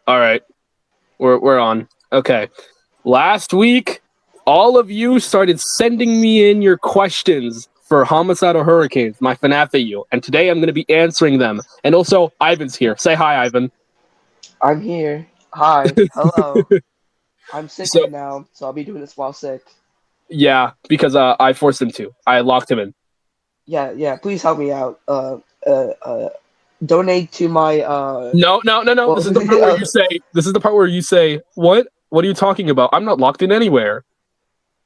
All right, we're on. Okay, last week, all of you started sending me in your questions for Homicidal Hurricanes, my FNAF AU, and today I'm going to be answering them. And also, Ivan's here. Say hi, Ivan. I'm here. Hi. Hello. I'm sick So right now, so I'll be doing this while sick. yeah, because I forced him to. I locked him in. Yeah. Please help me out. Uh, uh donate to my No. well, This is the part where you say. This is the part where you say, "What? What are you talking about? I'm not locked in anywhere."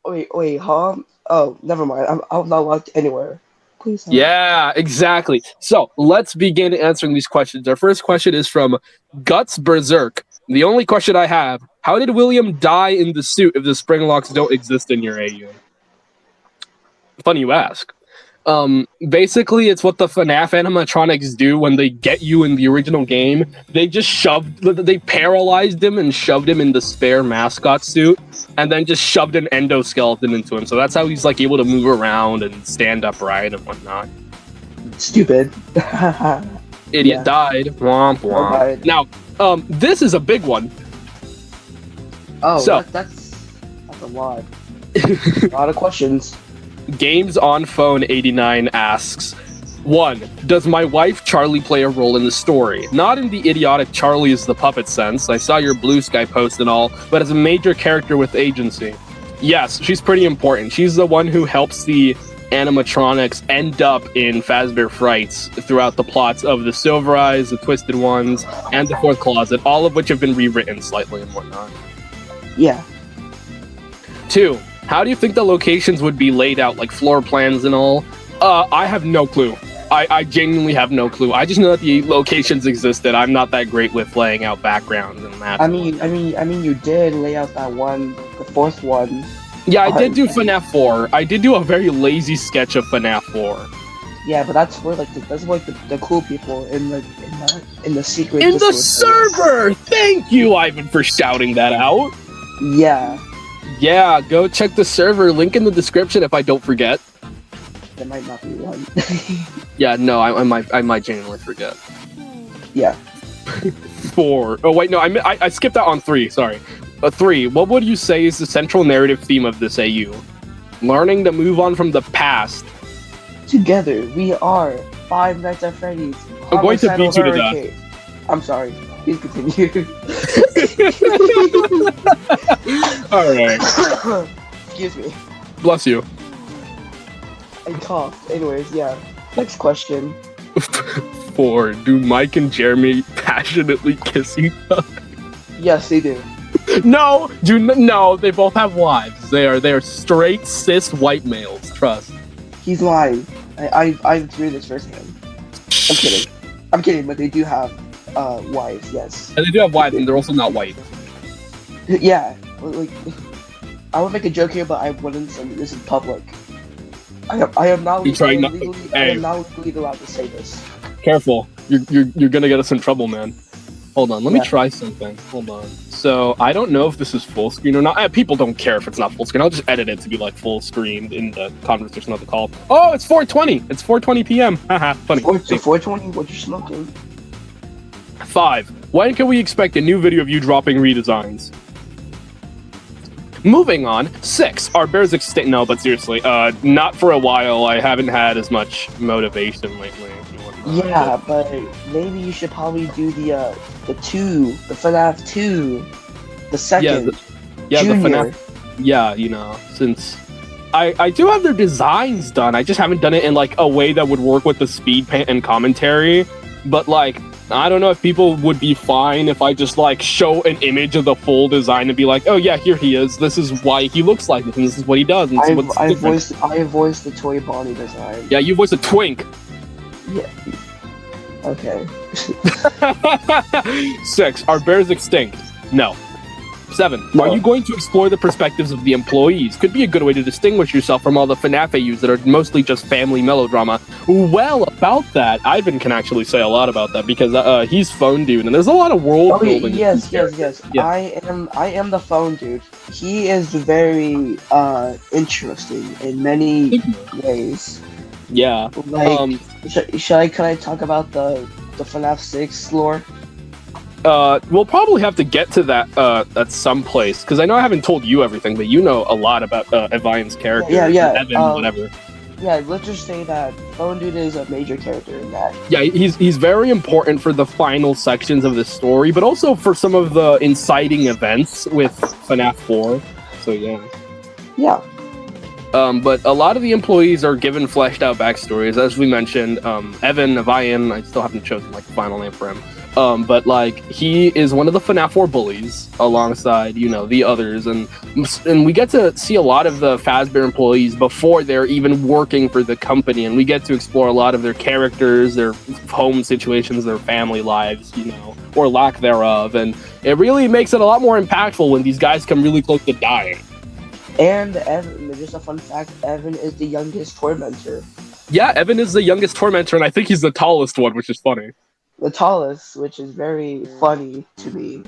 wait, huh? Oh, never mind. I'm not locked anywhere. Please help. Yeah, exactly. So let's begin answering these questions. Our first question is from Guts Berserk. The only question I have: how did William die in the suit if the spring locks don't exist in your AU? Funny you ask. Basically, it's what the FNAF animatronics do when they get you in the original game. They paralyzed him and shoved him in the spare mascot suit, and then just shoved an endoskeleton into him. So that's how he's like able to move around and stand upright and whatnot. Stupid. Idiot Yeah. died. Womp womp. Died. Now, this is a big one. Oh, So- that's a lot. A lot of questions. Games on Phone 89 asks, 1. Does my wife Charlie play a role in the story? Not in the idiotic Charlie is the puppet sense. I saw your Blue Sky post and all, but as a major character with agency. Yes, she's pretty important. She's the one who helps the animatronics end up in Fazbear Frights throughout the plots of the Silver Eyes, the Twisted Ones, and the Fourth Closet, all of which have been rewritten slightly and whatnot. Yeah. 2. How do you think the locations would be laid out, like floor plans and all? I have no clue. I genuinely have no clue. I just know that the locations existed. I'm not that great with laying out backgrounds and maps. I mean, you did lay out that one, the fourth one. Yeah, I did do FNAF 4. I did do a very lazy sketch of FNAF 4. Yeah, but that's for like the cool people in the secret. In the Discord server! Thank you, Ivan, for shouting that out. server. Yeah, Yeah, go check the server. Link in the description if I don't forget. there might not be one. Yeah, no, I might genuinely forget. Yeah. 4. Oh wait, no, I skipped out on 3. Sorry. 3. What would you say is the central narrative theme of this AU? Learning to move on from the past. Together, we are Five Nights at Freddy's. I'm going to beat you to death. Hurricane. I'm sorry. Please continue. All right. Excuse me. Bless you. I coughed. Anyways, yeah. Next question. 4. Do Mike and Jeremy passionately kiss each other? Yes, they do. No, no. They both have wives. They are straight cis white males. Trust. He's lying. I've read this firsthand. I'm kidding, but they do have wives. Yes. And they do have wives, and they're also not white. Yeah. Like, I would make a joke here, but I wouldn't. So this is public. I am not legally allowed to say this. Careful. You're gonna get us in trouble, man. Hold on, let me try something. Hold on. So, I don't know if this is full screen or not. People don't care if it's not full screen. I'll just edit it to be like full screen in the conversation of the call. Oh, it's 4:20. It's 4:20 p.m. Haha, funny. 420, what you smoking? 5. When can we expect a new video of you dropping redesigns? Moving on. 6. Are bears extinct? No, but seriously, not for a while. I haven't had as much motivation lately. Yeah, but maybe you should probably do the FNAF 2, the second. The Junior. FNAF. Yeah, you know, since I do have their designs done. I just haven't done it in like a way that would work with the speed paint and commentary. But like, I don't know if people would be fine if I just like show an image of the full design and be like, oh yeah, here he is. This is why he looks like this, and this is what he does. And I voiced the Toy Bonnie design. Yeah, you voiced a twink. Yeah. Okay. 6. Are bears extinct? No. 7. No. Are you going to explore the perspectives of the employees? Could be a good way to distinguish yourself from all the FNAF AUs that are mostly just family melodrama. Well, about that, Ivan can actually say a lot about that because he's phone dude, and there's a lot of world building. Yes. Yeah. I am the phone dude. He is very interesting in many ways. Yeah. Like, can I talk about the FNAF 6 lore? We'll probably have to get to that at some place, because I know I haven't told you everything, but you know a lot about Evian's character. Yeah. Evan, whatever. Yeah, let's just say that Bone Dude is a major character in that. Yeah, he's very important for the final sections of the story, but also for some of the inciting events with FNAF 4. So yeah. Yeah. But a lot of the employees are given fleshed out backstories, as we mentioned. Evan, Evian, I still haven't chosen like the final name for him. But like he is one of the FNAF 4 bullies alongside, the others, and we get to see a lot of the Fazbear employees before they're even working for the company, and we get to explore a lot of their characters, their home situations, their family lives, or lack thereof, and it really makes it a lot more impactful when these guys come really close to dying. And Evan, just a fun fact, Evan is the youngest tormentor. Yeah, Evan is the youngest tormentor, and I think he's the tallest one, which is funny. The tallest, which is very funny to me.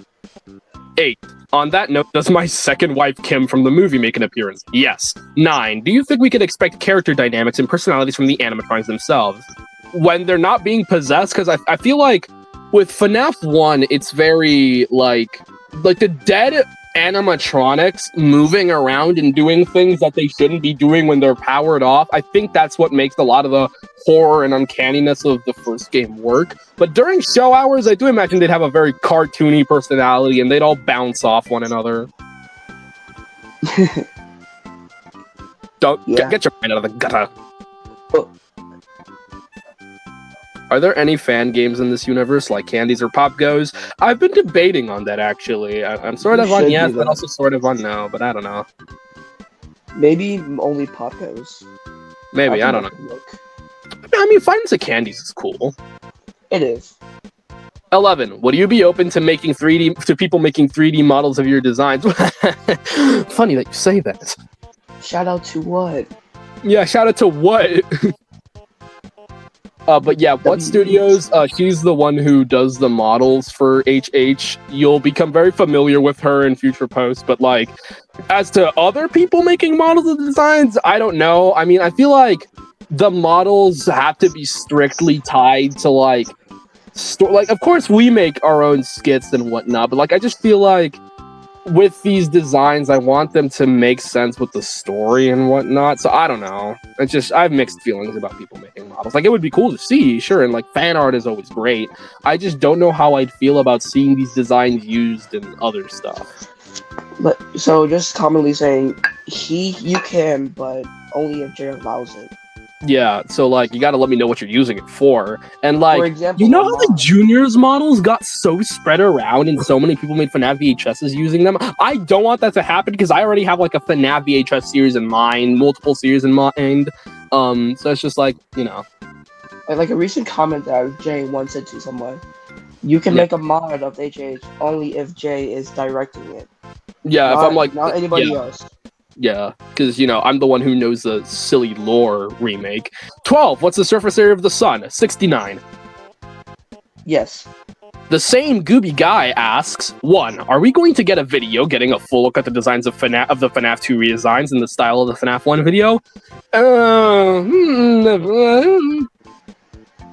8. On that note, does my second wife Kim from the movie make an appearance? Yes. 9. Do you think we could expect character dynamics and personalities from the animatronics themselves when they're not being possessed? Because I feel like with FNAF 1, it's very like the dead animatronics moving around and doing things that they shouldn't be doing when they're powered off. I think that's what makes a lot of the horror and uncanniness of the first game work. But during show hours, I do imagine they'd have a very cartoony personality and they'd all bounce off one another. Get your mind out of the gutter. Oh. Are there any fan games in this universe, like Candies or Pop Goes? I've been debating on that, actually. I'm sort of on yes, but also sort of on no, but I don't know. Maybe only Pop Goes. Maybe, I don't know. I mean, Finds of Candies is cool. It is. 11. Would you be open to making people making 3D models of your designs? Funny that you say that. Shout out to what? Yeah, shout out to what? But yeah, What Studios, she's the one who does the models for HH. You'll become very familiar with her in future posts, but like, as to other people making models of the designs, I don't know. I mean, I feel like the models have to be strictly tied to like, of course we make our own skits and whatnot, but like, I just feel like with these designs, I want them to make sense with the story and whatnot. So I don't know. I have mixed feelings about people making models. Like, it would be cool to see, sure, and like fan art is always great. I just don't know how I'd feel about seeing these designs used in other stuff. But so just commonly saying, you can, but only if Jay allows it. Yeah, so like, you gotta let me know what you're using it for. And like, for example, you know how the Juniors models got so spread around and so many people made FNAF VHSs using them? I don't want that to happen because I already have like a FNAF VHS series in mind, multiple series in mind. So it's just like, Like a recent comment that Jay once said to someone, you can make a mod of HH only if Jay is directing it. Yeah, if I'm like... Not anybody else. Yeah, because, I'm the one who knows the silly lore remake. 12, what's the surface area of the sun? 69. Yes. The same Gooby guy asks, 1, are we going to get a video getting a full look at the designs of the FNAF 2 redesigns in the style of the FNAF 1 video?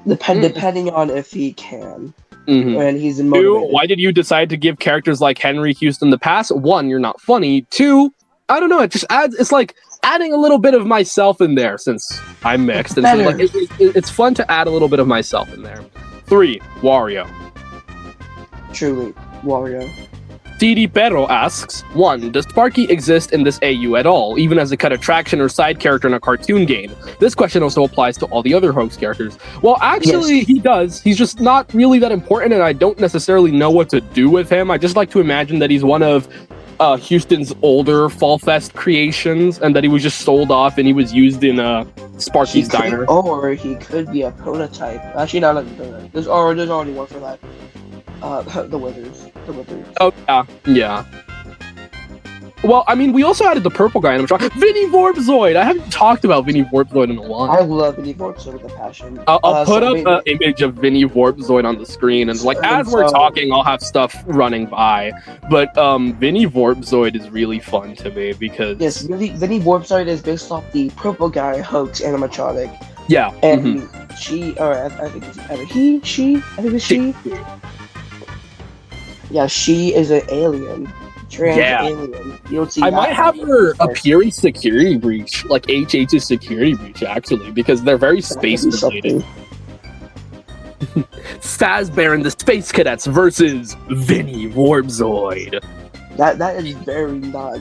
Depending on if he can. Mm-hmm. And he's motivated. 2, why did you decide to give characters like Henry Houston the pass? 1, you're not funny. 2, I don't know, it just adds, it's like adding a little bit of myself in there since I'm mixed. And so like, it's fun to add a little bit of myself in there. 3, Wario. Truly, Wario. CD Perro asks, 1, does Sparky exist in this AU at all, even as a cut attraction or side character in a cartoon game? This question also applies to all the other host characters. Well, actually, He does. He's just not really that important, and I don't necessarily know what to do with him. I just like to imagine that he's one of Houston's older Fall Fest creations, and that he was just sold off and he was used in Sparky's Diner. Or he could be a prototype. Actually, no, there's already one for that. The Withers. Oh, yeah. Well, I mean, we also added the purple guy in the Vinny Vorbzoid! I haven't talked about Vinny Vorbzoid in a while. I love Vinny Vorbzoid with a passion. I'll put up an image of Vinny Vorbzoid on the screen, and like, as we're talking, I'll have stuff running by. But Vinny Vorbzoid is really fun to me because... Yes, Vinny Vorbzoid is based off the purple guy hoax animatronic. Yeah. And she, or I think it's either she. Yeah, she is an alien. Trans alien. You don't see I that might have on her Star. appear in Security Breach, like HH's Security Breach, actually, because they're very That could be space-related. something. Sazbaron the Space Cadets versus Vinny Warpzoid. That is very not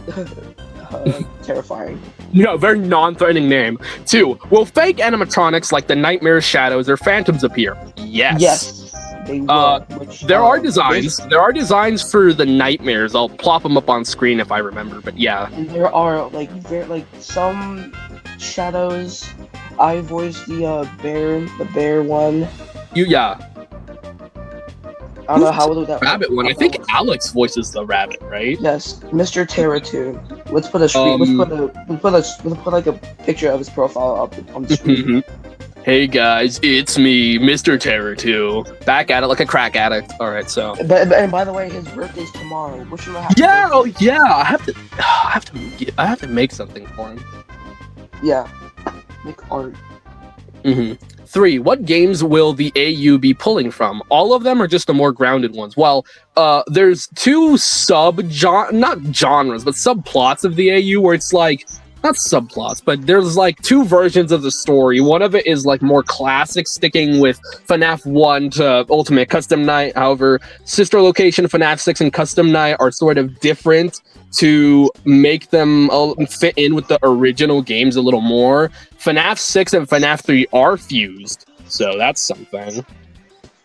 terrifying. Yeah, very non-threatening name. 2. Will fake animatronics like the Nightmare Shadows or Phantoms appear? Yes. Yes, they will. There are designs. There are designs for the Nightmares. I'll plop them up on screen if I remember, but yeah. And there are like some shadows. I voiced the bear one. Yeah. I don't know how we'll do that. Rabbit one. I think Alex voices the rabbit, right? Yes, Mr. Terra 2. Let's put a screen. Let's put like a picture of his profile up on the screen. Hey guys, it's me, Mr. Terror 2. Back at it like a crack addict. All right, so. But and by the way, his birthday's tomorrow. What should I have? Yeah, oh yeah. I have to make something for him. Yeah, make art. 3. What games will the AU be pulling from? All of them, or just the more grounded ones? Well, there's 2 not genres, but subplots of the AU where it's like, not subplots, but there's like 2 versions of the story. One of it is like more classic, sticking with FNAF 1 to Ultimate Custom Night. However, Sister Location, FNAF 6, and Custom Night are sort of different to make them fit in with the original games a little more. FNAF 6 and FNAF 3 are fused, so that's something.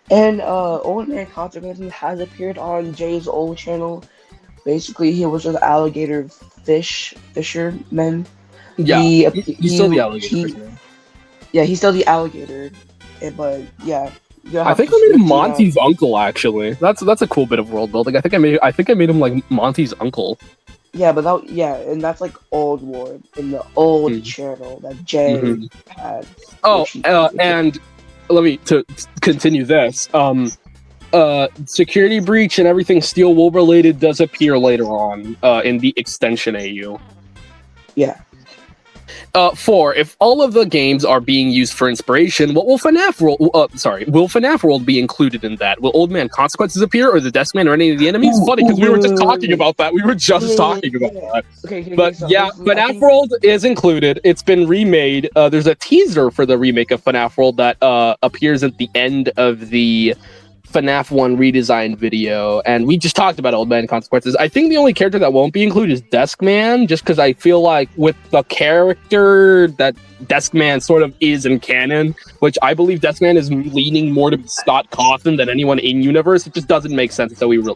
And Old Man Consequences has appeared on Jay's old channel. Basically, he was an alligator fisherman. Yeah, he's still the alligator. He's still the alligator. But yeah, I think I made him Monty's uncle. Actually, that's a cool bit of world building. I think I made him like Monty's uncle. Yeah, but and that's like old Ward in the old channel that Jay had. Oh, and let me to continue this. Security Breach and everything Steel Wool related does appear later on in the extension AU. Yeah. 4. If all of the games are being used for inspiration, what will FNAF World? Will FNAF World be included in that? Will Old Man Consequences appear, or the Deskman, or any of the enemies? Funny because we were just talking about that. Okay, but yeah, FNAF World is included. It's been remade. There's a teaser for the remake of FNAF World that appears at the end of the FNAF 1 redesign video, and we just talked about Old Man Consequences. I think the only character that won't be included is Deskman, just because I feel like with the character that Deskman sort of is in canon, which I believe Deskman is leaning more to Scott Cawthon than anyone in universe, it just doesn't make sense. So he was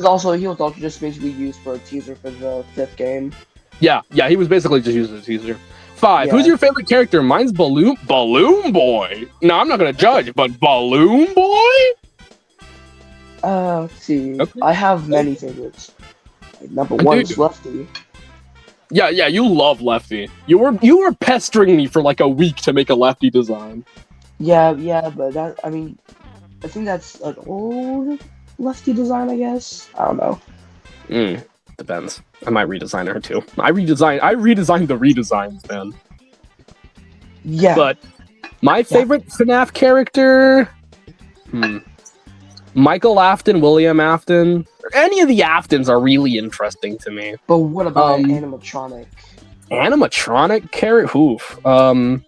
also just basically used for a teaser for the 5th game. Yeah, he was basically just used as a teaser. 5. Yeah. Who's your favorite character? Mine's Balloon Boy. No, I'm not gonna judge, but Balloon Boy. Let's see. Okay. I have many favorites. Number 1 is Lefty. Yeah, you love Lefty. You were pestering me for like a week to make a Lefty design. Yeah, but I think that's an old Lefty design, I guess. I don't know. Depends. I might redesign her too. I redesigned the redesigns, man. Yeah. But my favorite FNAF character, Michael Afton, William Afton, any of the Aftons are really interesting to me. But what about animatronic? Animatronic character?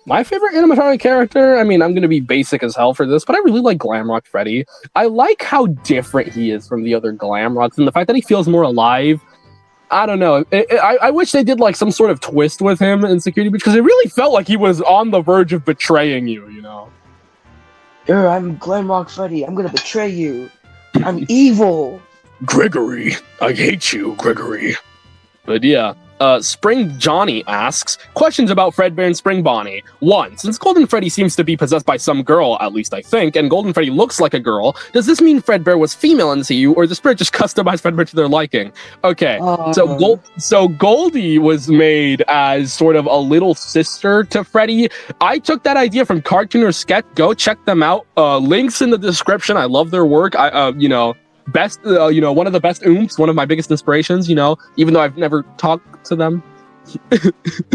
My favorite animatronic character, I'm going to be basic as hell for this, but I really like Glamrock Freddy. I like how different he is from the other Glamrocks, and the fact that he feels more alive. I don't know. I wish they did like some sort of twist with him in Security Breach, because it really felt like he was on the verge of betraying you, you know? I'm Glamrock Freddy. I'm gonna betray you. I'm evil. Gregory, I hate you, Gregory. But yeah. Spring Johnny asks, questions about Fredbear and Spring Bonnie. 1. Since Golden Freddy seems to be possessed by some girl, at least I think, and Golden Freddy looks like a girl, does this mean Fredbear was female in the CU, or the spirit just customized Fredbear to their liking? Okay, so Goldie was made as sort of a little sister to Freddy. I took that idea from Cartoon or Sketch. Go check them out. Links in the description. I love their work. Best, one of the best oomps, one of my biggest inspirations, even though I've never talked to them.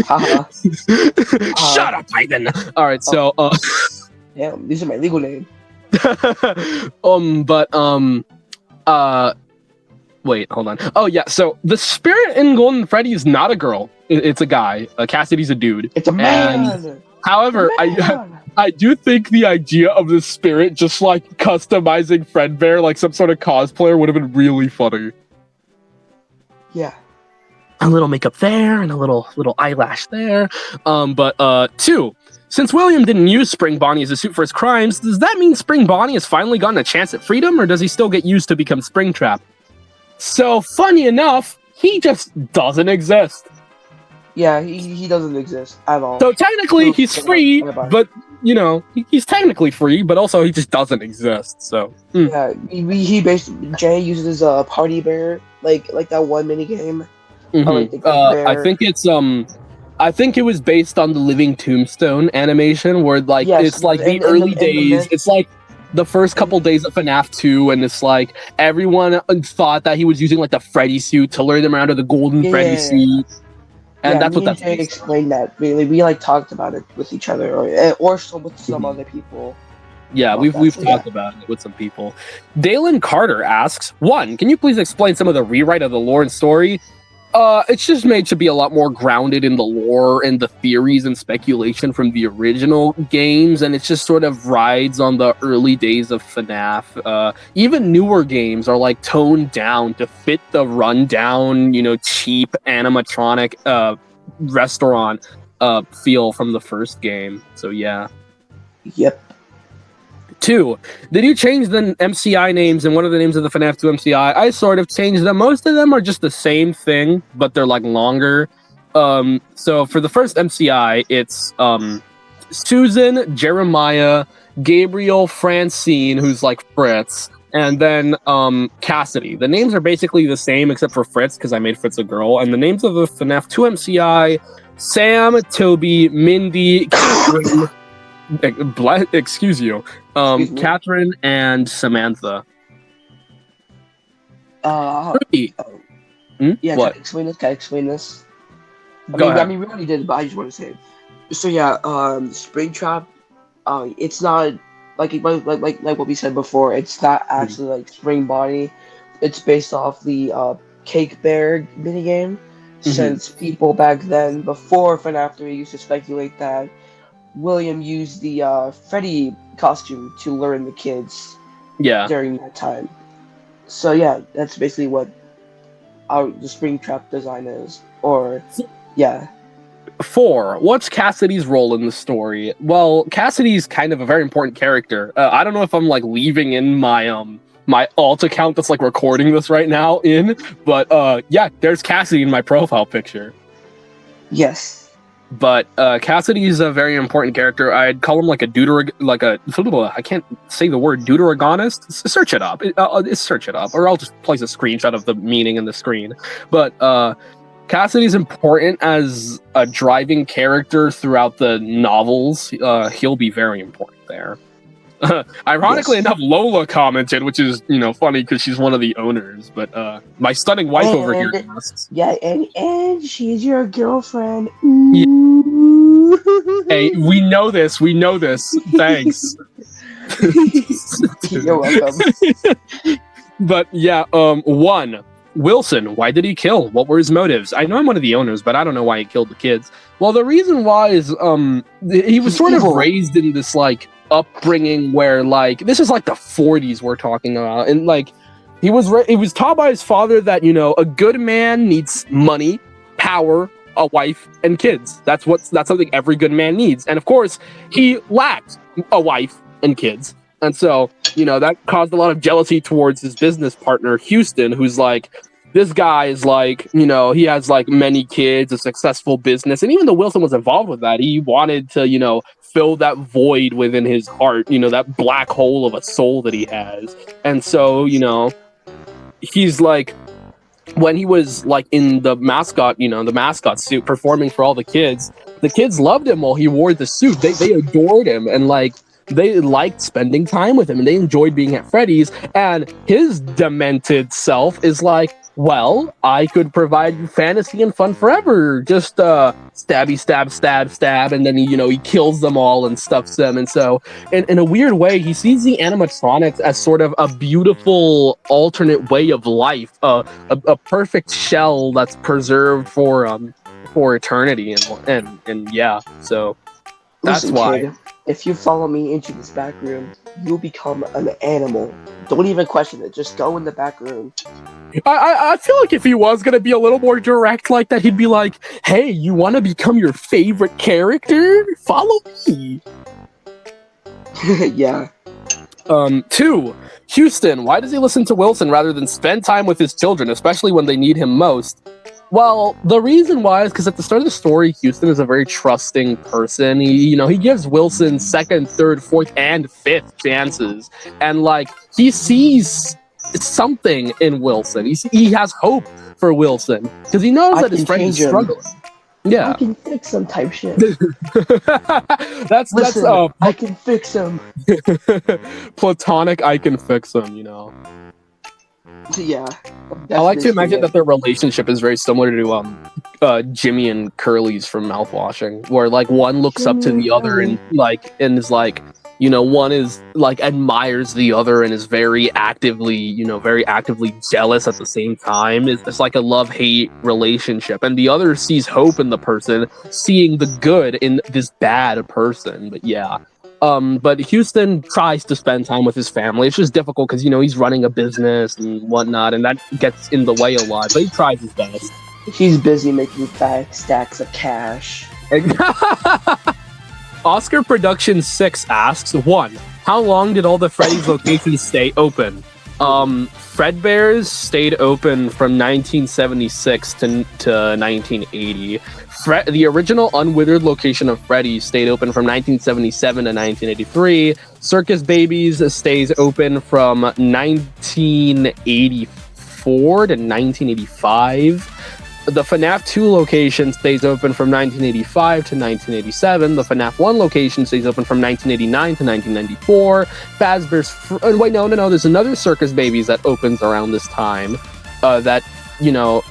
Shut up, Ivan! Alright, so, yeah, these are my legal name. Wait, hold on. Oh yeah, so the spirit in Golden Freddy is not a girl. It's a guy. Cassidy's a dude. It's a man. And, however, I do think the idea of the spirit just like customizing Fredbear like some sort of cosplayer would have been really funny. Yeah. A little makeup there and a little eyelash there. But 2. Since William didn't use Spring Bonnie as a suit for his crimes, does that mean Spring Bonnie has finally gotten a chance at freedom, or does he still get used to become Springtrap? So, funny enough, he just doesn't exist. Yeah, he doesn't exist at all. So technically, he's free, but, he's technically free, but also he just doesn't exist, so... Yeah, he basically... Jay uses a party bear, like that one minigame. I think it was based on the Living Tombstone animation, where it's like the early days. It's like the first couple days of FNAF 2, and it's like everyone thought that he was using like the Freddy suit to lure them around to the golden Freddy suit, and that's what that's. Jay explained that. We like talked about it with each other, or with some other people. Yeah, we've talked about it with some people. Dalen Carter asks, 1, can you please explain some of the rewrite of the lore and story? It's just made to be a lot more grounded in the lore and the theories and speculation from the original games, and it just sort of rides on the early days of FNAF. Even newer games are like toned down to fit the rundown, cheap animatronic restaurant feel from the first game. So yeah. Yep. 2, did you change the MCI names and what are the names of the FNAF 2 MCI? I sort of changed them. Most of them are just the same thing, but they're like longer. So for the first MCI, it's Susan, Jeremiah, Gabriel, Francine, who's like Fritz, and then Cassidy. The names are basically the same except for Fritz, because I made Fritz a girl. And the names of the FNAF 2 MCI, Sam, Toby, Mindy, Catherine, excuse you, Catherine and Samantha. Yeah, what? Can I explain this? Go ahead. I mean, we already did, but I just want to say it. So yeah, Springtrap, it's not like what we said before. It's not actually like Spring Bonnie. It's based off the Cake Bear minigame. Since people back then, before FNAF 3, used to speculate that William used the Freddy costume to lure in the kids during that time. So yeah, that's basically what the Springtrap design is. Or, yeah. 4, what's Cassidy's role in the story? Well, Cassidy's kind of a very important character. I don't know if I'm like leaving in my my alt account that's like recording this right now but yeah, there's Cassidy in my profile picture. Yes. But Cassidy's a very important character. I'd call him like I can't say the word deuteragonist. Search it up. Search it up, or I'll just place a screenshot of the meaning in the screen. But Cassidy's important as a driving character throughout the novels. He'll be very important there. Ironically enough, Lola commented, which is funny because she's one of the owners. But my stunning wife over here asks, yeah, and she's your girlfriend. Yeah. Hey, we know this. Thanks. You're welcome. But yeah, 1, Wilson, why did he kill? What were his motives? I know I'm one of the owners, but I don't know why he killed the kids. Well, the reason why is he was sort of raised in this like upbringing where like this is like the 40s we're talking about, and like he was taught by his father that a good man needs money, power, a wife, and kids. That's something every good man needs. And of course, he lacked a wife and kids. And so, that caused a lot of jealousy towards his business partner, Houston, who's like, this guy is like, he has like many kids, a successful business. And even though Wilson was involved with that, he wanted to, fill that void within his heart, that black hole of a soul that he has. And so, he's like, when he was like in the mascot suit performing for all the kids loved him while he wore the suit. They adored him. And like they liked spending time with him and they enjoyed being at Freddy's. And his demented self is like, well, I could provide you fantasy and fun forever. Just stabby, stab, stab, stab, and then he kills them all and stuffs them. And so, in a weird way, he sees the animatronics as sort of a beautiful alternate way of life, a perfect shell that's preserved for eternity, and yeah. So that's Listen, why. kid, if you follow me into this back room, you'll become an animal. Don't even question it. Just go in the back room. I feel like if he was gonna be a little more direct like that, he'd be like, "Hey, you want to become your favorite character? Follow me." Yeah. 2. Houston, why does he listen to Wilson rather than spend time with his children, especially when they need him most? Well, the reason why is because at the start of the story, Houston is a very trusting person. He gives Wilson second, third, fourth, and fifth chances, and like he sees something in Wilson. He has hope for Wilson because he knows that his friend is struggling. Yeah, I can fix him type shit. that's I can fix him. platonic. I can fix him. Yeah. I like to imagine that their relationship is very similar to Jimmy and Curly's from Mouthwashing, where like one looks up to the other and is like, one is like admires the other and is very actively jealous at the same time. It's like a love-hate relationship, and the other sees hope in the person, seeing the good in this bad person. But yeah. But Houston tries to spend time with his family. It's just difficult because he's running a business and whatnot, and that gets in the way a lot. But he tries his best. He's busy making fat stacks of cash. Oscar Production 6 asks, 1. How long did all the Freddy's locations stay open? Fredbear's stayed open from 1976 to 1980. The original unwithered location of Freddy's stayed open from 1977 to 1983. Circus Babies stays open from 1984 to 1985. The FNAF 2 location stays open from 1985 to 1987. The FNAF 1 location stays open from 1989 to 1994. Fazbear's... there's another Circus Babies that opens around this time that,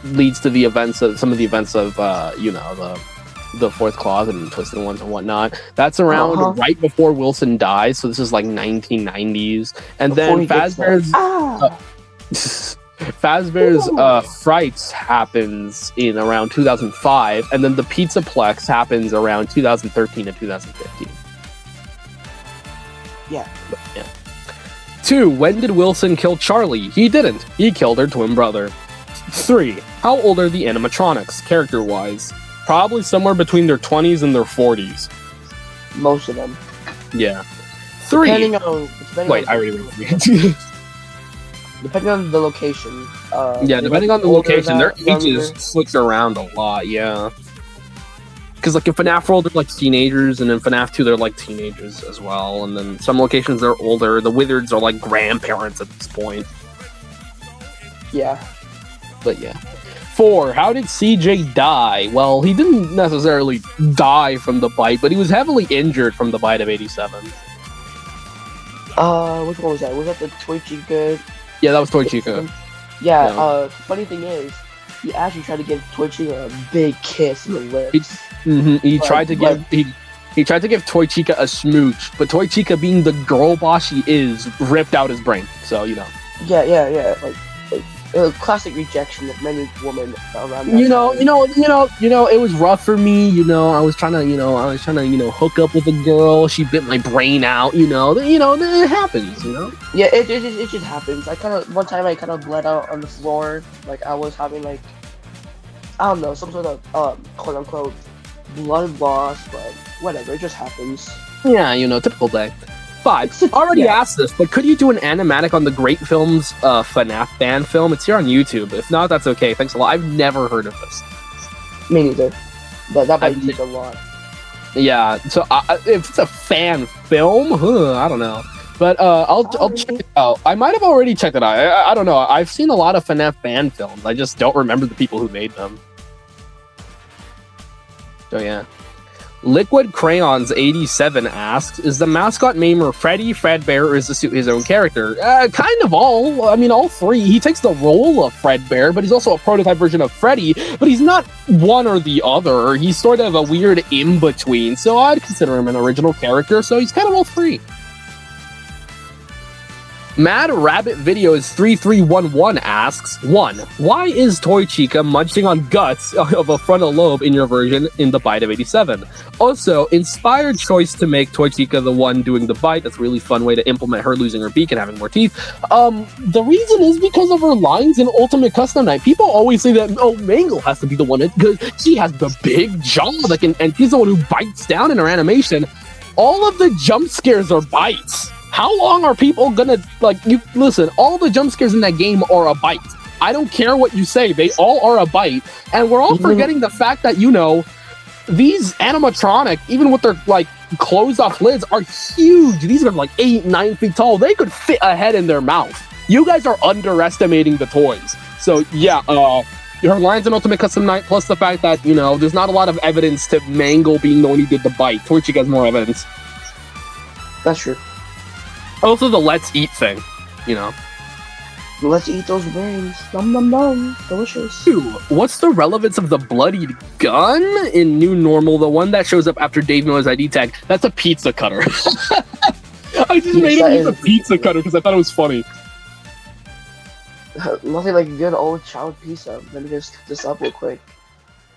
leads to the events of... some of the events of, the Fourth Closet and Twisted Ones and whatnot. That's around right before Wilson dies, so this is like 1990s. And then Fazbear's... Fazbear's Frights happens in around 2005, and then the Pizzaplex happens around 2013 to 2015. Yeah. 2. When did Wilson kill Charlie? He didn't. He killed her twin brother. 3. How old are the animatronics, character-wise? Probably somewhere between their 20s and their 40s. Most of them. Yeah. 3. I already read. Depending on the location. Depending on the location, their ages switch around a lot, yeah. Because like in FNAF World, they're like teenagers, and in FNAF 2, they're like teenagers as well. And then some locations, they're older. The Wizards are like grandparents at this point. Yeah. But yeah. 4. How did CJ die? Well, he didn't necessarily die from the bite, but he was heavily injured from the bite of 87. Which one was that? Was that the Toy Chica? Yeah, that was Toy Chica. Yeah, funny thing is, he actually tried to give Toy Chica a big kiss in the lips. He tried to give Toy Chica a smooch, but Toy Chica, being the girl boss she is, ripped out his brain. So, Yeah. Like classic rejection of many women around that time. It was rough for me. I was trying to hook up with a girl. She bit my brain out. It happens. Yeah, it just happens. One time I kind of bled out on the floor. Like I was having some sort of quote unquote blood loss, but whatever. It just happens. Yeah, typical day. 5. Already asked this, but could you do an animatic on the Great Films FNAF fan film? It's here on YouTube. If not, that's okay. Thanks a lot. I've never heard of this. Me neither. But that might take a lot. Yeah. So if it's a fan film, I don't know. But I'll check it out. I might have already checked it out. I don't know. I've seen a lot of FNAF fan films. I just don't remember the people who made them. So yeah. Liquid Crayons 87 asks, is the mascot namer Freddy, Fredbear, or is the suit his own character? Kind of all. I mean, all three. He takes the role of Fredbear, but he's also a prototype version of Freddy, but he's not one or the other. He's sort of a weird in-between, so I'd consider him an original character, so he's kind of all three. Mad Rabbit Videos 3311 asks, 1. Why is Toy Chica munching on guts of a frontal lobe in your version in the bite of 87? Also, inspired choice to make Toy Chica the one doing the bite. That's a really fun way to implement her losing her beak and having more teeth. The reason is because of her lines in Ultimate Custom Night. People always say that, oh, Mangle has to be the one because she has the big jaw that can, and she's the one who bites down in her animation. All of the jump scares are bites. How long are people gonna, like, you listen, all the jump scares in that game are a bite. I don't care what you say, they all are a bite. And we're all forgetting the fact that, you know, these animatronic, even with their, like, closed off lids, are huge. These are, like, 8, 9 feet tall. They could fit a head in their mouth. You guys are underestimating the toys. So, yeah, her lines in Ultimate Custom Night, plus the fact that, you know, there's not a lot of evidence to Mangle being the one who did the bite. Toy Chica has more evidence. That's true. Also, the let's eat thing, you know. Let's eat those brains. Nom nom nom. Delicious. 2. What's the relevance of the bloodied gun in New Normal? The one that shows up after Dave Miller's ID tag. That's a pizza cutter. I just made him use a pizza cutter because I thought it was funny. Nothing like a good old child pizza. Let me just cook this up real quick.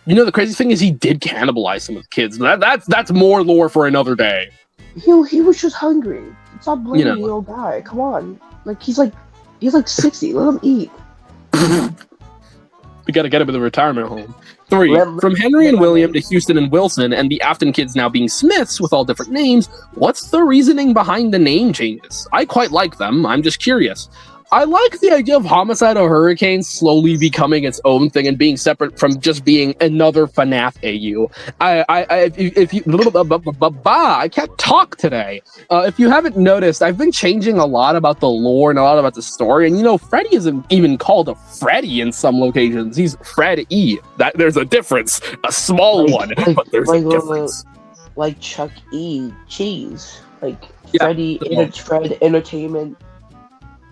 You know, the crazy thing is he did cannibalize some of the kids. That's more lore for another day. He was just hungry. Stop blaming the old guy. Come on. Like he's like 60. Let him eat. We gotta get him to the retirement home. 3. From Henry and William to Houston and Wilson, and the Afton kids now being Smiths with all different names, what's the reasoning behind the name changes? I quite like them. I'm just curious. I like the idea of Homicidal Hurricane slowly becoming its own thing and being separate from just being another FNAF AU. I can't talk today. If you haven't noticed, I've been changing a lot about the lore and a lot about the story. And you know, Freddy isn't even called a Freddy in some locations. He's Fred E. There's a difference, a small one, but there's a difference. Like Chuck E. Cheese, like Freddy, Fred Entertainment.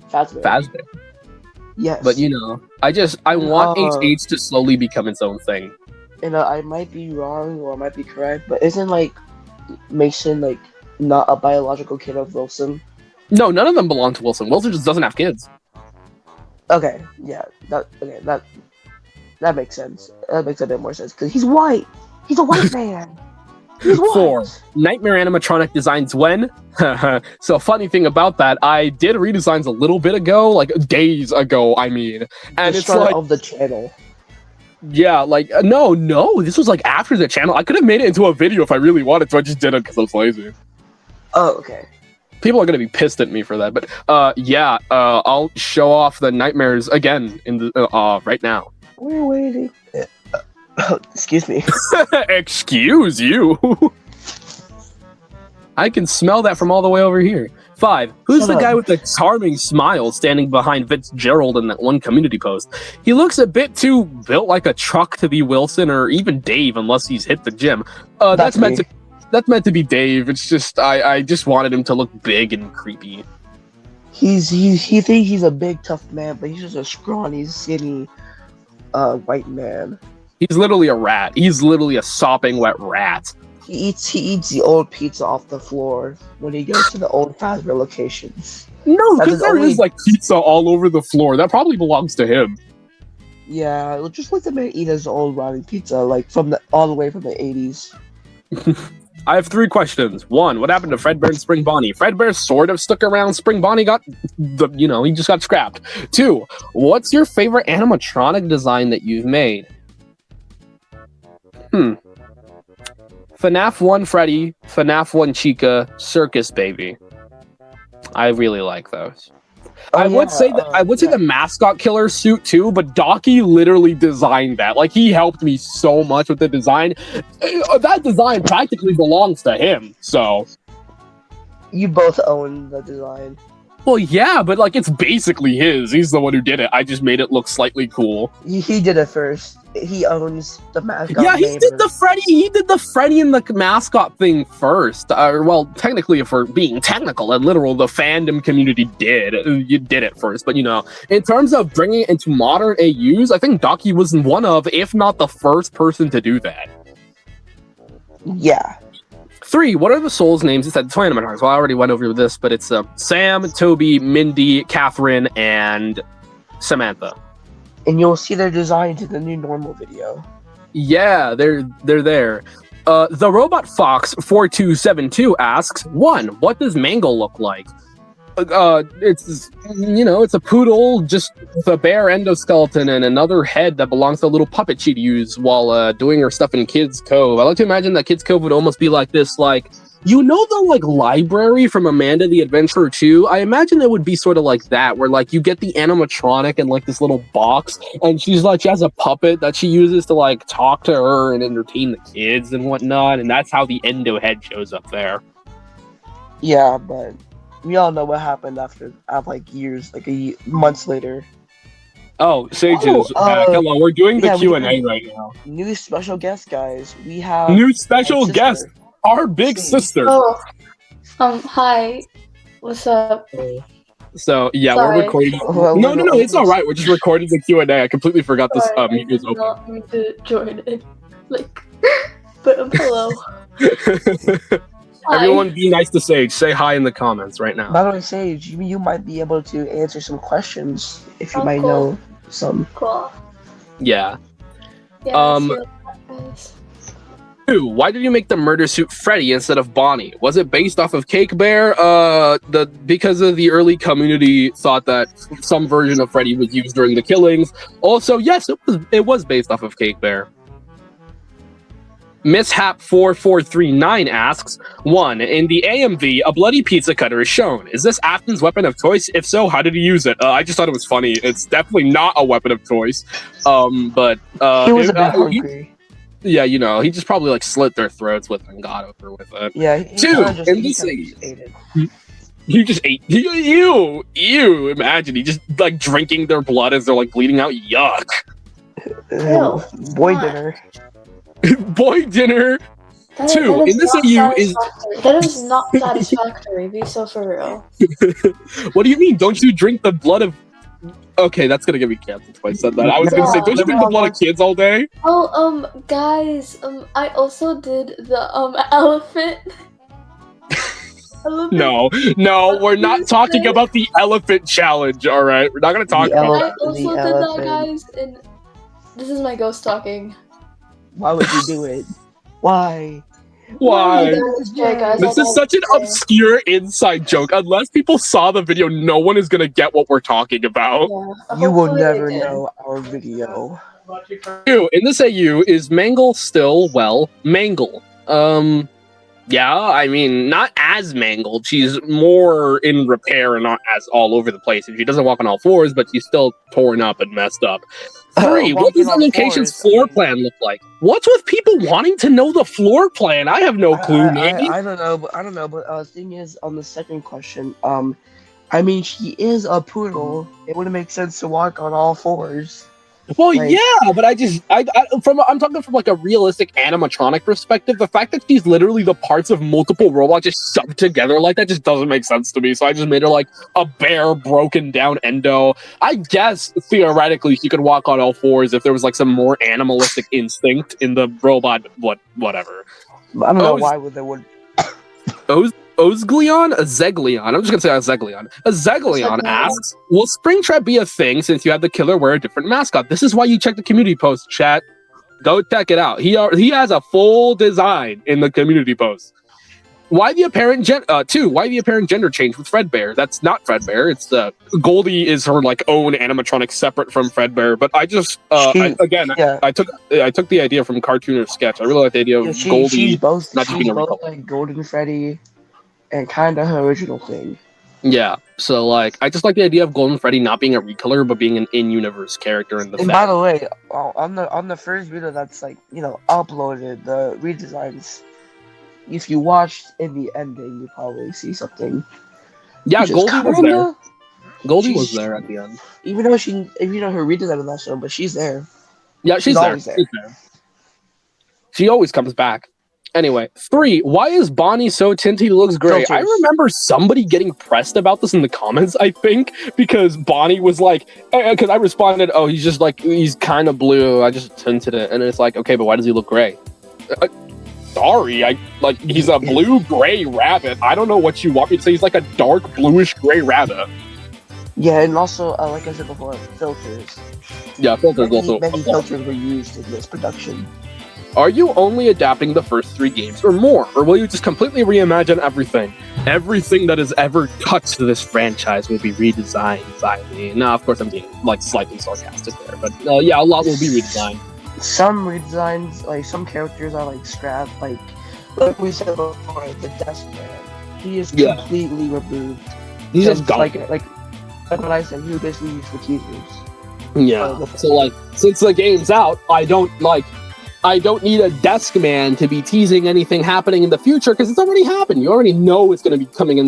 Fazbear. Yes. But you know, I want HH to slowly become its own thing. And I might be wrong or I might be correct, but isn't like Mason like not a biological kid of Wilson? No, none of them belong to Wilson. Wilson just doesn't have kids. Okay, yeah, that makes sense. That makes a bit more sense because he's white. He's a white man. 4. Nightmare animatronic designs when? So funny thing about that, I did redesigns a little bit ago, like days ago, I mean. And the it's like of the channel. Yeah, like no, this was like after the channel. I could have made it into a video if I really wanted to. I just didn't because I was lazy. Oh, okay. People are gonna be pissed at me for that, but I'll show off the nightmares again in the right now. We're waiting. Excuse me. Excuse you. I can smell that from all the way over here. 5. Who's the guy with the charming smile standing behind Fitzgerald in that one community post? He looks a bit too built like a truck to be Wilson or even Dave, unless he's hit the gym. That's meant to be Dave. It's just I just wanted him to look big and creepy. He thinks he's a big tough man, but he's just a scrawny, skinny, white man. He's literally a rat. He's literally a sopping wet rat. He eats the old pizza off the floor when he goes to the old Fazbear locations. No, because there is like pizza all over the floor. That probably belongs to him. Yeah, just let the man eat his old rotting pizza, like all the way from the 80s. I have 3 questions. 1, what happened to Fredbear and Spring Bonnie? Fredbear sort of stuck around. Spring Bonnie he just got scrapped. 2, what's your favorite animatronic design that you've made? FNAF 1 Freddy, FNAF 1 Chica, Circus Baby. I really like those. I would say the mascot killer suit too, but Doccy literally designed that. Like, he helped me so much with the design. That design practically belongs to him, so. You both own the design. Well, yeah, but like it's basically his. He's the one who did it. I just made it look slightly cool. He did it first. He owns the mascot. Yeah, he did the Freddy. He did the Freddy and the mascot thing first. Well, technically, if we're being technical and literal, the fandom community did. You did it first, but in terms of bringing it into modern AUs, I think Doccy was one of, if not the first person to do that. Yeah. 3. What are the souls' names? It said 20 animatronics. Well, I already went over this, but it's Sam, Toby, Mindy, Catherine, and Samantha. And you'll see their designs in the new normal video. Yeah, they're there. The Robot Fox 4272 asks, 1. What does Mangle look like? It's a poodle just with a bare endoskeleton and another head that belongs to a little puppet she'd use while doing her stuff in Kids Cove. I like to imagine that Kids Cove would almost be like this, the library from Amanda the Adventurer 2. I imagine it would be sort of like that, where you get the animatronic in this little box, and she has a puppet that she uses to talk to her and entertain the kids and whatnot, and that's how the endo head shows up there. Yeah, but we all know what happened after years, months later. Oh, Sage is back. Hello, we're doing the Q&A right now. New special guest, guys. We have new special guest, our big sister. Oh, hi. What's up? So yeah, Sorry. we're recording. No, it's all right. We're just recording the Q&A. I completely forgot this mute was open. Not me to join it. But hello. Everyone, be nice to Sage. Say hi in the comments right now. By the way, Sage, you might be able to answer some questions if you might cool. know some. Cool. Yeah. Yeah. 2. Why did you make the murder suit Freddy instead of Bonnie? Was it based off of Cake Bear? Because of the early community thought that some version of Freddy was used during the killings. Also, yes, it was based off of Cake Bear. Mishap4439 asks, 1. In the AMV, a bloody pizza cutter is shown. Is this Afton's weapon of choice? If so, how did he use it? I just thought it was funny. It's definitely not a weapon of choice. But he was a bit hungry. Yeah, he just probably slit their throats with it and got over with it. Yeah. 2. In this ate it. He just ate. Ew. Imagine he just drinking their blood as they're bleeding out. Yuck. Boy dinner. Boy dinner. 2. In this AU is that is not satisfactory. Be so for real. What do you mean? Don't you drink the blood of? Okay, that's gonna get me canceled if I said that. I was gonna say, don't you drink the blood of kids all day? Oh, guys, I also did the elephant. No, we're not talking about the elephant challenge. All right, we're not gonna talk about that. I also did that, guys, and this is my ghost talking. Why would you do it? Why? This is such an obscure inside joke. Unless people saw the video, no one is gonna get what we're talking about. Yeah, you will never know our video. 2. In this AU, is Mangle still, Mangle? Yeah, I mean, not as mangled. She's more in repair and not as all over the place. She doesn't walk on all fours, but she's still torn up and messed up. 3. What does the location's floor plan look like? What's with people wanting to know the floor plan? I have no clue, man. I don't know, but the thing is, on the second question, I mean, she is a poodle. It wouldn't make sense to walk on all fours. Well, yeah, but I'm talking from a realistic animatronic perspective. The fact that she's literally the parts of multiple robots just shoved together like that just doesn't make sense to me. So I just made her a bare, broken down endo. I guess theoretically she could walk on all fours if there was some more animalistic instinct in the robot. Whatever. I don't know why they would. Ozglion? A Zeglion. I'm just gonna say a Zeglion. A Zeglion asks, will Springtrap be a thing since you had the killer wear a different mascot? This is why you check the community post, chat. Go check it out. He has a full design in the community post. Why the apparent gender change with Fredbear? That's not Fredbear. It's Goldie is her own animatronic separate from Fredbear. But I just I took the idea from cartoon or sketch. I really like the idea of Goldie. She's both being Golden Freddy and kind of her original thing. Yeah, so I just like the idea of Golden Freddy not being a recolor but being an in-universe character in the. And by the way, on the first video that's uploaded, the redesigns. If you watched in the ending, you probably see something. Yeah, Which is Goldie was there. kinda- Goldie she's- was there at the end. Even though her redesign in that show, but she's there. Yeah, she's there. always there. She's there. She always comes back. Anyway, 3. Why is Bonnie so tinty? He looks gray. I Filters. remember somebody getting pressed about this in the comments, I think, because Bonnie was like, because I responded, oh, he's kind of blue. I just tinted it. And it's like, okay, but why does he look gray? Sorry, he's a blue-gray rabbit. I don't know what you want me to say. He's like a dark bluish-gray rabbit. Yeah, and also, like I said before, filters. Yeah, filters also. Many filters were used in this production. Are you only adapting the first 3 games or more? Or will you just completely reimagine everything? Everything that has ever touched this franchise will be redesigned by me. No, of course I'm being slightly sarcastic there, but yeah, a lot will be redesigned. Some redesigns, like some characters are scrapped, like we said before, the desk man. He is completely removed. He's just gone. like what I said, he was basically used for teasers. Yeah. So since the game's out, I don't need a desk man to be teasing anything happening in the future because it's already happened. You already know it's going to be coming in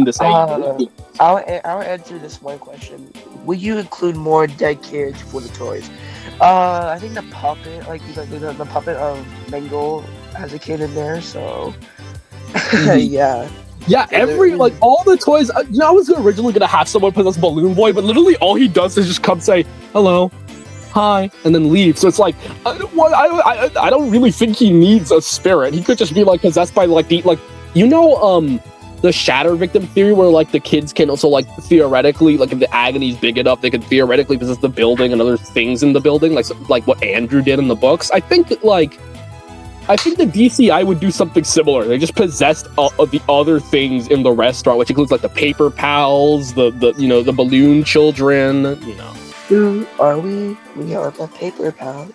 this age. I'll answer this one question. Will you include more dead kids for the toys? I think the puppet, the puppet of Mangle has a kid in there, so yeah. Yeah, all the toys. I was originally gonna have someone possess Balloon Boy, but literally all he does is just come say hello, hi, and then leave. So it's like, I don't really think he needs a spirit. He could just be possessed by the shatter victim theory, where the kids can also theoretically, if the agony is big enough, they can theoretically possess the building and other things in the building, like what Andrew did in the books. I think that the DCI would do something similar. They just possessed the other things in the restaurant, which includes the paper pals, the balloon children, Who are we? We are the paper pal.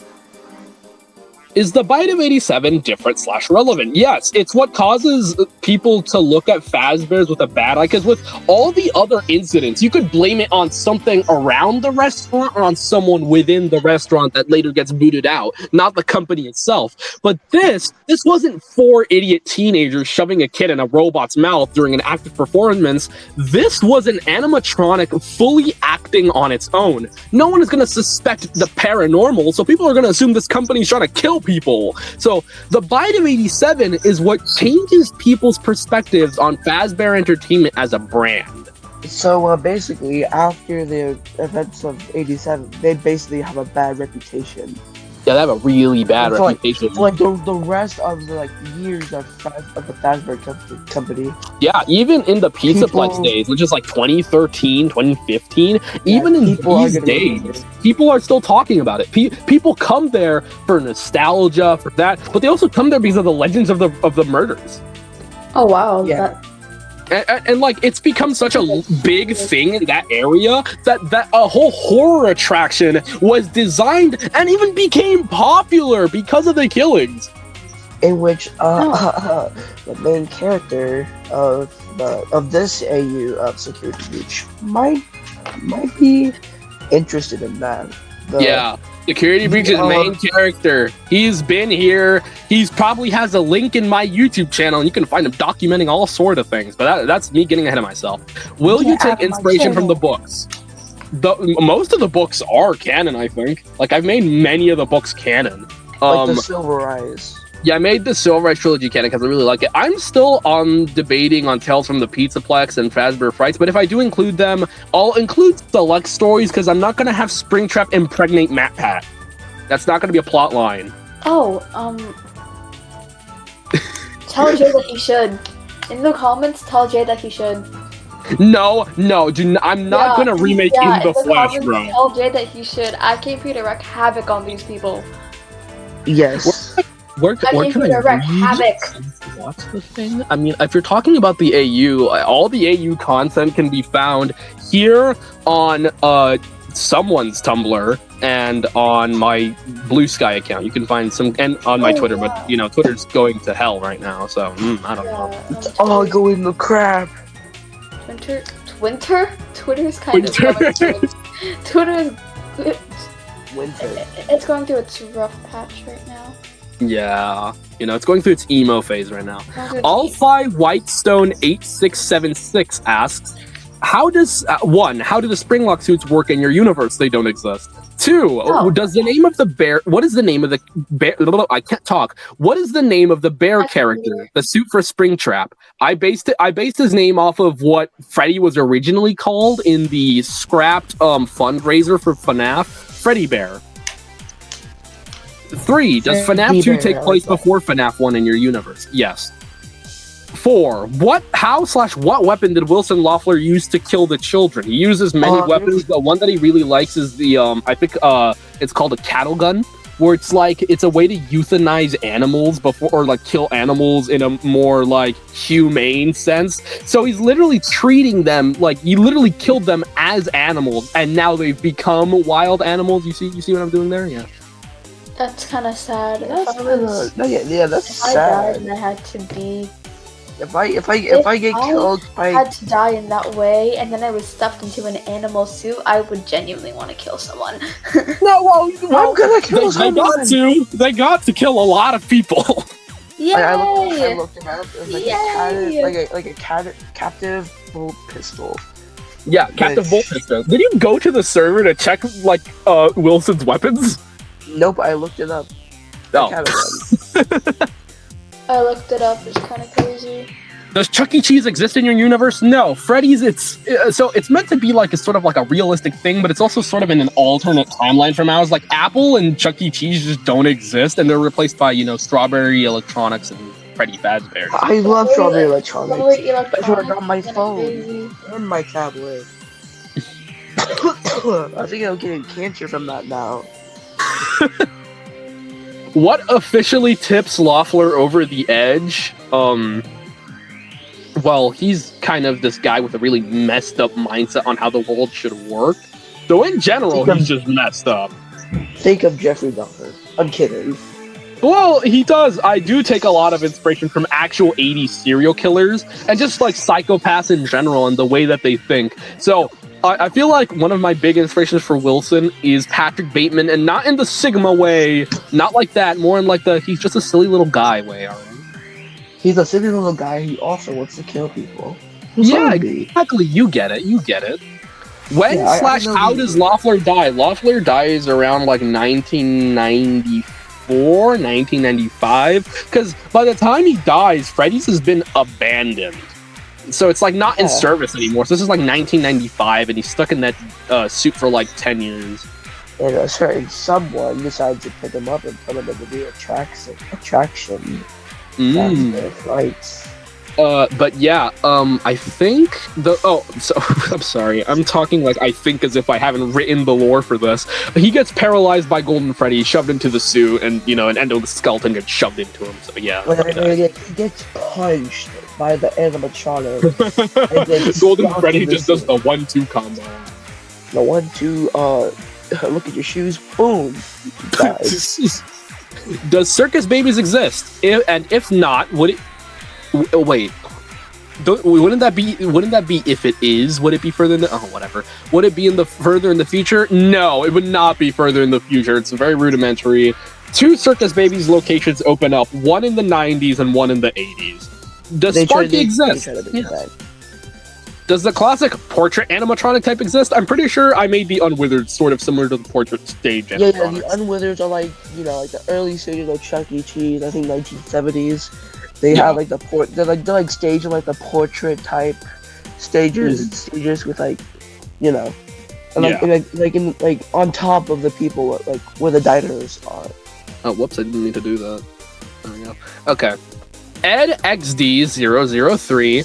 Is the bite of 87 different/relevant? Yes, it's what causes people to look at Fazbear's with a bad eye, because with all the other incidents, you could blame it on something around the restaurant or on someone within the restaurant that later gets booted out, not the company itself. But this wasn't 4 idiot teenagers shoving a kid in a robot's mouth during an active performance. This was an animatronic fully acting on its own. No one is going to suspect the paranormal, so people are going to assume this company's trying to kill people. So the bite of 87 is what changes people's perspectives on Fazbear Entertainment as a brand. So basically, after the events of 87, they basically have a bad reputation. Yeah, they have a really bad reputation. The rest of the years of the Fazbear company. Yeah, even in the Pizzaplex days, which is 2013, 2015, even in these days, people are still talking about it. People come there for nostalgia, for that, but they also come there because of the legends of the murders. Oh wow! Yeah. And it's become such a big thing in that area that a whole horror attraction was designed and even became popular because of the killings. In which the main character of this AU of Security Breach might be interested in that. Security Breach's main character. He's been here. He's probably has a link in my YouTube channel, and you can find him documenting all sort of things. But that's me getting ahead of myself. Will you take inspiration from the books? Most of the books are canon, I think. I've made many of the books canon. The Silver Eyes. Yeah, I made the Silver Eyes trilogy canon because I really like it. I'm still debating on Tales from the Pizzaplex and Fazbear Frights, but if I do include them, I'll include select stories because I'm not going to have Springtrap impregnate MatPat. That's not going to be a plot line. Oh, tell Jay that he should. In the comments, tell Jay that he should. No, I'm not going to remake In the Flesh, bro. Tell Jay that he should. I came here to wreak havoc on these people. Yes. Where can I wreak havoc? What's the thing? I mean, if you're talking about the AU, all the AU content can be found here on someone's Tumblr and on my Blue Sky account. You can find some, and on my Twitter, but Twitter's going to hell right now, so I don't know. It's all going to crap. Twitter's kind of going through Twitter is Winter. It's going through its rough patch right now. Yeah, it's going through its emo phase right now. All Alphi Whitestone 8676 asks, how do the Springlock suits work in your universe? They don't exist. 2, does the name of the bear? What is the name of the bear? I can't talk. What is the name of the bear character? The suit for Springtrap. I based his name off of what Freddy was originally called in the scrapped fundraiser for FNAF. Freddy Bear. 3, does FNAF 2 take place before FNAF 1 in your universe? Yes. 4, what weapon did Wilson Loeffler use to kill the children? He uses many weapons. The one that he really likes is the I think it's called a cattle gun, where it's a way to euthanize animals or kill animals in a more humane sense. So he's literally treating them he literally killed them as animals, and now they've become wild animals. You see what I'm doing there? Yeah. That's kind of sad. That's sad. I died and I had to be. If I get killed, I had to die in that way, and then I was stuffed into an animal suit, I would genuinely want to kill someone. I'm gonna kill someone. They got to kill a lot of people. Yay! I looked it up. It was a captive bolt pistol. Yeah, captive bolt pistol. Did you go to the server to check Wilson's weapons? Nope, I looked it up. I looked it up. It's kind of crazy. Does Chuck E. Cheese exist in your universe? No. Freddy's, it's meant to be a sort of a realistic thing, but it's also sort of in an alternate timeline from ours. Apple and Chuck E. Cheese just don't exist, and they're replaced by, Strawberry Electronics and Freddy Fazbear. I love Strawberry Electronics. I got on my phone and my tablet. I think I'm getting cancer from that now. What officially tips Loeffler over the edge? Well, he's kind of this guy with a really messed up mindset on how the world should work. So in general, he's just messed up. Think of Jeffrey Dahmer. I'm kidding. Well, he does. I do take a lot of inspiration from actual 80s serial killers and just psychopaths in general and the way that they think. So I feel like one of my big inspirations for Wilson is Patrick Bateman, and not in the Sigma way, not like that, more in he's just a silly little guy way, alright? He's a silly little guy who also wants to kill people. Yeah, exactly. You get it. When how does Loeffler die? Loeffler dies around 1994, 1995, because by the time he dies, Freddy's has been abandoned. So it's not in service anymore. So this is 1995, and he's stuck in that suit for 10 years. And a certain someone decides to pick him up and put him in the new attraction. That's right. But yeah, I think I'm sorry. I'm talking I think as if I haven't written the lore for this. He gets paralyzed by Golden Freddy, shoved into the suit, and an endoskeleton gets shoved into him. So yeah. He gets punched by the animatronic. Golden Freddy just does the 1-2 combo. The 1-2, look at your shoes, boom. Does circus babies exist? If not, would it? Wait. Wouldn't that be if it is? Would it be further in the whatever? Would it be further in the future? No, it would not be further in the future. It's very rudimentary. 2 circus babies locations open up, one in the 90s and one in the 80s. Does Sparky exist? Does the classic portrait animatronic type exist? I'm pretty sure I made the Unwithered sort of similar to the portrait stage animatronics. Yeah, the Unwithered are the early stages of Chuck E. Cheese, I think 1970s. They have they're staged in the portrait type stages with on top of the people where the diners are. Oh, whoops! I didn't mean to do that. There we go. Okay. EdXD003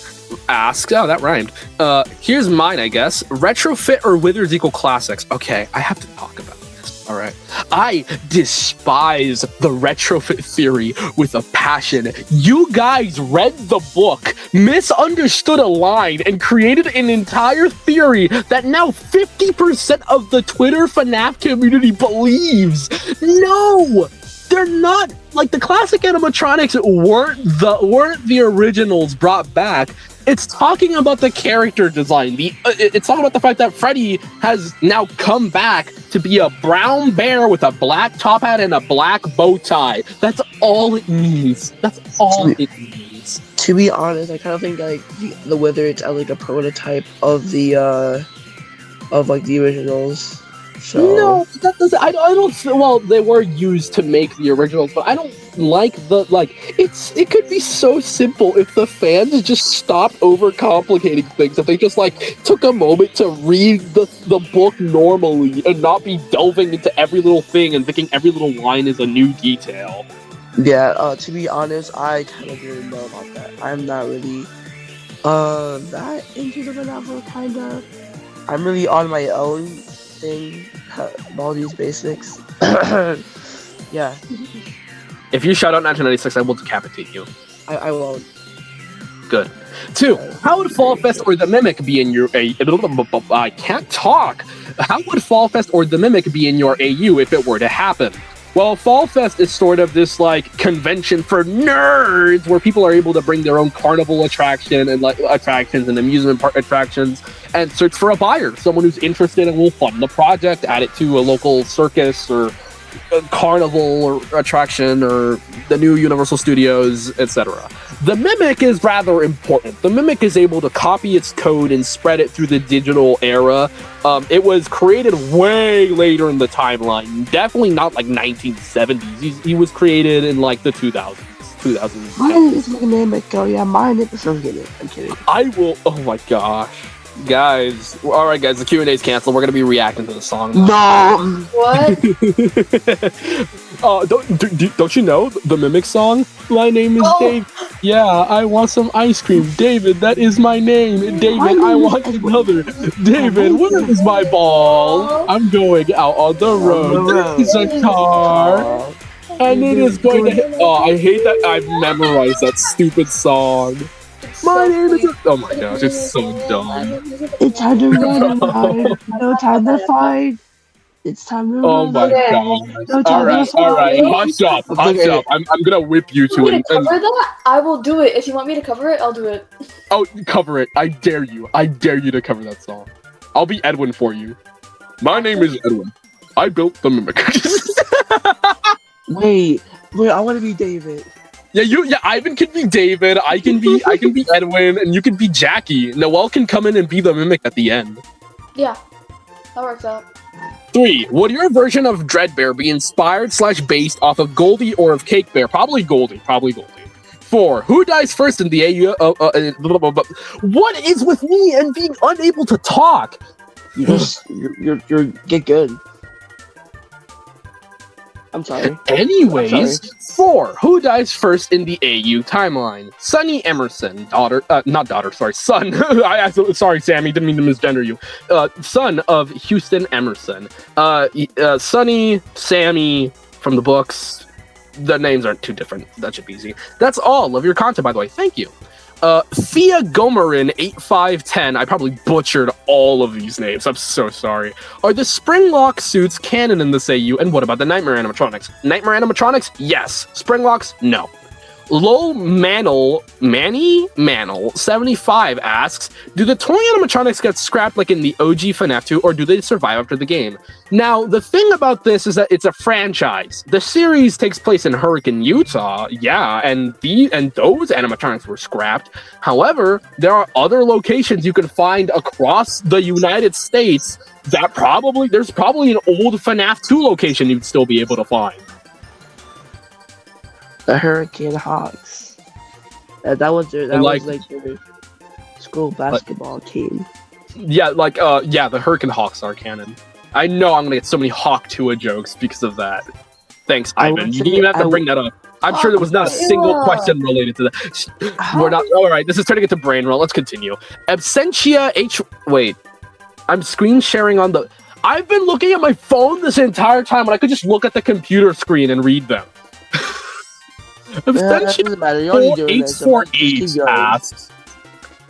asks, oh, that rhymed. Here's mine, I guess. Retrofit or withers equal classics? Okay, I have to talk about this. All right. I despise the retrofit theory with a passion. You guys read the book, misunderstood a line, and created an entire theory that now 50% of the Twitter FNAF community believes. No! They're not the classic animatronics weren't the originals brought back. It's talking about the character design. It's talking about the fact that Freddy has now come back to be a brown bear with a black top hat and a black bow tie. That's all it means. That's all it means. To be honest, I kind of think like the Wizards are like a prototype of the originals. So no, that doesn't. I don't. Well, they were used to make the originals, but I don't like the It could be so simple if the fans just stopped overcomplicating things. If they just took a moment to read the book normally and not be delving into every little thing and thinking every little line is a new detail. Yeah. To be honest, I kind of didn't know about that. I'm not really that into the FNAF kind of. I'm really on my own thing all these basics. Yeah. If you shout out 1996, I will decapitate you. I won't. Good. 2. How would Fall Fest or the Mimic be in your I can't talk. How would Fall Fest or the Mimic be in your AU if it were to happen? Well, Fall Fest is sort of this convention for nerds where people are able to bring their own carnival attraction and attractions and amusement park attractions and search for a buyer, someone who's interested and will fund the project, add it to a local circus or a carnival or attraction or the new Universal Studios, etc. The Mimic is rather important. The Mimic is able to copy its code and spread it through the digital era. It was created way later in the timeline, definitely not 1970s. He was created in the 2000s. Mine is my Mimic. Oh yeah, mine is. I'm kidding. I will. Oh my gosh. Guys, all right, guys. The Q&A is canceled. We're gonna be reacting to the song. No. What? Don't you know the Mimic song? My name is Dave. Yeah, I want some ice cream. David, that is my name. David, I want another. David, where is my ball? I'm going out on the road. There is a car, and it is going to hit. Oh, I hate that I've memorized that stupid song. My name is. Oh my gosh, it's so dumb. It's time to run and hide. No time to fight. It's time to run. Oh my god. No All right. Hush up. I'm gonna whip you to it. Cover that? I will do it. If you want me to cover it, I'll do it. Oh, cover it. I dare you. I dare you to cover that song. I'll be Edwin for you. My name is Edwin. I built the Mimic. Wait, I want to be David. Yeah, Ivan can be David, I can be Edwin, and you can be Jackie. Noelle can come in and be the Mimic at the end. Yeah, that works out. 3. Would your version of Dreadbear be inspired/based off of Goldie or of Cake Bear? Probably Goldie. 4. Who dies first in the AU? What is with me and being unable to talk? You're get good. I'm sorry. Anyways, 4. Who dies first in the AU timeline? Sunny Emerson, son. Sorry, Sammy, didn't mean to misgender you. Son of Houston Emerson. Sunny, Sammy from the books. The names aren't too different. That should be easy. That's all of your content, by the way. Thank you. Thea Gomerin 8510. I probably butchered all of these names. I'm so sorry. Are the Springlock suits canon in this AU? And what about the Nightmare animatronics? Nightmare animatronics? Yes. Springlocks? No. Lol Mantle 75 asks, do the toy animatronics get scrapped like in the OG FNAF 2, or do they survive after the game? Now, the thing about this is that it's a franchise. The series takes place in Hurricane, Utah, yeah, and those animatronics were scrapped. However, there are other locations you can find across the United States that there's probably an old FNAF 2 location you'd still be able to find. The Hurricane Hawks. That was their school basketball team. Yeah, the Hurricane Hawks are canon. I know I'm gonna get so many Hawk Tua jokes because of that. Thanks, Ivan. You didn't even have to bring that up. I'm sure there was not a single question related to that. We're not. All right, this is turning into brain roll. Let's continue. Absentia H. Wait, I'm screen sharing on the. I've been looking at my phone this entire time when I could just look at the computer screen and read them. Absentia 4848 asks,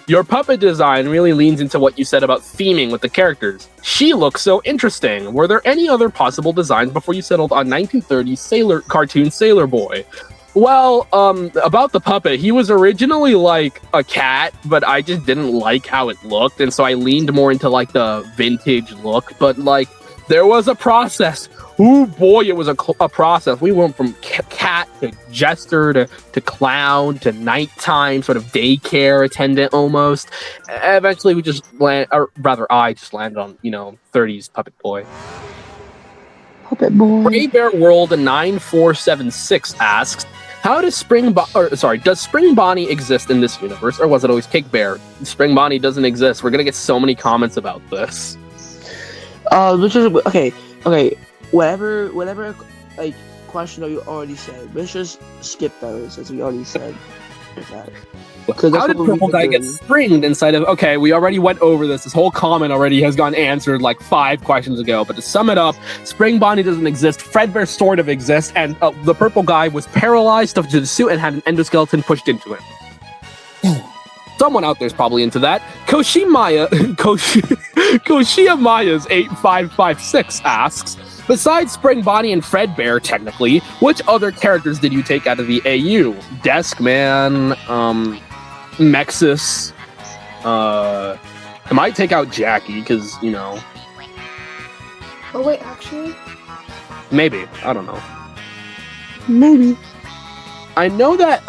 your puppet design really leans into what you said about theming with the characters. She looks so interesting. Were there any other possible designs before you settled on 1930s cartoon Sailor Boy? Well, about the puppet, he was originally like a cat, but I just didn't like how it looked, and so I leaned more into like the vintage look. But like, there was a process. Ooh boy, it was a process. We went from cat to jester to clown to nighttime sort of daycare attendant almost. Eventually, we just I just landed on 30s puppet boy. Puppet boy. Gray Bear World 9476 asks, does Spring Bonnie exist in this universe, or was it always Cake Bear? Spring Bonnie doesn't exist. We're gonna get so many comments about this. Okay. Whatever like question that you already said, let's just skip those as we already said. How did Purple Guy get springed inside of... Okay, we already went over this. This whole comment already has gone answered like 5 questions ago. But to sum it up, Spring Bonnie doesn't exist. Fredbear sort of exists. And the Purple Guy was paralyzed, stuffed into the suit, and had an endoskeleton pushed into him. Someone out there's probably into that. Koshia Maya's 8556 asks, besides Spring Bonnie and Fredbear, technically, which other characters did you take out of the AU? Deskman, Mexus, I might take out Jackie, because, Oh wait, actually? Maybe. I don't know. Maybe. I know that,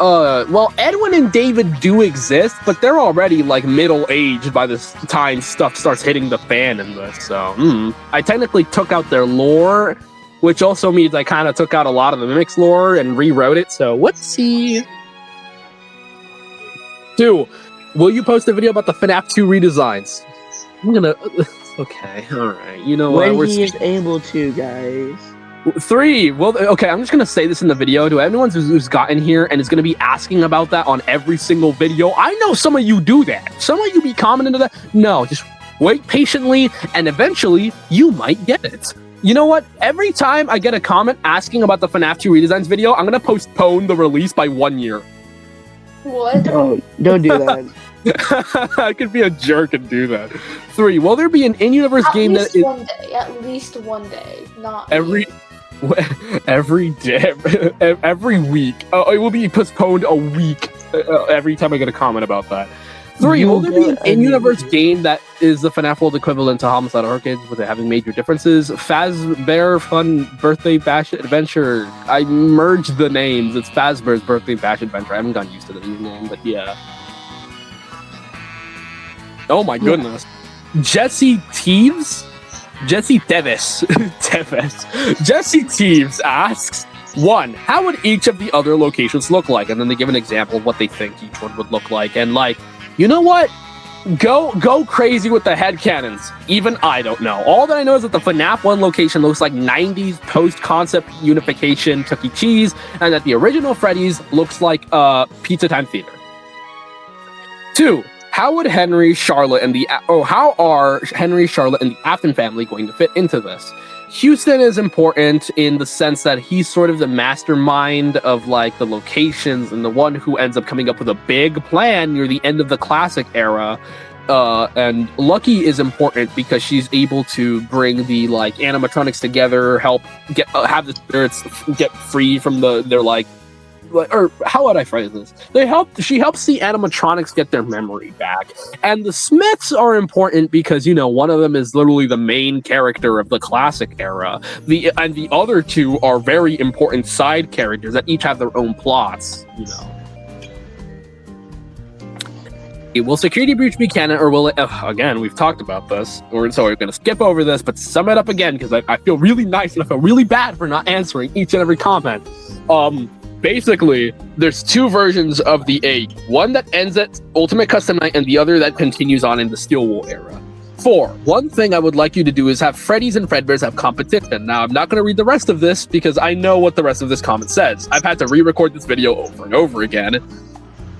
Edwin and David do exist, but they're already, like, middle-aged by the time stuff starts hitting the fan in this, so, I technically took out their lore, which also means I kind of took out a lot of the Mimics lore and rewrote it, so whoopsie. 2, will you post a video about the FNAF 2 redesigns? I'm gonna... Okay, alright, you know what? When he is able to, guys. 3, well, okay, I'm just gonna say this in the video to anyone who's gotten here and is gonna be asking about that on every single video. I know some of you do that. Some of you be commenting to that. No, just wait patiently, and eventually you might get it. You know what? Every time I get a comment asking about the FNAF 2 redesigns video, I'm gonna postpone the release by 1 year. What? Don't do that. I could be a jerk and do that. 3, will there be an in-universe game that is... At least one day, not every day, every week. It will be postponed a week every time I get a comment about that. 3, will there be an in-universe game that is the FNAF World equivalent to Homicide Arcades with it having major differences? Fazbear Fun Birthday Bash Adventure. I merged the names. It's Fazbear's Birthday Bash Adventure. I haven't gotten used to the new name, but yeah. Oh my goodness. Jesse Teves? Jesse Teves. Jesse Teves asks, 1, how would each of the other locations look like? And then they give an example of what they think each one would look like. And like, you know what? Go crazy with the headcanons. Even I don't know. All that I know is that the FNAF 1 location looks like 90s post-concept unification Chuck E. Cheese, and that the original Freddy's looks like Pizza Time Theater. 2, how are Henry, Charlotte, and the Afton family going to fit into this? Houston is important in the sense that he's sort of the mastermind of like the locations and the one who ends up coming up with a big plan near the end of the classic era. And Lucky is important because she's able to bring the like animatronics together, help have the spirits get free from their like, or how would I phrase this? She helps the animatronics get their memory back. And the Smiths are important because, one of them is literally the main character of the classic era. The other 2 are very important side characters that each have their own plots, Will Security Breach be canon, or will it... again, we've talked about this, so we're going to skip over this, but sum it up again, because I feel really nice and I feel really bad for not answering each and every comment. Basically, there's 2 versions of the 8. One that ends at Ultimate Custom Night, and the other that continues on in the Steel Wool era. 4, one thing I would like you to do is have Freddy's and Fredbears have competition. Now, I'm not going to read the rest of this, because I know what the rest of this comment says. I've had to re-record this video over and over again.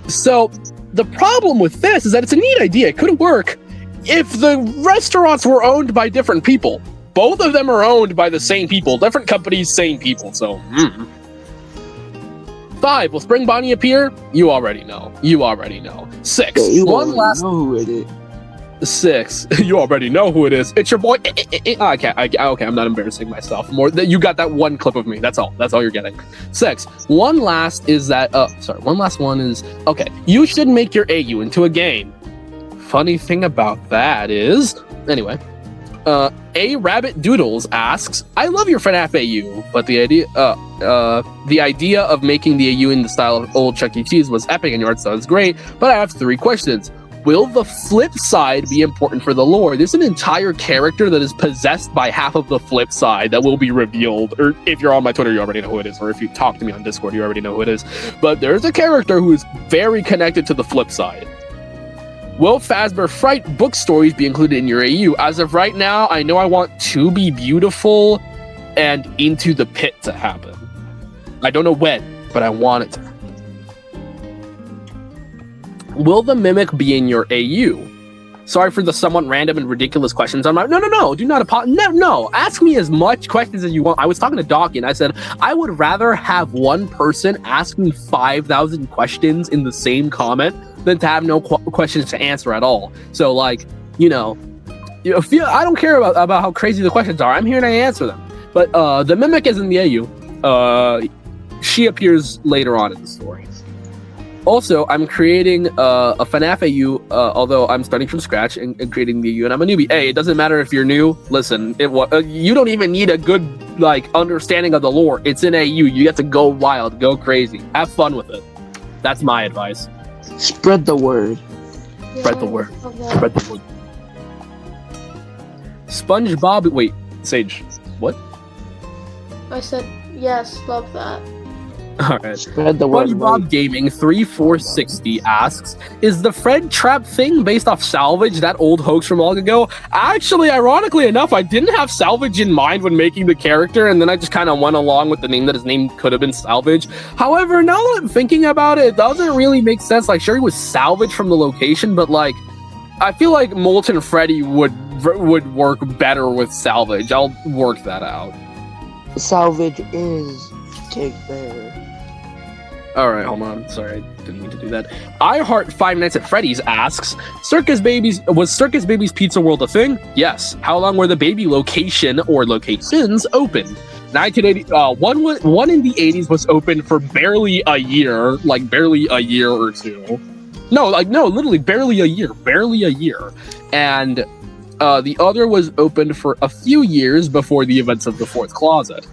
So, the problem with this is that it's a neat idea. It could work if the restaurants were owned by different people. Both of them are owned by the same people. Different companies, same people. So, 5, will Spring Bonnie appear? You already know. 6, one last... 6. You already know who it is. It's your boy. Okay, I'm not embarrassing myself. You got that one clip of me. That's all you're getting. 6. One last one is, okay, you should make your AU into a game. Funny thing about that is, anyway, A Rabbit Doodles asks, I love your FNAF AU, but the idea of making the AU in the style of old Chuck E. Cheese was epic and your art style is great, but I have 3 questions. Will the flip side be important for the lore? There's an entire character that is possessed by half of the flip side that will be revealed. Or if you're on my Twitter, you already know who it is. Or if you talk to me on Discord, you already know who it is. But there's a character who is very connected to the flip side. Will Fazbear Fright book stories be included in your AU? As of right now, I know I want To Be Beautiful and Into the Pit to happen. I don't know when, but I want it to happen. Will the Mimic be in your AU? Sorry for the somewhat random and ridiculous questions. I'm like, no, do not apologize. No, ask me as much questions as you want. I was talking to Doccy and I said, I would rather have one person ask me 5,000 questions in the same comment than to have no questions to answer at all. So, like, I don't care about how crazy the questions are. I'm here and I answer them. But the Mimic is in the AU. She appears later on in the story. Also, I'm creating a FNAF AU, although I'm starting from scratch and creating the AU, and I'm a newbie. Hey, it doesn't matter if you're new. Listen, you don't even need a good understanding of the lore. It's an AU. You get to go wild, go crazy, have fun with it. That's my advice. Spread the word. Spread the word. Spread the word. SpongeBob. Wait, Sage. What? I said yes. Love that. Alright. Spread the word. SpongeBob Gaming 3460 asks, is the Fred Trap thing based off Salvage, that old hoax from long ago? Actually, ironically enough, I didn't have Salvage in mind when making the character, and then I just kind of went along with the name that his name could have been Salvage. However, now that I'm thinking about it, it doesn't really make sense. Like, sure, he was Salvage from the location, but like, I feel like Molten Freddy would work better with Salvage. I'll work that out. Salvage is Cake Bear. Alright, hold on. Sorry, I didn't mean to do that. I Heart Five Nights at Freddy's asks, was Circus Baby's Pizza World a thing? Yes. How long were the baby location or locations open? 1980. One in the 80s was open for barely a year, like barely a year or two. No, literally barely a year. And the other was opened for a few years before the events of the Fourth Closet.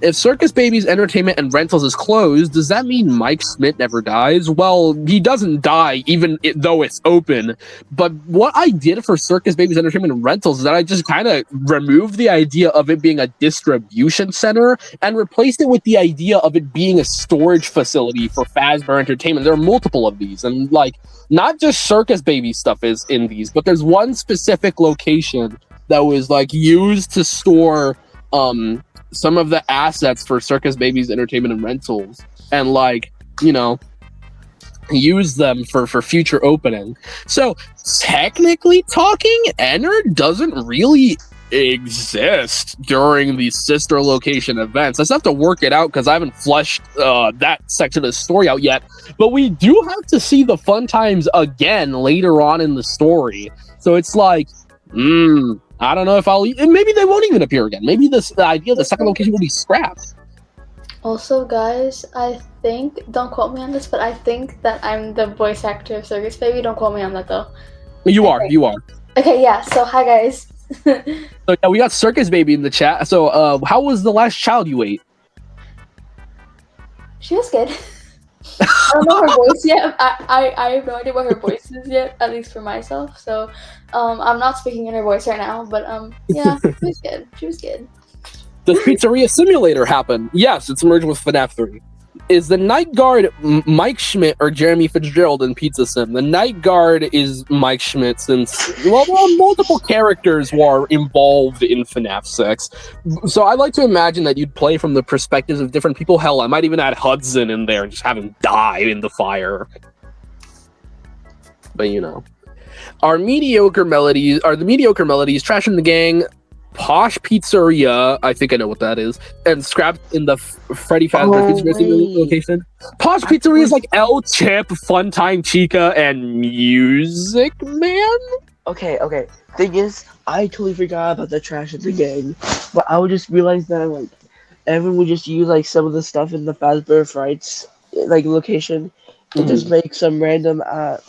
If Circus Baby's Entertainment and Rentals is closed, does that mean Mike Schmidt never dies? Well, he doesn't die even though it's open. But what I did for Circus Baby's Entertainment and Rentals is that I just kind of removed the idea of it being a distribution center and replaced it with the idea of it being a storage facility for Fazbear Entertainment. There are multiple of these, and like, not just Circus Baby stuff is in these, but there's one specific location that was like used to store some of the assets for Circus Baby's Entertainment and Rentals, and like, use them for future opening. So technically talking, Ennard doesn't really exist during the sister location events. I still have to work it out because I haven't fleshed that section of the story out yet, but we do have to see the fun times again later on in the story. So it's like, I don't know if maybe they won't even appear again. Maybe the idea of the second location will be scrapped. Also, guys, I think, don't quote me on this, but I think that I'm the voice actor of Circus Baby. Don't quote me on that, though. You are. Okay, yeah, so hi, guys. So yeah, we got Circus Baby in the chat. So how was the last child you ate? She was good. I don't know her voice yet. I have no idea what her voice is yet, at least for myself. So I'm not speaking in her voice right now, but yeah, she was good. Does Pizzeria Simulator happen? Yes, it's merged with FNAF 3. Is the Night Guard Mike Schmidt or Jeremy Fitzgerald in Pizza Sim? The Night Guard is Mike Schmidt, since, well, there are multiple characters who are involved in FNAF 6. So I like to imagine that you'd play from the perspectives of different people. Hell, I might even add Hudson in there and just have him die in the fire. But are the mediocre melodies Trash in the Gang, Posh Pizzeria, I think I know what that is, and scrapped in the Freddy Fazbear Pizzeria location? Posh Pizzeria is like El Chip, Funtime Chica, and Music Man? Okay. Thing is, I totally forgot about the trash in the gang, but I would just realize that like everyone would just use like some of the stuff in the Fazbear Frights like location and just make some random band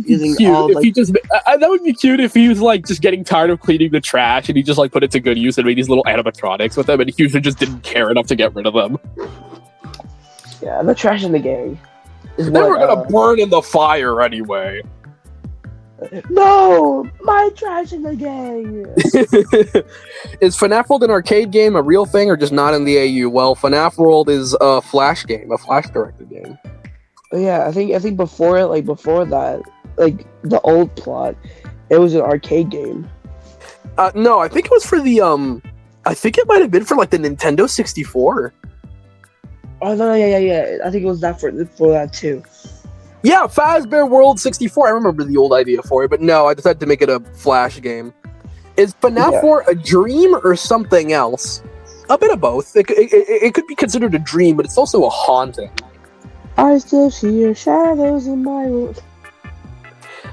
using Cute all if like he just that would be cute if he was like just getting tired of cleaning the trash and he just like put it to good use and made these little animatronics with them, and he usually just didn't care enough to get rid of them. yeah, the trash in the gang. Is They what, were gonna burn in the fire anyway. No, my trash in the gang. Is FNAF World an arcade game, a real thing, or just not in the AU? Well, FNAF World is a Flash game, a Flash-directed game. Yeah, I think before that, like the old plot, it was an arcade game. No, I think it was for the I think it might have been for like the Nintendo 64. Oh no, yeah. I think it was that for that too. Yeah, Fazbear World 64. I remember the old idea for it, but no, I decided to make it a Flash game. Is FNAF 4 a dream or something else? A bit of both. It could be considered a dream, but it's also a haunting. I still see your shadows in my room.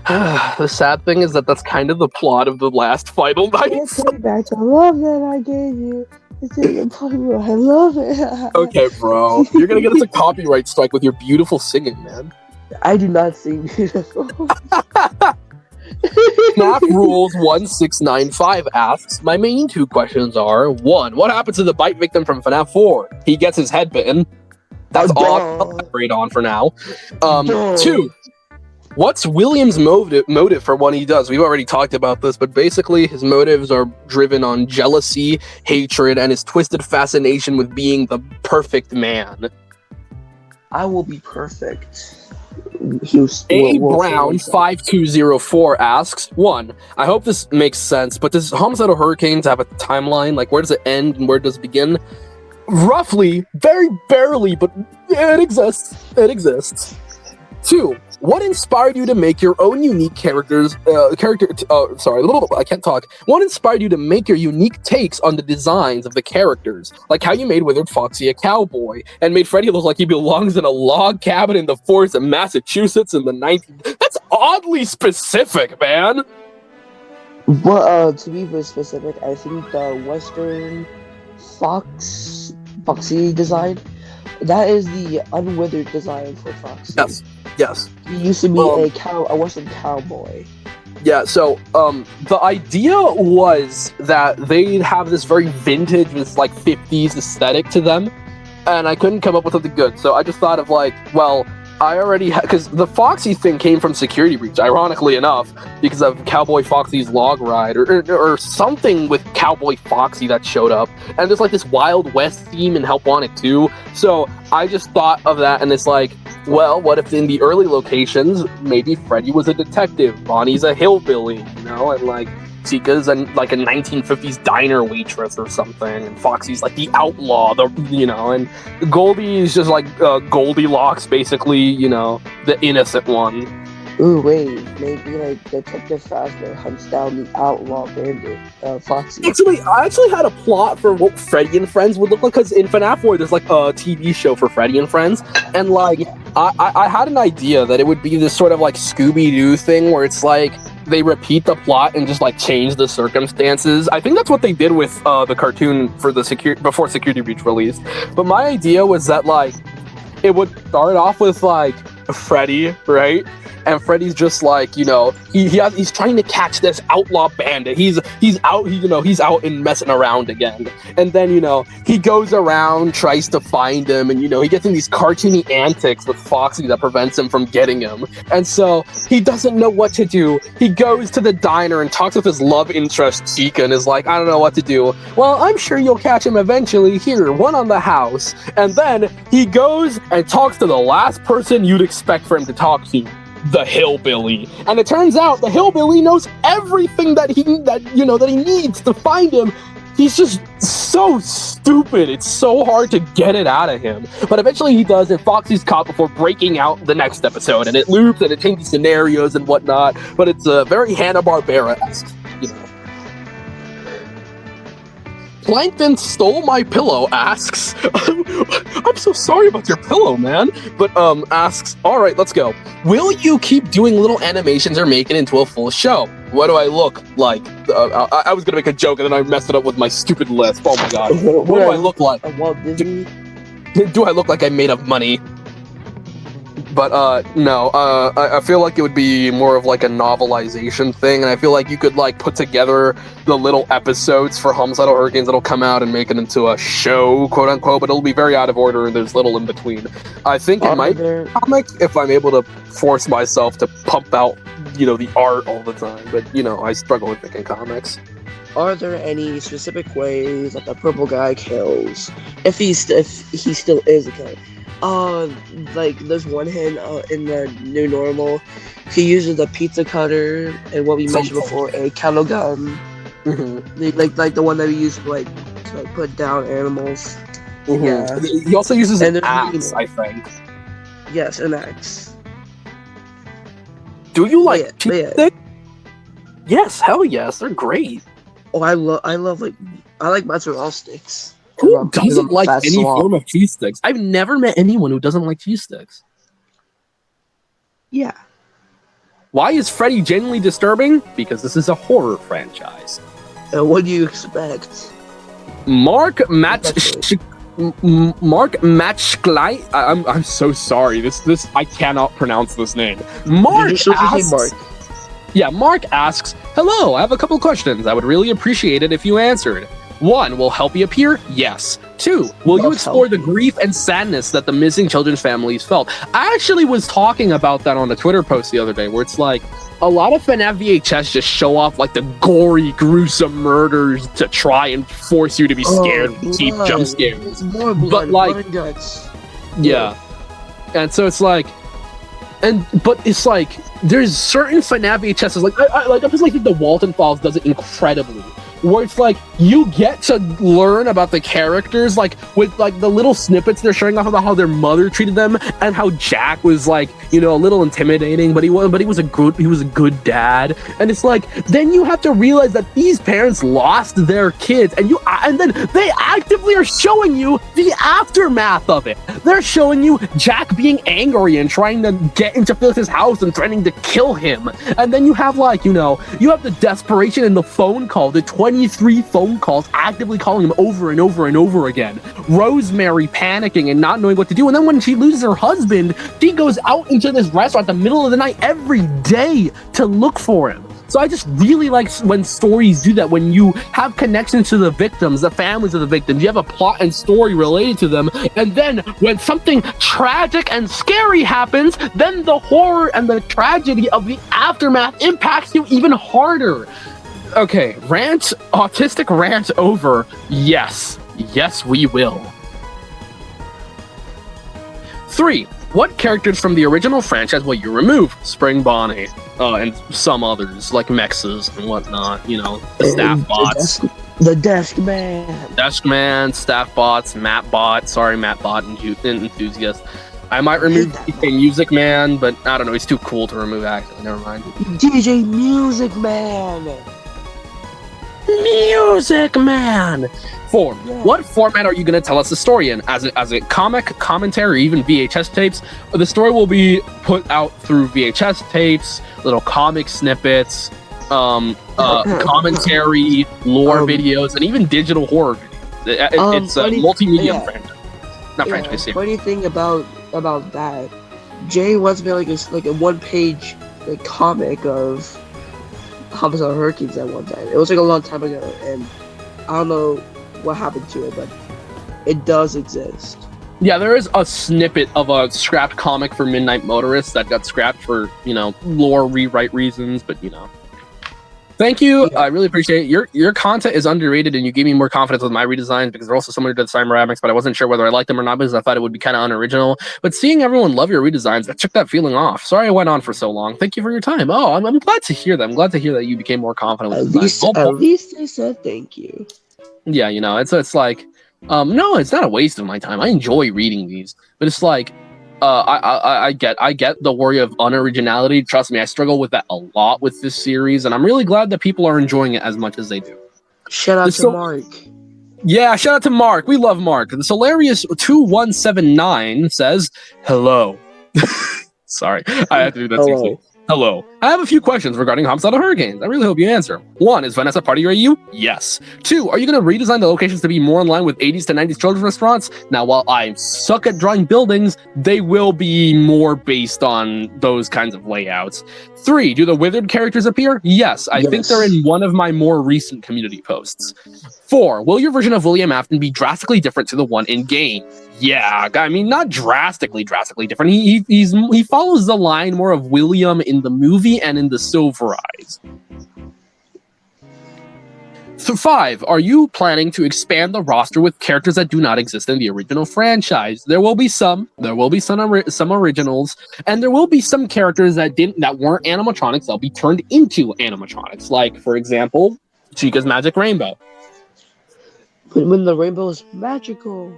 The sad thing is that's kind of the plot of the last Final Nights. Take back the love that I gave you. It's in the part where I love it. Okay, bro. You're gonna get us a copyright strike with your beautiful singing, man. I do not sing beautiful. FNAF Rules 1695 asks, my main two questions are, 1, what happens to the bite victim from FNAF 4? He gets his head bitten. That's all I'll elaborate on for now. 2, what's William's motive for what he does? We've already talked about this, but basically his motives are driven on jealousy, hatred, and his twisted fascination with being the perfect man. I will be perfect. A Brown 5204 asks, 1, I hope this makes sense, but does Homicidal Hurricanes have a timeline? Like, where does it end and where does it begin? Roughly, very barely, but it exists. It exists. 2, what inspired you to make your own unique What inspired you to make your unique takes on the designs of the characters? Like how you made Withered Foxy a cowboy, and made Freddy look like he belongs in a log cabin in the forest of Massachusetts in the 90s. That's oddly specific, man! Well, to be very specific, I think the Western Foxy design, that is the unwithered design for Foxy. Yes. He used to be a Western cowboy. Yeah, so the idea was that they'd have this very vintage, this like 50s aesthetic to them, and I couldn't come up with something good. So I just thought of like, well, I already because the Foxy thing came from Security Breach, ironically enough, because of Cowboy Foxy's log ride or something with Cowboy Foxy that showed up, and there's like this Wild West theme in Help Wanted 2. So I just thought of that, and it's like, well, what if in the early locations, maybe Freddy was a detective, Bonnie's a hillbilly, you know, and like Chica's like a 1950s diner waitress or something, and Foxy's like the outlaw, and Goldie is just like Goldilocks, basically, you know, the innocent one. Ooh, wait, maybe like Detective Fazbear hunts down the outlaw bandit, Foxy. Actually, I had a plot for what Freddy and Friends would look like, because in FNAF 4, there's like a TV show for Freddy and Friends, and like, I had an idea that it would be this sort of like Scooby-Doo thing where it's like, they repeat the plot and just like change the circumstances. I think that's what they did with the cartoon for before Security Breach released. But my idea was that like, it would start off with like Freddy, right? And Freddy's just like, you know, he's trying to catch this outlaw bandit. He's out and messing around again. And then, you know, he goes around, tries to find him, and, you know, he gets in these cartoony antics with Foxy that prevents him from getting him. And so he doesn't know what to do. He goes to the diner and talks with his love interest, Chica, and is like, I don't know what to do. Well, I'm sure you'll catch him eventually. Here, one on the house. And then he goes and talks to the last person you'd expect for him to talk to. The hillbilly. And it turns out the hillbilly knows everything that he needs to find him. He's just so stupid. It's so hard to get it out of him. But eventually he does, and Foxy's caught before breaking out the next episode. And it loops and it changes scenarios and whatnot. But it's very Hanna-Barbera-esque, you know. Plankton Stole My Pillow asks, I'm so sorry about your pillow, man, but asks, all right, let's go. Will you keep doing little animations or make it into a full show? What do I look like? I was gonna make a joke and then I messed it up with my stupid lisp. Oh my god. What do I look like? Walt Disney? Do I look like I'm made of money? But no, I feel like it would be more of like a novelization thing, and I feel like you could like put together the little episodes for Homicidal Hurricanes that'll come out and make it into a show, quote unquote, but it'll be very out of order and there's little in between. I think it might be a comic if I'm able to force myself to pump out, the art all the time, but I struggle with making comics. Are there any specific ways that the purple guy kills? If he still is a killer? Like there's one hint in the new normal. He uses a pizza cutter and what we mentioned before, a kettle gun. Mm-hmm. Like the one that we use to put down animals. Mm-hmm. Yeah. He also uses an axe, I think. Yes, an axe. Do you like cheese sticks? Yes, hell yes, they're great. Oh, I like mozzarella sticks. Who doesn't like any form of cheese sticks? I've never met anyone who doesn't like cheese sticks. Yeah. Why is Freddy genuinely disturbing? Because this is a horror franchise. What do you expect? Mark Matchklei. I'm so sorry. This I cannot pronounce this name. Mark asks. Yeah, Mark asks, "Hello, I have a couple questions. I would really appreciate it if you answered. 1, will Helpy appear? Yes. 2, will you explore the grief and sadness that the missing children's families felt?" I actually was talking about that on a Twitter post the other day, where it's like, a lot of FNAF VHS just show off like the gory, gruesome murders to try and force you to be scared and keep jump scares. It's more blood, but like, blood and guts. Yeah. And so it's like, but it's like, there's certain FNAF VHSs, like I just like the Walton Files does it incredibly, where it's like you get to learn about the characters, like with like the little snippets they're showing off about how their mother treated them and how Jack was like, a little intimidating, but he was a good dad. And it's like, then you have to realize that these parents lost their kids, and then they actively are showing you the aftermath of it. They're showing you Jack being angry and trying to get into Felix's house and threatening to kill him. And then you have like, you have the desperation in the phone call, the 23 phone calls actively calling him over and over and over again. Rosemary panicking and not knowing what to do. And then when she loses her husband, she goes out into this restaurant in the middle of the night every day to look for him. So I just really like when stories do that, when you have connections to the victims, the families of the victims, you have a plot and story related to them, and then when something tragic and scary happens, then the horror and the tragedy of the aftermath impacts you even harder. Okay, autistic rant over. Yes, we will. 3, what characters from the original franchise will you remove? Spring Bonnie, and some others, like Mexes and whatnot, the staff bots. The Desk Man. Desk Man, staff bots, Map Bot, sorry, Map Bot enthusiast. I might remove DJ Music Man, but I don't know, he's too cool to remove, actually, never mind. DJ Music Man! 4, what format are you going to tell us the story in? As a comic, commentary, or even VHS tapes? The story will be put out through VHS tapes, little comic snippets, commentary, lore videos, and even digital horror videos. It's a multimedia franchise. Not franchise. Funny thing about that, Jay once made like a 1-page comic of Homicidal Hurricanes at one time. It was like a long time ago, and I don't know what happened to it, but it does exist. Yeah, there is a snippet of a scrapped comic for Midnight Motorists that got scrapped for, lore rewrite reasons, but Thank you. Yeah. I really appreciate it. Your content is underrated, and you gave me more confidence with my redesigns because they're also similar to the Cymoramics, but I wasn't sure whether I liked them or not because I thought it would be kind of unoriginal. But seeing everyone love your redesigns, that took that feeling off. Sorry I went on for so long. Thank you for your time. Oh, I'm glad to hear that. I'm glad to hear that you became more confident with designs. At least I said thank you. Yeah, it's like, no, it's not a waste of my time. I enjoy reading these, but it's like, I get the worry of unoriginality. Trust me, I struggle with that a lot with this series, and I'm really glad that people are enjoying it as much as they do. Shout out to Mark. Yeah, shout out to Mark. We love Mark. The Solarius2179 says, hello. Sorry, I have to do that. Hello. Hello. I have a few questions regarding homicidal hurricanes. I really hope you answer. 1, is Vanessa part of your AU? Yes. 2, are you going to redesign the locations to be more in line with 80s to 90s children's restaurants? Now, while I suck at drawing buildings, they will be more based on those kinds of layouts. 3, do the withered characters appear? Yes. I think they're in one of my more recent community posts. 4, will your version of William Afton be drastically different to the one in game? Yeah, I mean, not drastically different. He follows the line more of William in the movie and in the Silver Eyes. 5, are you planning to expand the roster with characters that do not exist in the original franchise? There will be some. There will be some originals, and there will be some characters that weren't animatronics. They'll be turned into animatronics. Like, for example, Chica's Magic Rainbow. When the rainbow is magical.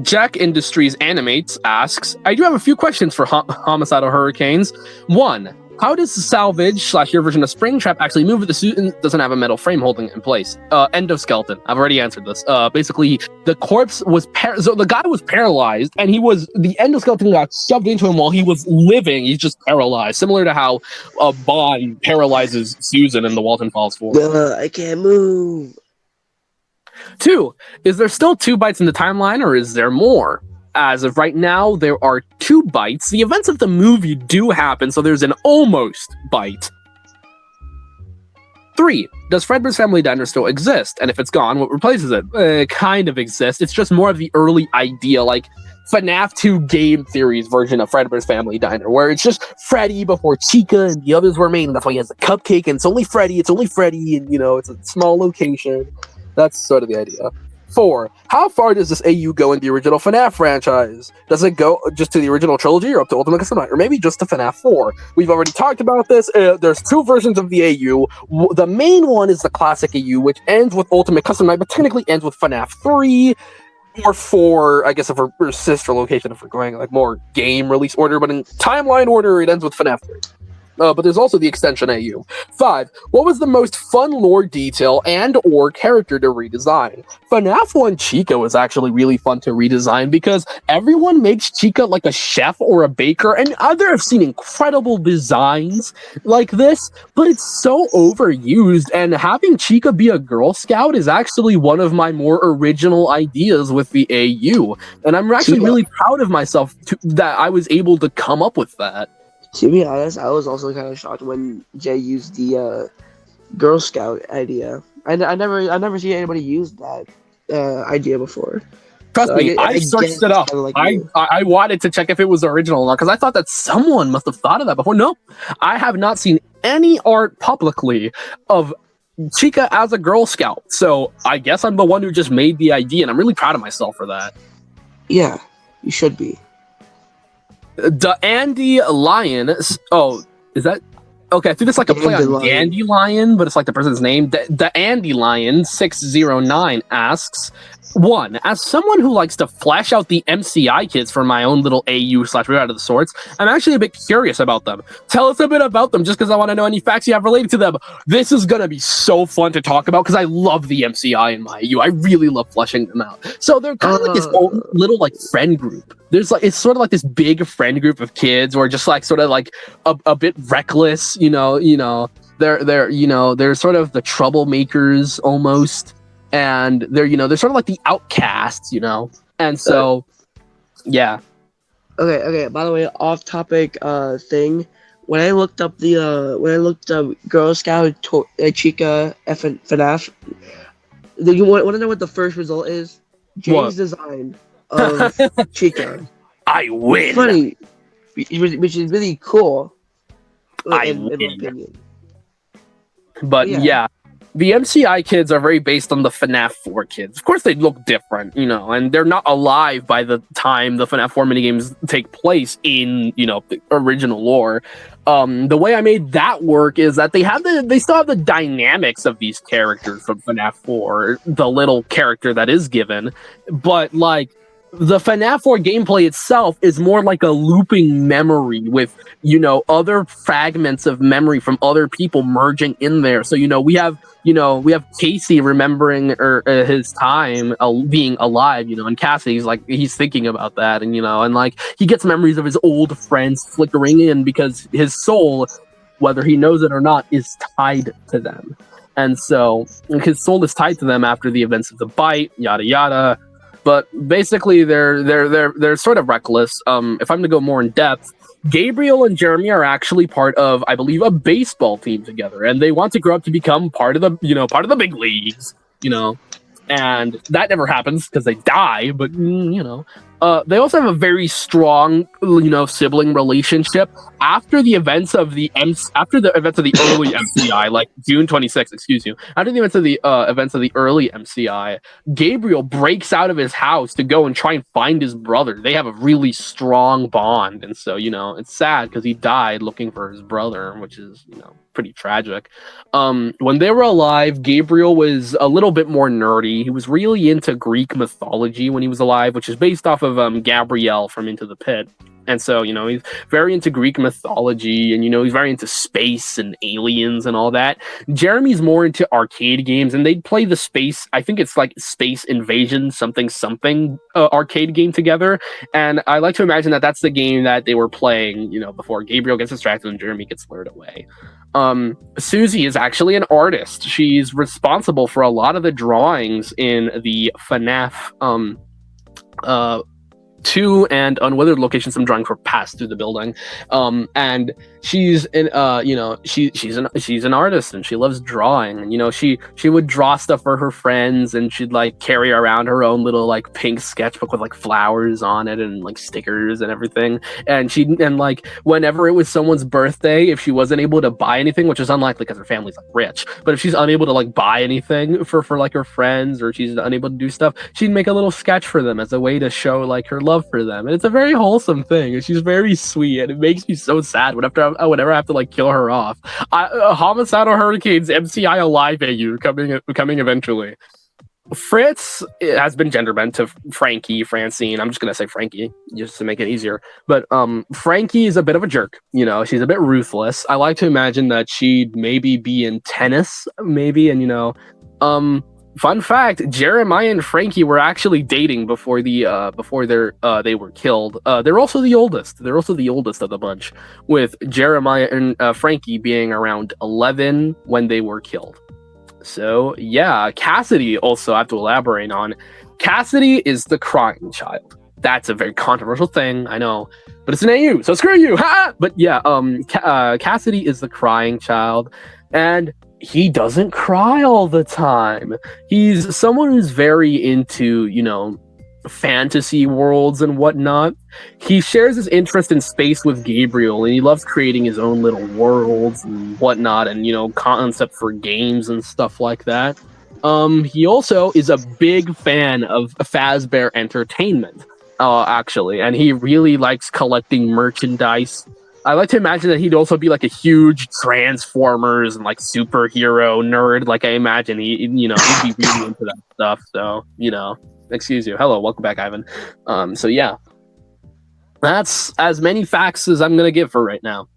Jack Industries Animates asks, I do have a few questions for homicidal hurricanes. 1, how does the salvage / your version of Springtrap actually move if the suit doesn't have a metal frame holding it in place? Endoskeleton. I've already answered this. Basically, the corpse was so the guy was paralyzed, and the endoskeleton got shoved into him while he was living. He's just paralyzed, similar to how Bond paralyzes Susan in the Walton Falls 4. I can't move. 2, is there still 2 bytes in the timeline, or is there more? As of right now, there are 2 bytes. The events of the movie do happen, so there's an almost byte. 3, does Fredbear's Family Diner still exist? And if it's gone, what replaces it? It kind of exists. It's just more of the early idea, like FNAF 2 Game Theory's version of Fredbear's Family Diner, where it's just Freddy before Chica and the others were made, and that's why he has the cupcake, and it's only Freddy, and, it's a small location. That's sort of the idea. 4, how far does this AU go in the original FNAF franchise? Does it go just to the original trilogy or up to Ultimate Custom Night? Or maybe just to FNAF 4? We've already talked about this. There's 2 versions of the AU. The main one is the classic AU, which ends with Ultimate Custom Night, but technically ends with FNAF 3 or 4, I guess, if we're sister location, if we're going like more game release order, but in timeline order, it ends with FNAF 3. But there's also the extension AU. 5, what was the most fun lore detail and or character to redesign? FNAF 1 Chica was actually really fun to redesign because everyone makes Chica like a chef or a baker, and I've seen incredible designs like this, but it's so overused, and having Chica be a Girl Scout is actually one of my more original ideas with the AU, and I'm actually really proud of myself that I was able to come up with that. To be honest, I was also kind of shocked when Jay used the Girl Scout idea. I never seen anybody use that idea before. Trust me, I searched it up. I wanted to check if it was original or not, because I thought that someone must have thought of that before. No, I have not seen any art publicly of Chica as a Girl Scout. So I guess I'm the one who just made the idea, and I'm really proud of myself for that. Yeah, you should be. The Andy Lion. Oh, is that okay? I think it's like a play on Dandelion, but it's like the person's name. The Andy Lion 609 asks, 1, as someone who likes to flesh out the MCI kids for my own little AU / Weird Out of the Sorts, I'm actually a bit curious about them. Tell us a bit about them, just because I want to know any facts you have related to them. This is gonna be so fun to talk about because I love the MCI in my AU. I really love fleshing them out. So they're kind of like this old, little like friend group. It's sort of like this big friend group of kids who are just like sort of like a bit reckless. They're sort of the troublemakers almost. And they're sort of like the outcasts, and so, yeah. Okay. By the way, off topic thing. When I looked up Girl Scout Chica FNAF, you want to know what the first result is? James' design of Chica. I win. Funny, which is really cool. In my opinion. But yeah. The MCI kids are very based on the FNAF 4 kids. Of course, they look different, and they're not alive by the time the FNAF 4 minigames take place in, the original lore. The way I made that work is that they still have the dynamics of these characters from FNAF 4, the little character that is given, but like the FNAF 4 gameplay itself is more like a looping memory with, other fragments of memory from other people merging in there. So, we have Casey remembering his time being alive, and Cassidy's like, he's thinking about that. And, and like he gets memories of his old friends flickering in because his soul, whether he knows it or not, is tied to them. And so his soul is tied to them after the events of the bite, yada, yada. But basically, they're sort of reckless. If I'm to go more in depth, Gabriel and Jeremy are actually part of, I believe, a baseball team together, and they want to grow up to become part of the big leagues. And that never happens because they die. But they also have a very strong, sibling relationship after the events of the early MCI, like June 26th. Excuse you. After the events of the early MCI, Gabriel breaks out of his house to go and try and find his brother. They have a really strong bond, and so it's sad because he died looking for his brother, which is pretty tragic. When they were alive, Gabriel was a little bit more nerdy. He was really into Greek mythology when he was alive, which is based off of Gabrielle from Into the Pit. And so, he's very into Greek mythology, and, he's very into space and aliens and all that. Jeremy's more into arcade games, and they'd play the space, I think it's like Space Invasion something arcade game together. And I like to imagine that that's the game that they were playing, before Gabriel gets distracted and Jeremy gets lured away. Susie is actually an artist. She's responsible for a lot of the drawings in the FNAF 2 and Unweathered locations. Some drawings were passed through the building, and she's an she's an artist, and she loves drawing. And she would draw stuff for her friends, and she'd like carry around her own little like pink sketchbook with like flowers on it and like stickers and everything. And like whenever it was someone's birthday, if she wasn't able to buy anything, which is unlikely because her family's like rich, but if she's unable to like buy anything for like her friends, or she's unable to do stuff, she'd make a little sketch for them as a way to show like her love for them. And it's a very wholesome thing, and she's very sweet, and it makes me so sad whenever I have to like kill her off. Homicidal Hurricanes MCI Alive AU coming eventually. Fritz has been gender bent to Frankie, Francine. I'm just gonna say Frankie just to make it easier. But Frankie is a bit of a jerk. She's a bit ruthless. I like to imagine that she'd maybe be in tennis, maybe, and fun fact: Jeremiah and Frankie were actually dating before they were killed. They're also the oldest. They're also the oldest of the bunch, with Jeremiah and Frankie being around 11 when they were killed. So yeah, Cassidy also I have to elaborate on. Cassidy is the crying child. That's a very controversial thing, I know, but it's an AU, so screw you. Ha! But yeah, Cassidy is the crying child, and he doesn't cry all the time. He's someone who's very into, fantasy worlds and whatnot. He shares his interest in space with Gabriel, and he loves creating his own little worlds and whatnot, and concept for games and stuff like that. He also is a big fan of Fazbear Entertainment, actually, and he really likes collecting merchandise. I like to imagine that he'd also be like a huge Transformers and like superhero nerd. Like I imagine he'd be really into that stuff. So, excuse you. Hello, welcome back, Ivan. So yeah, that's as many facts as I'm going to give for right now.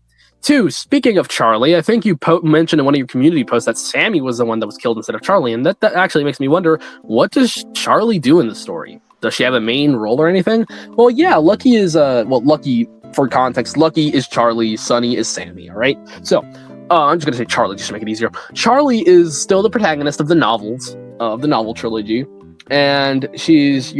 2, speaking of Charlie, I think you mentioned in one of your community posts that Sammy was the one that was killed instead of Charlie. And that actually makes me wonder, what does Charlie do in the story? Does she have a main role or anything? Well, yeah, Lucky is, Lucky, for context, Lucky is Charlie, Sunny is Sammy, all right? So, I'm just going to say Charlie just to make it easier. Charlie is still the protagonist of the novels, of the novel trilogy, and she's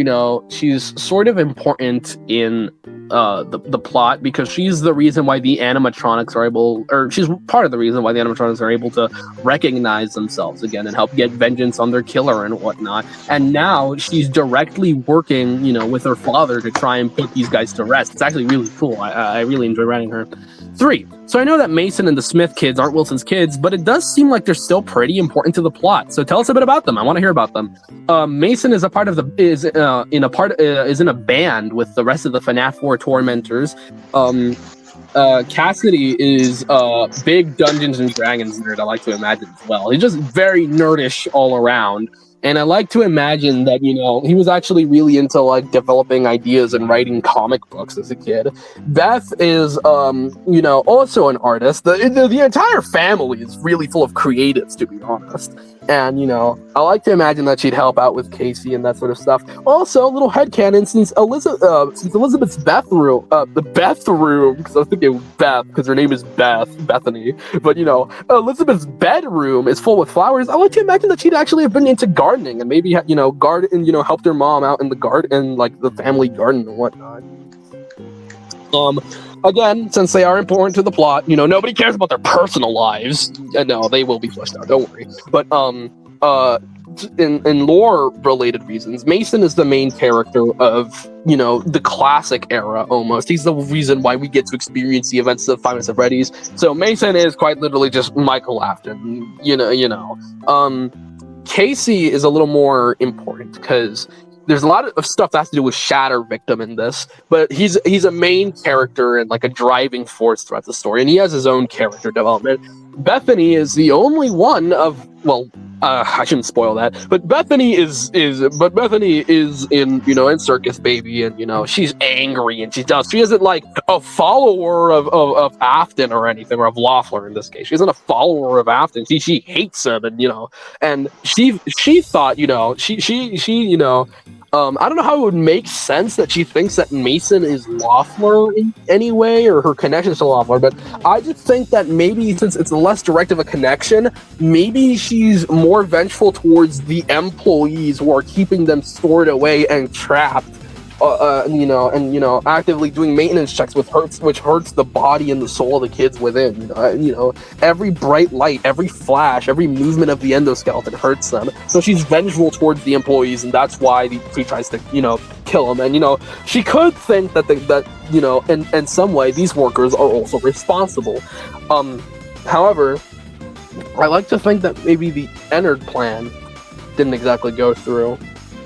sort of important in the plot because she's the reason why the animatronics are able, or she's part of the reason why the animatronics are able to recognize themselves again and help get vengeance on their killer and whatnot. And now she's directly working, with her father to try and put these guys to rest. It's actually really cool. I really enjoy writing her. 3. So I know that Mason and the Smith kids aren't Wilson's kids, but it does seem like they're still pretty important to the plot. So tell us a bit about them. I want to hear about them. Mason is in a band with the rest of the FNAF 4 tormentors. Cassidy is a big Dungeons and Dragons nerd, I like to imagine as well. He's just very nerdish all around. And I like to imagine that, he was actually really into like developing ideas and writing comic books as a kid. Beth is, also an artist. The entire family is really full of creatives, to be honest. And, I like to imagine that she'd help out with Casey and that sort of stuff. Also, a little headcanon, since Elizabeth's bathroom, because I was thinking Beth, because her name is Bethany, but, Elizabeth's bedroom is full with flowers. I like to imagine that she'd actually have been into gardening and maybe, garden, helped her mom out in the garden, like the family garden and whatnot. Again, since they are important to the plot, nobody cares about their personal lives. No, they will be fleshed out, don't worry. But, in lore-related reasons, Mason is the main character of, the classic era, almost. He's the reason why we get to experience the events of Five Nights at Freddy's. So Mason is quite literally just Michael Afton, Casey is a little more important, because there's a lot of stuff that has to do with Shatter Victim in this, but he's a main character and like a driving force throughout the story, and he has his own character development. Bethany is the only one of, I shouldn't spoil that, but Bethany is in Circus Baby, and she's angry, and she isn't like a follower of Afton or anything, or of Loeffler in this case. She isn't a follower of Afton. She hates him, and she thought, I don't know how it would make sense that she thinks that Mason is Loeffler in any way, or her connection to Loeffler, but I just think that maybe since it's less direct of a connection, maybe she's more vengeful towards the employees who are keeping them stored away and trapped, actively doing maintenance checks which hurts the body and the soul of the kids within. Every bright light, every flash, every movement of the endoskeleton hurts them. So she's vengeful towards the employees, and that's why she tries to, kill them. And she could think that in some way these workers are also responsible. However, I like to think that maybe the Ennard plan didn't exactly go through.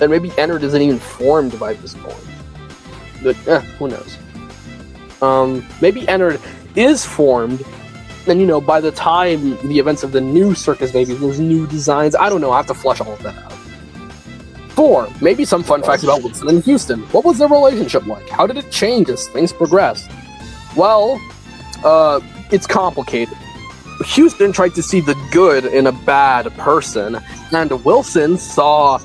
And maybe Ennard isn't even formed by this point. But, who knows? Maybe Ennard is formed, and, by the time the events of the new circus, maybe those new designs, I don't know, I have to flesh all of that out. 4. Maybe some fun facts about Wilson and Houston. What was their relationship like? How did it change as things progressed? Well, it's complicated. Houston tried to see the good in a bad person, and Wilson saw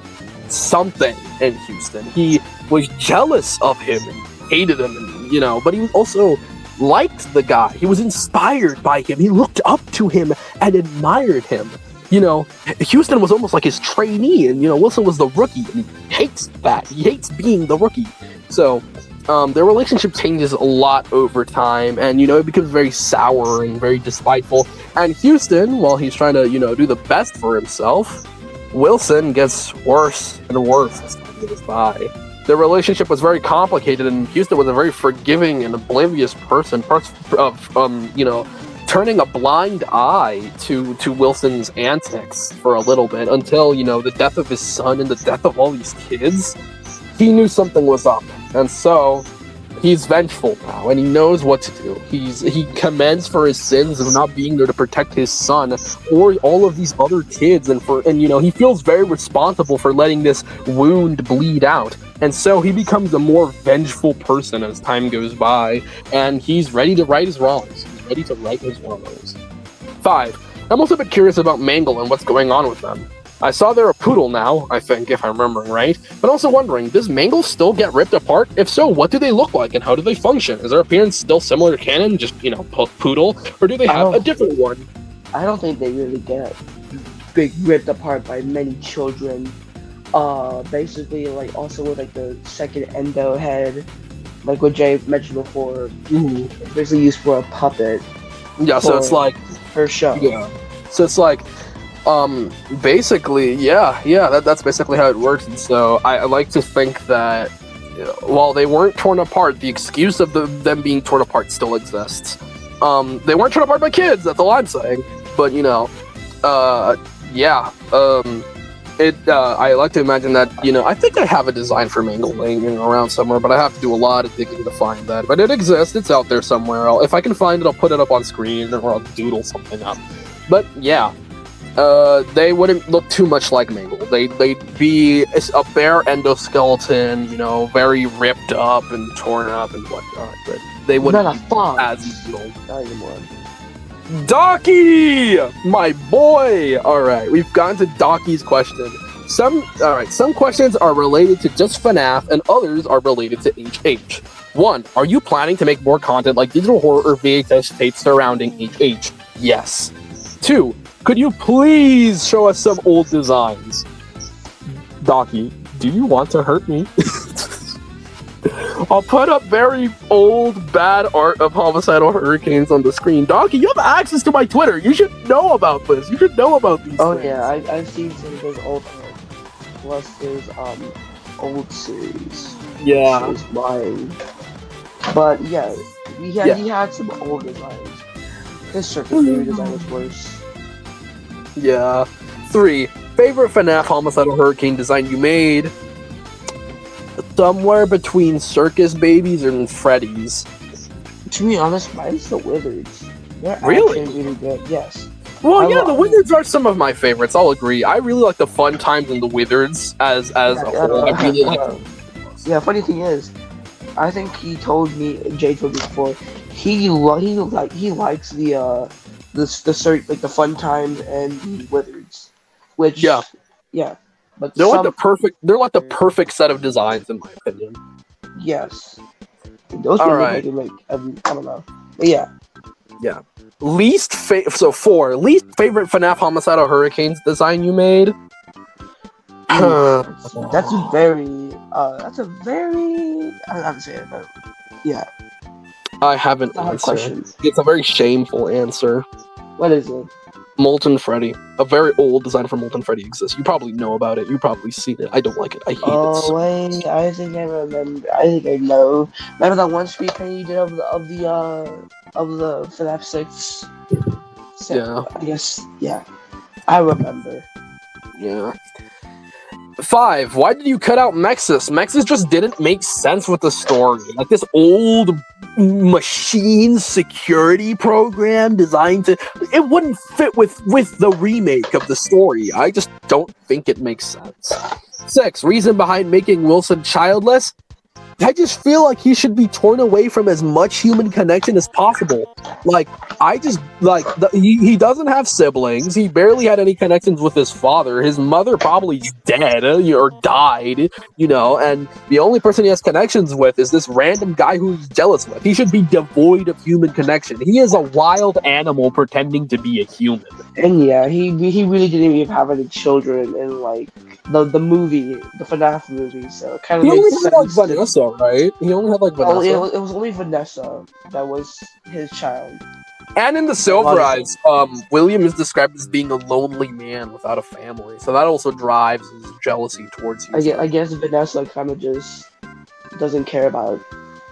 something in Houston. He was jealous of him and hated him, and, but he also liked the guy. He was inspired by him. He looked up to him and admired him. Houston was almost like his trainee, and, Wilson was the rookie, and he hates that. He hates being the rookie. So, their relationship changes a lot over time, and, it becomes very sour and very despiteful. And Houston, while he's trying to, do the best for himself, Wilson gets worse and worse as time goes by. Their relationship was very complicated, and Houston was a very forgiving and oblivious person, turning a blind eye to Wilson's antics for a little bit until, the death of his son and the death of all these kids. He knew something was up, and so he's vengeful now, and he knows what to do. He commends for his sins of not being there to protect his son or all of these other kids, and he feels very responsible for letting this wound bleed out. And so he becomes a more vengeful person as time goes by, and he's ready to right his wrongs. He's ready to right his wrongs. 5. I'm also a bit curious about Mangle and what's going on with them. I saw they're a poodle now, I think, if I'm remembering right, but also wondering, does Mangle still get ripped apart? If so, what do they look like and how do they function? Is their appearance still similar to canon, just, poodle, or do they have a different one? I don't think they really get ripped apart by many children. Basically, like, also with, like, the second endo head, like what Jay mentioned before, it's basically used for a puppet. Yeah, so it's like... her show. Yeah. So it's like... basically, that's basically how it works. And so I like to think that while they weren't torn apart, the excuse of them being torn apart still exists. They weren't torn apart by kids, that's all I'm saying. But, I like to imagine that, I think I have a design for Mangle laying around somewhere, but I have to do a lot of digging to find that. But it exists, it's out there somewhere. If I can find it, I'll put it up on screen, or I'll doodle something up. But, yeah. They wouldn't look too much like Mangle. They'd be a bare endoskeleton, very ripped up and torn up and whatnot. But they wouldn't Not a fox. as evil. Not anymore. Doccy, my boy. All right, we've gotten to Doccy's question. Some questions are related to just FNAF, and others are related to HH. 1. Are you planning to make more content like digital horror or VHS tapes surrounding HH? Yes. 2. Could you please show us some old designs? Doccy, do you want to hurt me? I'll put up very old, bad art of homicidal hurricanes on the screen. Doccy, you have access to my Twitter. You should know about this. You should know about these things. Yeah, I've seen some of those old ones. Plus, there's old series. Yeah. Which is mine. But yeah, he had some old designs. His circus baby design was worse. Yeah. 3. Favorite FNAF homicidal hurricane design you made? Somewhere between Circus Babies and Freddy's. To be honest, mine's the Wizards. They're Really? actually really good, yes. Well, the Wizards are some of my favorites, I'll agree. I really like the fun times in the Wizards as a whole. I really like them. Yeah, funny thing is, I think Jay told me before, he likes the fun times and the Wizards. Which yeah. But they're like the perfect set of designs in my opinion. Yes. Those all right. I don't know. But yeah. Yeah. Least favorite FNAF homicidal hurricanes design you made? That's a very I don't have to say it, but yeah. I haven't answered. It's a very shameful answer. What is it? Molten Freddy. A very old design for Molten Freddy exists. You probably know about it. You've probably seen it. I don't like it. I hate it. Oh wait, I think I remember. I think I know. Remember that one street paint you did of the FNAF 6? Yeah. I guess. Yeah. I remember. Yeah. 5. Why did you cut out Mexus? Mexus just didn't make sense with the story. Like this old machine security program designed to... It wouldn't fit with the remake of the story. I just don't think it makes sense. 6. Reason behind making Wilson childless? I just feel like he should be torn away from as much human connection as possible. He doesn't have siblings. He barely had any connections with his father. His mother probably dead or died, and the only person he has connections with is this random guy who he's jealous with. He should be devoid of human connection. He is a wild animal pretending to be a human. And yeah, he really didn't even have any children in the movie, the FNAF movie, so it kind of makes sense. He only had Vanessa, right? He only had Vanessa. Oh, it was only Vanessa that was his child. And in the Silver Eyes, William is described as being a lonely man without a family, so that also drives his jealousy towards you. I guess Vanessa kind of just doesn't care about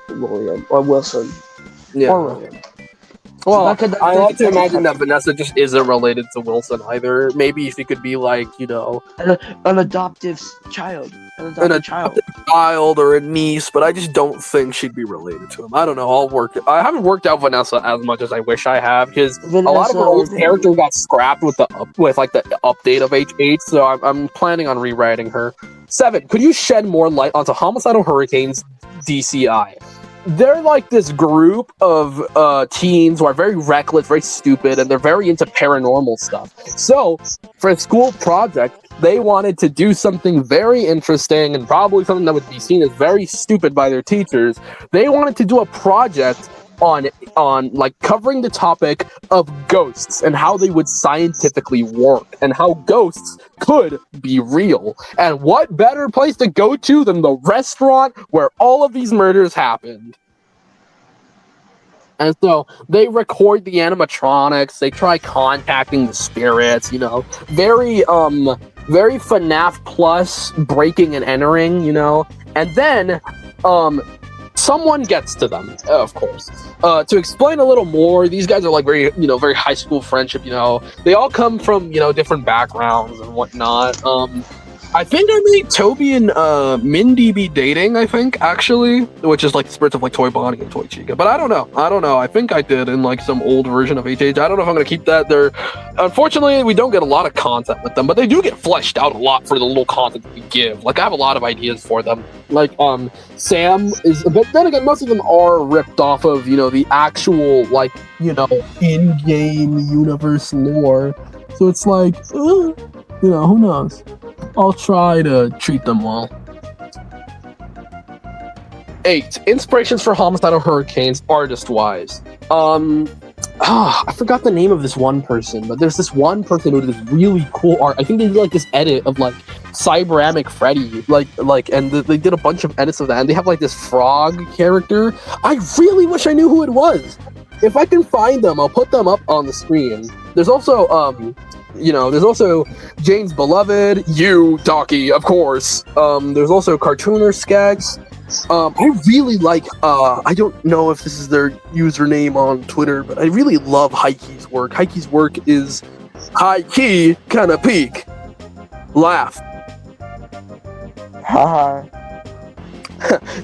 William or Wilson. Yeah. Or William. Well, I like to imagine that Vanessa just isn't related to Wilson either. Maybe she could be an adoptive child. An adoptive child or a niece, but I just don't think she'd be related to him. I don't know. I haven't worked out Vanessa as much as I wish I have, because a lot of her old character got scrapped with the update of HH, so I'm planning on rewriting her. 7. Could you shed more light onto homicidal hurricanes DCI? They're like this group of teens who are very reckless, very stupid, and they're very into paranormal stuff. So, for a school project, they wanted to do something very interesting and probably something that would be seen as very stupid by their teachers. They wanted to do a project on covering the topic of ghosts and how they would scientifically work and how ghosts could be real. And what better place to go to than the restaurant where all of these murders happened? And so they record the animatronics, they try contacting the spirits, very FNAF plus breaking and entering, and then someone gets to them, of course. To explain a little more, these guys are very high school friendship, they all come from, different backgrounds and whatnot. I think I made Toby and Mindy be dating, I think, actually, which is like the spirits of like Toy Bonnie and Toy Chica. But I don't know. I think I did in like some old version of HH. I don't know if I'm gonna keep that there. Unfortunately, we don't get a lot of content with them, but they do get fleshed out a lot for the little content that we give. Like I have a lot of ideas for them. Like Sam is, but then again, most of them are ripped off of, you know, the actual like, you know, in-game universe lore. So it's like, you know, who knows? I'll try to treat them well. 8. Inspirations for Homicidal Hurricanes, artist-wise. I forgot the name of this one person, but there's this one person who did this really cool art. I think they did like this edit of like Cyberamic Freddy, and they did a bunch of edits of that, and they have like this frog character. I really wish I knew who it was. If I can find them, I'll put them up on the screen. There's also there's also JanesBeloved, you, Doccy, of course. There's also Cartooner Skaggs. I really like, I don't know if this is their username on Twitter, but I really love Highkey's work. Highkey's work is high-key, kinda peak. Laugh. Haha.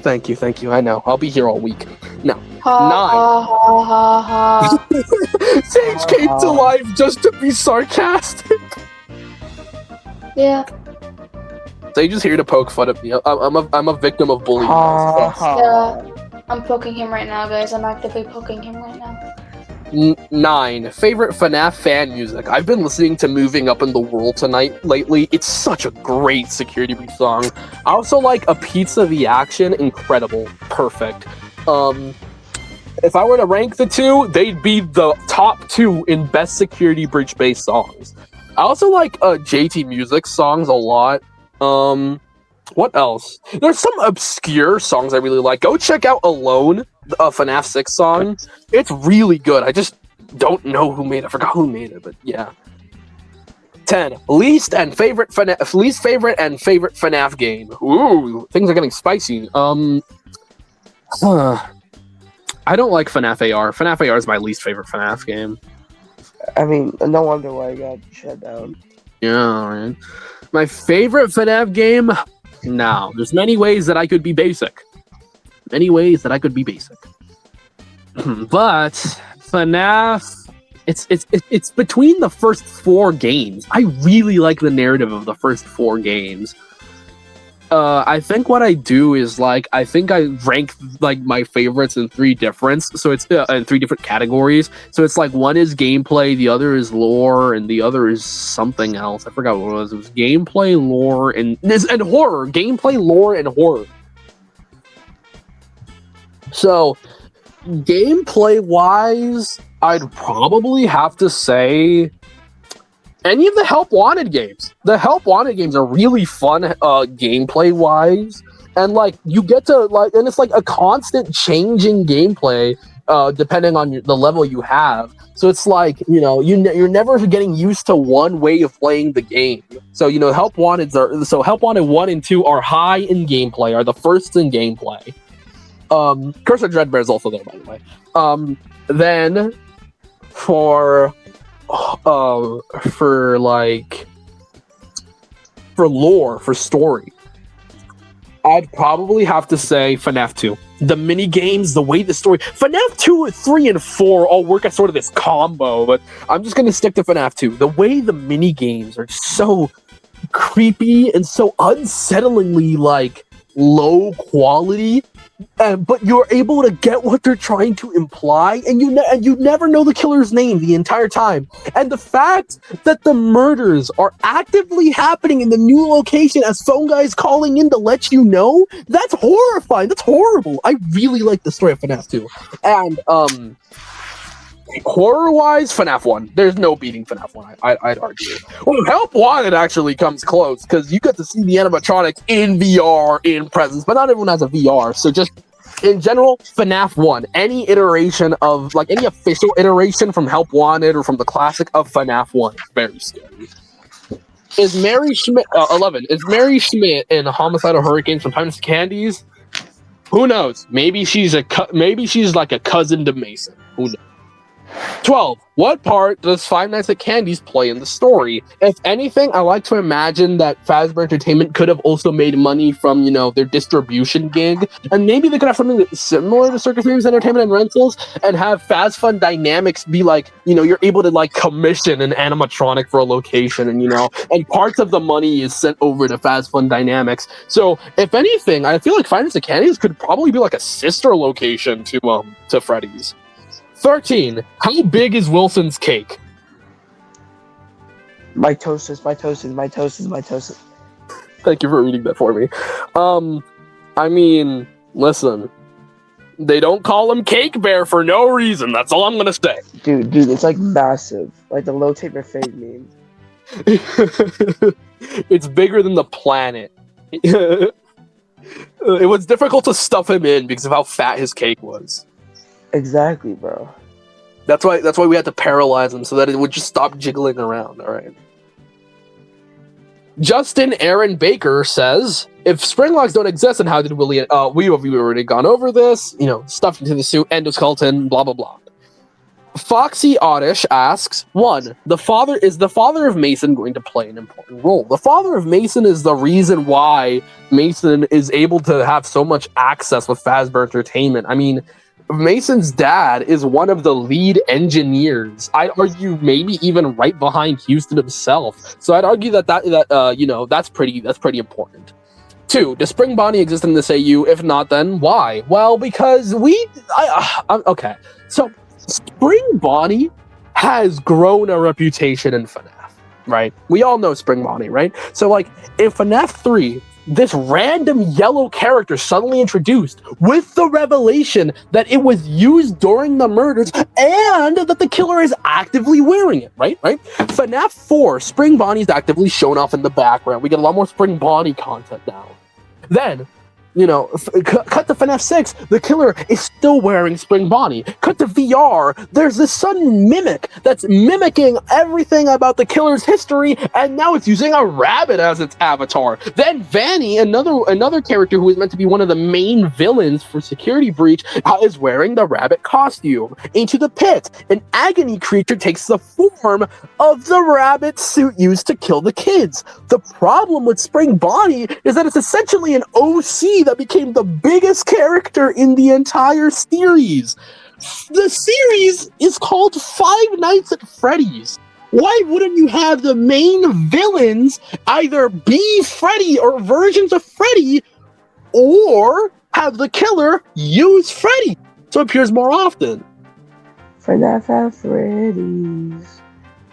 Thank you. I know. I'll be here all week. Now, 9. Sage came to life just to be sarcastic. Yeah. Sage is here to poke fun at me. I'm a victim of bullying. Yeah. I'm poking him right now, guys. I'm actively poking him right now. 9. Favorite FNAF fan music. I've been listening to Moving Up in the World tonight lately. It's such a great security breach song. I also like A Pizza the Action. Incredible. Perfect. If I were to rank the two, they'd be the top 2 in best security breach based songs. I also like JT Music songs a lot. What else? There's some obscure songs I really like. Go check out Alone, a FNAF 6 song. It's really good. I just don't know who made it. I forgot who made it, but yeah. 10. Least favorite FNAF game. Ooh, things are getting spicy. I don't like FNAF AR. FNAF AR is my least favorite FNAF game. I mean, no wonder why I got shut down. Yeah, right. My favorite FNAF game? No, there's many ways that I could be basic. But FNAF, it's between the first 4 games. I really like the narrative of the first 4 games. I think what I do is I rank my favorites in 3 different. So it's in 3 different categories. So it's one is gameplay, the other is lore, and the other is something else. I forgot what it was. It was gameplay, lore, and horror. Gameplay, lore, and horror. So gameplay wise, I'd probably have to say any of the Help Wanted games. The Help Wanted games are really fun gameplay wise, and you get to and it's a constant changing gameplay depending on the level you have. So it's you're never getting used to one way of playing the game. So Help Wanted 1 and 2 are high in gameplay, are the first in gameplay. Curse of Dreadbear is also there, by the way. Then for lore, for story, I'd probably have to say FNAF 2. The mini games, the way the story, FNAF 2, 3, and 4 all work as sort of this combo, but I'm just gonna stick to FNAF 2. The way the mini games are so creepy and so unsettlingly low quality, but you're able to get what they're trying to imply, and you never know the killer's name the entire time. And the fact that the murders are actively happening in the new location as phone guys calling in to let you know, that's horrifying. That's horrible. I really like the story of FNAF 2. And horror-wise, FNAF 1. There's no beating FNAF 1, I'd argue. Well, Help Wanted actually comes close, because you get to see the animatronics in VR, in presence, but not everyone has a VR, so just, in general, FNAF 1. Any iteration of, any official iteration from Help Wanted or from the classic of FNAF 1 is very scary. Is Mary Schmidt, 11, is Mary Schmidt in Homicidal Hurricanes from Timeless Candies? Who knows? Maybe she's like a cousin to Mason. Who knows? 12. What part does Five Nights at Candy's play in the story? If anything, I like to imagine that Fazbear Entertainment could have also made money from, their distribution gig, and maybe they could have something similar to Circus Movies Entertainment and Rentals, and have Faz Fun Dynamics be like, you're able to like commission an animatronic for a location, and parts of the money is sent over to Faz Fun Dynamics. So, if anything, I feel like Five Nights at Candy's could probably be like a sister location to Freddy's. 13. How big is Wilson's cake? Mitosis. Thank you for reading that for me. I mean, listen. They don't call him Cake Bear for no reason. That's all I'm gonna say. Dude, it's like massive. Like the low taper fade meme. It's bigger than the planet. It was difficult to stuff him in because of how fat his cake was. Exactly, bro. That's why we had to paralyze him so that it would just stop jiggling around. All right. Justin Aaron Baker says, "If Springlocks don't exist, then how did Willie? We've already gone over this. Stuffed into the suit, endoskeleton, blah blah blah." Foxy Oddish asks, 1. Is the father of Mason going to play an important role? The father of Mason is the reason why Mason is able to have so much access with Fazbear Entertainment. I mean, Mason's dad is one of the lead engineers. I'd argue maybe even right behind Houston himself. So I'd argue that's pretty important. 2. Does Spring Bonnie exist in this AU? If not, then why? Well, because okay. So Spring Bonnie has grown a reputation in FNAF, right? We all know Spring Bonnie, right? So like in FNAF 3, this random yellow character suddenly introduced with the revelation that it was used during the murders and that the killer is actively wearing it, right? FNAF 4, Spring Bonnie's actively shown off in the background. We get a lot more Spring Bonnie content now. Then, cut to FNAF 6, the killer is still wearing Spring Bonnie. Cut to VR, there's this sudden mimic that's mimicking everything about the killer's history, and now it's using a rabbit as its avatar. Then Vanny, another character who is meant to be one of the main villains for Security Breach, is wearing the rabbit costume. Into the pit, an agony creature takes the form of the rabbit suit used to kill the kids. The problem with Spring Bonnie is that it's essentially an OC that became the biggest character in the entire series. The series is called Five Nights at Freddy's. Why wouldn't you have the main villains either be Freddy or versions of Freddy, or have the killer use Freddy so it appears more often? FNAF at Freddy's.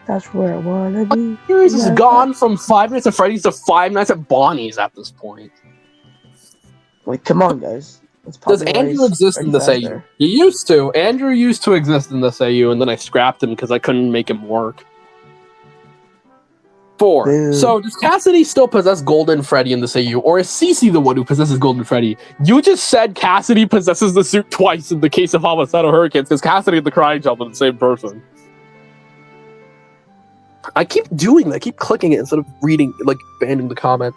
That's where I wanna be. The series has gone from Five Nights at Freddy's to Five Nights at Bonnie's at this point. Like, come on, guys. Does Andrew exist in this AU? He used to. Andrew used to exist in this AU, and then I scrapped him because I couldn't make him work. 4. Boo. So, does Cassidy still possess Golden Freddy in this AU, or is Cece the one who possesses Golden Freddy? You just said Cassidy possesses the suit twice in the case of Homicidal Hurricanes, because Cassidy and the Crying Child are the same person. I keep doing that. I keep clicking it instead of reading, banning the comment.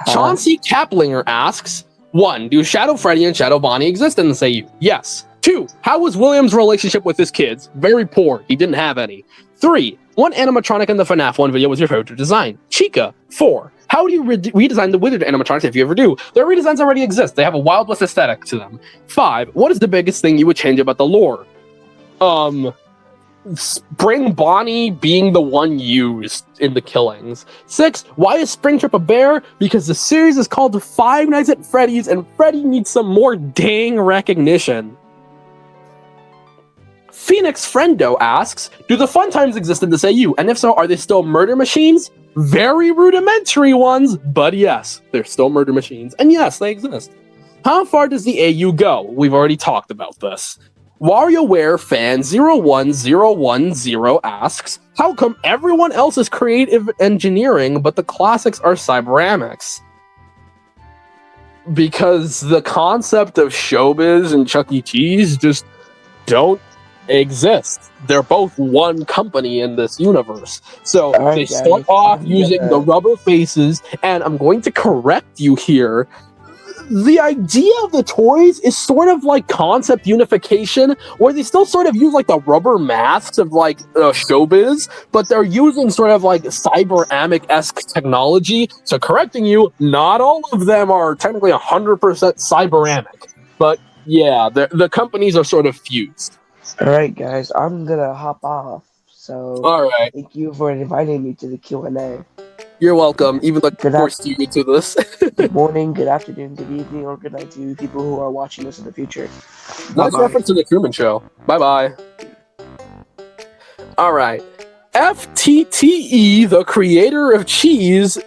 Chauncey Kaplinger asks, 1. Do Shadow Freddy and Shadow Bonnie exist in this AU? Yes. 2. How was William's relationship with his kids? Very poor. He didn't have any. 3. What animatronic in the FNAF 1 video was your favorite design? Chica. 4. How do you redesign the Withered animatronics if you ever do? Their redesigns already exist. They have a Wild West aesthetic to them. 5. What is the biggest thing you would change about the lore? Spring Bonnie being the one used in the killings. 6. Why is Springtrap a bear? Because the series is called Five Nights at Freddy's, and Freddy needs some more dang recognition. Phoenix Friendo asks, do the fun times exist in this AU? And if so, are they still murder machines? Very rudimentary ones, but yes, they're still murder machines. And yes, they exist. How far does the AU go? We've already talked about this. WarioWare fan 01010 asks, how come everyone else is creative engineering, but the classics are Cyberamics? Because the concept of Showbiz and Chuck E. Cheese just don't exist. They're both one company in this universe. So they start off using the rubber faces, and I'm going to correct you here. the idea of the toys is sort of like concept unification, where they still sort of use like the rubber masks of like showbiz, but they're using sort of like cyber-amic-esque technology. So correcting you, not all of them are technically 100% cyber-amic, but yeah, the companies are sort of fused. All right, guys, I'm gonna hop off. So, All right, thank you for inviting me to the Q&A. you're welcome. Even though Good I forced you to this. Good morning, good afternoon, good evening, or good night to people who are watching this in the future. Nice Bye-bye. reference to the Truman Show. Bye-bye. All right. FTTE, the creator of cheese,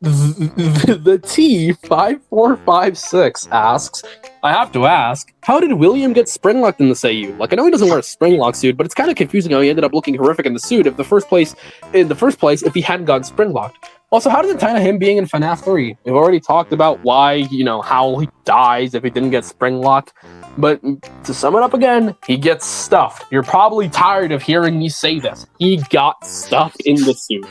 the T5456 asks, I have to ask, how did William get spring-locked in this AU? Like, I know he doesn't wear a spring-lock suit, but it's kind of confusing how he ended up looking horrific in the suit in the first place if he hadn't gotten spring-locked. Also, how does it tie to him being in FNAF 3? We've already talked about why, how he dies if he didn't get spring-locked. But to sum it up again, he gets stuffed. You're probably tired of hearing me say this. He got stuffed in the suit.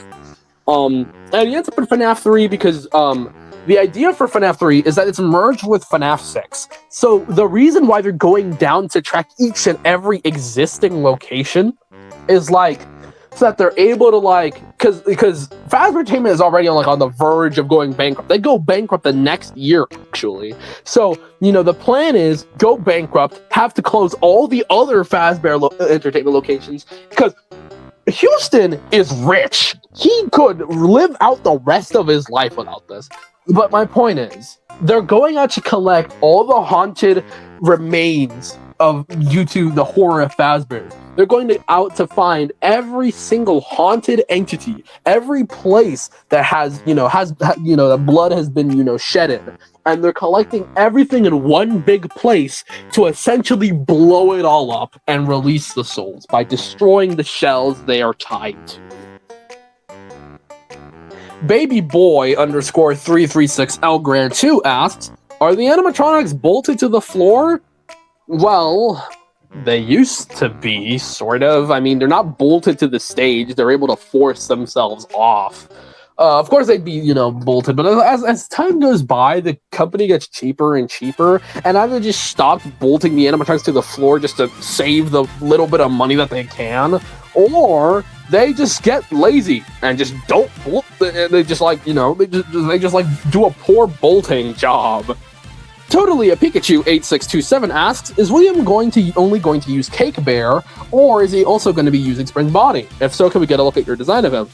And he ends up in FNAF 3 because the idea for FNAF 3 is that it's merged with FNAF 6. So the reason why they're going down to track each and every existing location is like so that they're able to because Fazbear Entertainment is already on the verge of going bankrupt. They go bankrupt the next year, actually. So, the plan is go bankrupt, have to close all the other Fazbear Entertainment locations, because Houston is rich. He could live out the rest of his life without this. But my point is, they're going out to collect all the haunted remains of YouTube, the horror of Fazbear. They're going out to find every single haunted entity, every place that has that blood has been, shed in. And they're collecting everything in one big place to essentially blow it all up and release the souls by destroying the shells they are tied to. Baby boy _336 L Grand 2 asks, are the animatronics bolted to the floor? Well, they used to be, sort of. I mean, they're not bolted to the stage. They're able to force themselves off. Of course, they'd be, bolted. But as time goes by, the company gets cheaper and cheaper. And either just stopped bolting the animatronics to the floor just to save the little bit of money that they can, or they just get lazy and just don't bolt. They just they just do a poor bolting job. Totally a Pikachu 8627 asks, is William only going to use Cake Bear, or is he also going to be using Spring Body? If so, can we get a look at your design of him?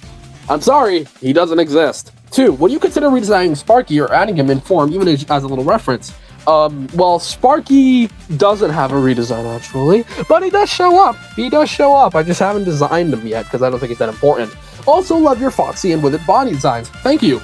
I'm sorry, he doesn't exist. 2, would you consider redesigning Sparky or adding him in form, even as a little reference? Well, Sparky doesn't have a redesign, actually, but he does show up. I just haven't designed him yet, because I don't think it's that important. Also, love your Foxy and With It body designs. Thank you.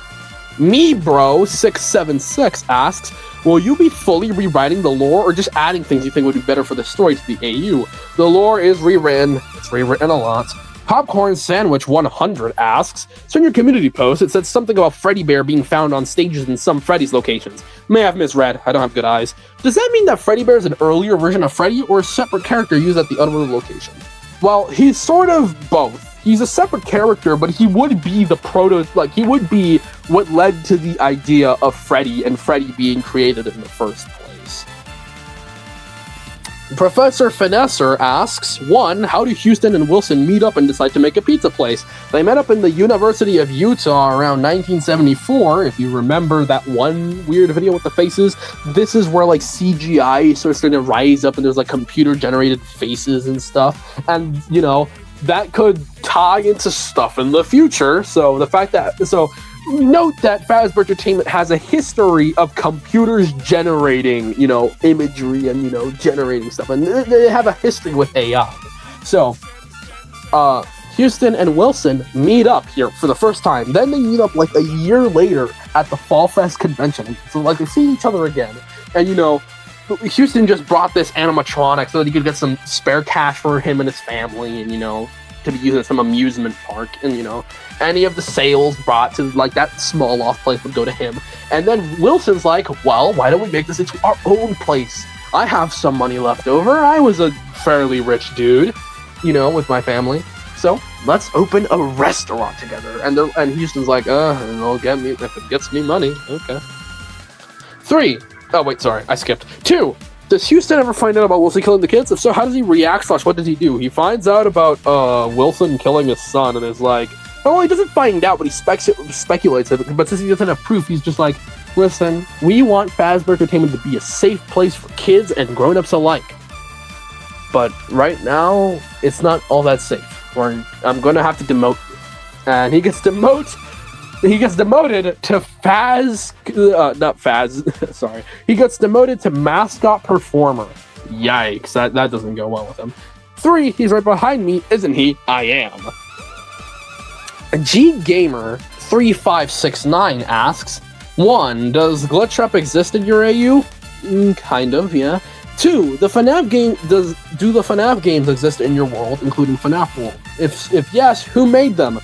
MeBro676 asks, will you be fully rewriting the lore or just adding things you think would be better for the story to the AU? The lore is rewritten. It's rewritten a lot. Popcorn Sandwich 100 asks, so in your community post, it said something about Freddy Bear being found on stages in some Freddy's locations. May have misread. I don't have good eyes. Does that mean that Freddy Bear is an earlier version of Freddy or a separate character used at the other location? Well, he's sort of both. He's a separate character, but he would be the he would be what led to the idea of Freddy and Freddy being created in the first place. Professor Finesser asks, 1, how do Houston and Wilson meet up and decide to make a pizza place? They met up in the University of Utah around 1974. If you remember that one weird video with the faces, this is where CGI starts to rise up and there's computer-generated faces and stuff. And, that could tie into stuff in the future. So note that Fazbear Entertainment has a history of computers generating, imagery and, generating stuff. And they have a history with AI. So, Houston and Wilson meet up here for the first time. Then they meet up a year later at the Fall Fest convention. So they see each other again. And, Houston just brought this animatronic so that he could get some spare cash for him and his family and, to be used at some amusement park. And, any of the sales brought to, that small off place would go to him. And then Wilson's like, well, why don't we make this into our own place? I have some money left over. I was a fairly rich dude, with my family. So let's open a restaurant together. And Houston's like, it'll get me if it gets me money. Okay. 3. Oh, wait, sorry. I skipped. 2. Does Houston ever find out about Wilson killing the kids? If so, how does he react / what does he do? He finds out about Wilson killing his son and is like, well, he doesn't find out, but he speculates it. But since he doesn't have proof, he's just like, listen, we want Fazbear Entertainment to be a safe place for kids and grown-ups alike. But right now, it's not all that safe. I'm going to have to demote you. And he gets demoted to not Faz, sorry. He gets demoted to mascot performer. Yikes, that doesn't go well with him. 3, he's right behind me, isn't he? I am. G Gamer 3569 asks, 1, does Glitch Trap exist in your AU? Kind of, yeah. 2, do the FNAF games exist in your world, including FNAF World? If yes, who made them?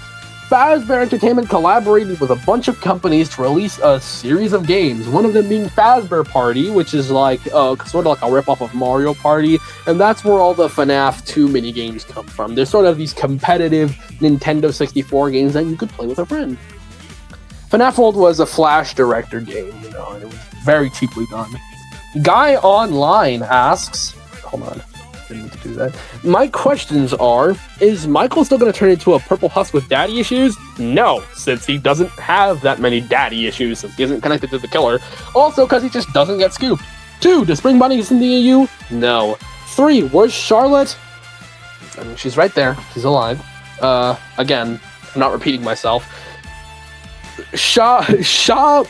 Fazbear Entertainment collaborated with a bunch of companies to release a series of games, one of them being Fazbear Party, which is like sort of like a ripoff of Mario Party, and that's where all the FNAF 2 mini-games come from. They're sort of these competitive Nintendo 64 games that you could play with a friend. FNAF World was a Flash director game, and it was very cheaply done. Guy Online asks, hold on, didn't mean to do that. My questions are, is Michael still going to turn into a purple husk with daddy issues? No, since he doesn't have that many daddy issues, since he isn't connected to the killer. Also, because he just doesn't get scooped. 2, does Spring Bunny exist in the AU? No. 3, where's Charlotte? I mean, she's right there. She's alive. Again, I'm not repeating myself.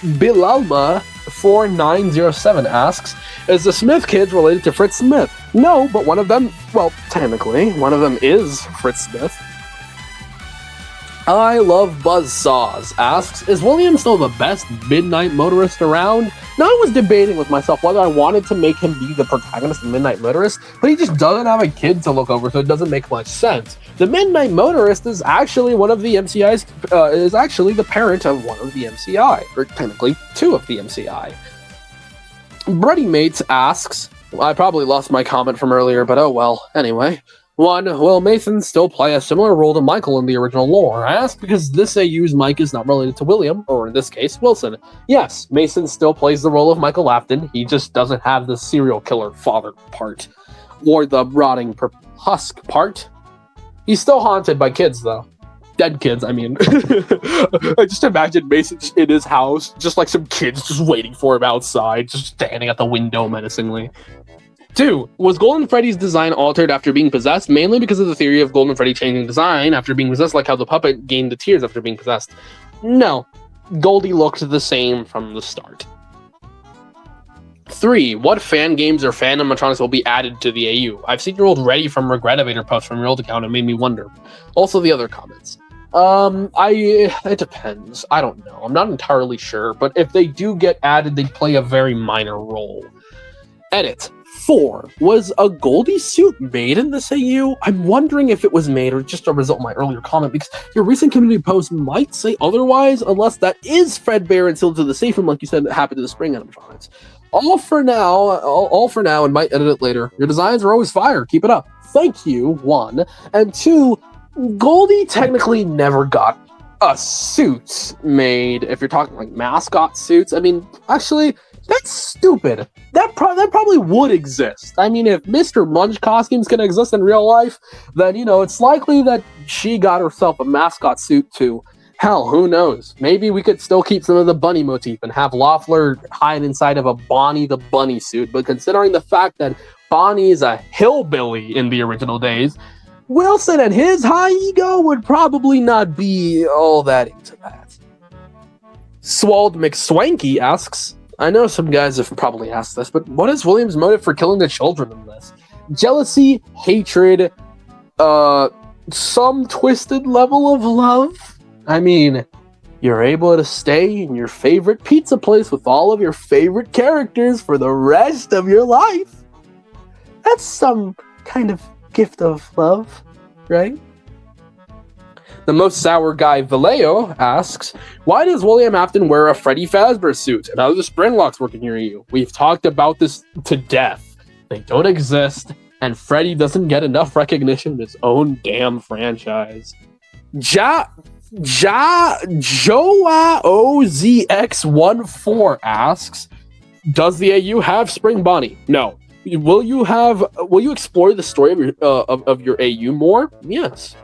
Bilalma 4907 asks, is the Smith kids related to Fritz Smith? No, but one of them, well, technically, one of them is Fritz Smith. I Love Buzzsaws asks, is William still the best midnight motorist around? Now, I was debating with myself whether I wanted to make him be the protagonist of Midnight Motorist, but he just doesn't have a kid to look over, so it doesn't make much sense. The Midnight Motorist is actually one of the MCI's, is actually the parent of one of the MCI, or technically 2 of the MCI. Bruddy Mates asks, I probably lost my comment from earlier, but oh well. Anyway, 1, will Mason still play a similar role to Michael in the original lore? I ask because this AU's Mike is not related to William, or in this case, Wilson. Yes, Mason still plays the role of Michael Lafton, he just doesn't have the serial killer father part, or the rotting husk part. He's still haunted by kids, though. Dead kids, I mean. I just imagine Mason in his house, just like some kids just waiting for him outside, just standing at the window menacingly. 2, was Golden Freddy's design altered after being possessed, mainly because of the theory of Golden Freddy changing design after being possessed, like how the puppet gained the tears after being possessed? No. Goldie looked the same from the start. 3, what fan games or fan animatronics will be added to the AU? I've seen your old Ready from Regretivator post from your old account, and it made me wonder. Also the other comments. It depends. I don't know. I'm not entirely sure, but if they do get added, they play a very minor role. Edit. 4, was a Goldie suit made in this AU? I'm wondering if it was made or just a result of my earlier comment, because your recent community post might say otherwise, unless that is Fredbear and sealed to the safe room, like you said, that happened to the spring animatronics. All for now, and might edit it later. Your designs are always fire. Keep it up. Thank you, 1. And 2, Goldie technically never got a suit made. If you're talking like mascot suits, I mean, actually, that's stupid. That probably would exist. I mean, if Mr. Munch costumes can exist in real life, then, it's likely that she got herself a mascot suit too. Hell, who knows? Maybe we could still keep some of the bunny motif and have Loeffler hide inside of a Bonnie the Bunny suit, but considering the fact that Bonnie is a hillbilly in the original days, Wilson and his high ego would probably not be all that into that. Swald McSwanky asks, I know some guys have probably asked this, but what is William's motive for killing the children in this? Jealousy, hatred, some twisted level of love? I mean, you're able to stay in your favorite pizza place with all of your favorite characters for the rest of your life. That's some kind of gift of love, right? The most sour guy, Vallejo, asks, why does William Afton wear a Freddy Fazbear suit? And how do the spring locks work in your EU? We've talked about this to death. They don't exist, and Freddy doesn't get enough recognition in his own damn franchise. Joa OZX14 asks, Does the AU have Spring Bonnie? No. Will you explore the story of your AU more? Yes.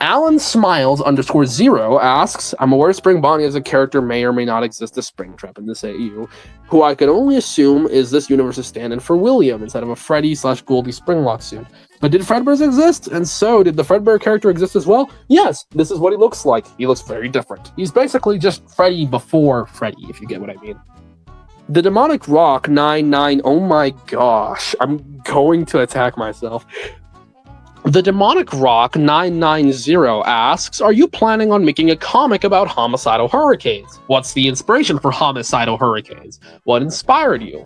Alan Smiles _0 asks, I'm aware Spring Bonnie as a character may or may not exist as Springtrap in this AU, who I can only assume is this universe's stand-in for William instead of a Freddy/Goldie Springlock suit. But did Fredbear's exist? And so, did the Fredbear character exist as well? Yes, this is what he looks like. He looks very different. He's basically just Freddy before Freddy, if you get what I mean. The Demonic Rock 99, oh my gosh, I'm going to attack myself. The Demonic Rock 990 asks, are you planning on making a comic about homicidal hurricanes? What's the inspiration for homicidal hurricanes? What inspired you?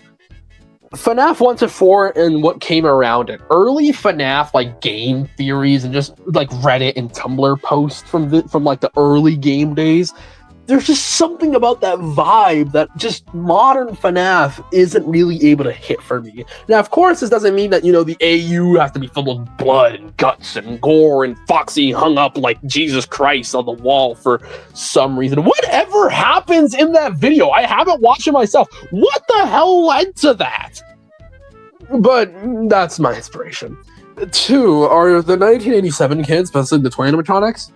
FNAF 1 to 4 and what came around it. Early FNAF like game theories and just like Reddit and Tumblr posts from like the early game days. There's just something about that vibe that just modern FNAF isn't really able to hit for me. Now, of course, this doesn't mean that, you know, the AU has to be filled with blood and guts and gore and Foxy hung up like Jesus Christ on the wall for some reason. Whatever happens in that video, I haven't watched it myself. What the hell led to that? But that's my inspiration. 2, are the 1987 kids, especially the toy animatronics?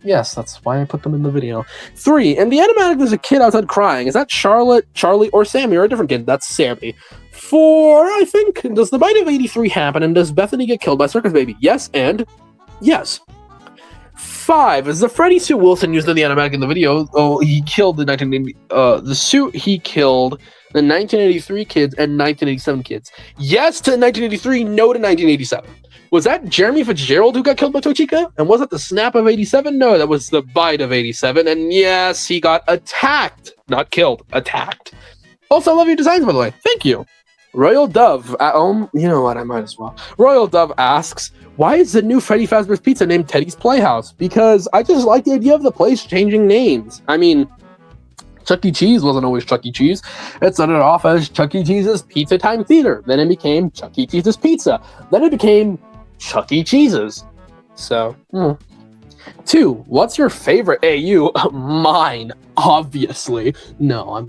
Yes, that's why I put them in the video. 3, in the animatic, there's a kid outside crying. Is that Charlotte, Charlie, or Sammy, or a different kid? That's Sammy. 4, I think, does the bite of 83 happen, and does Bethany get killed by Circus Baby? Yes, and yes. 5, is the Freddy suit Wilson used in the animatic in the video? Oh, he killed the 1980, the suit he killed the 1983 kids and 1987 kids. Yes to 1983, no to 1987. Was that Jeremy Fitzgerald who got killed by Tochika? And was it the snap of 87? No, that was the bite of 87. And yes, he got attacked. Not killed, attacked. Also, I love your designs, by the way. Thank you. Royal Dove at home. You know what, I might as well. Royal Dove asks, why is the new Freddy Fazbear's Pizza named Teddy's Playhouse? Because I just like the idea of the place changing names. I mean, Chuck E. Cheese wasn't always Chuck E. Cheese. It started off as Chuck E. Cheese's Pizza Time Theater. Then it became Chuck E. Cheese's Pizza. Then it became Chuck E. Cheese's. So, 2, what's your favorite AU? Mine, obviously. No,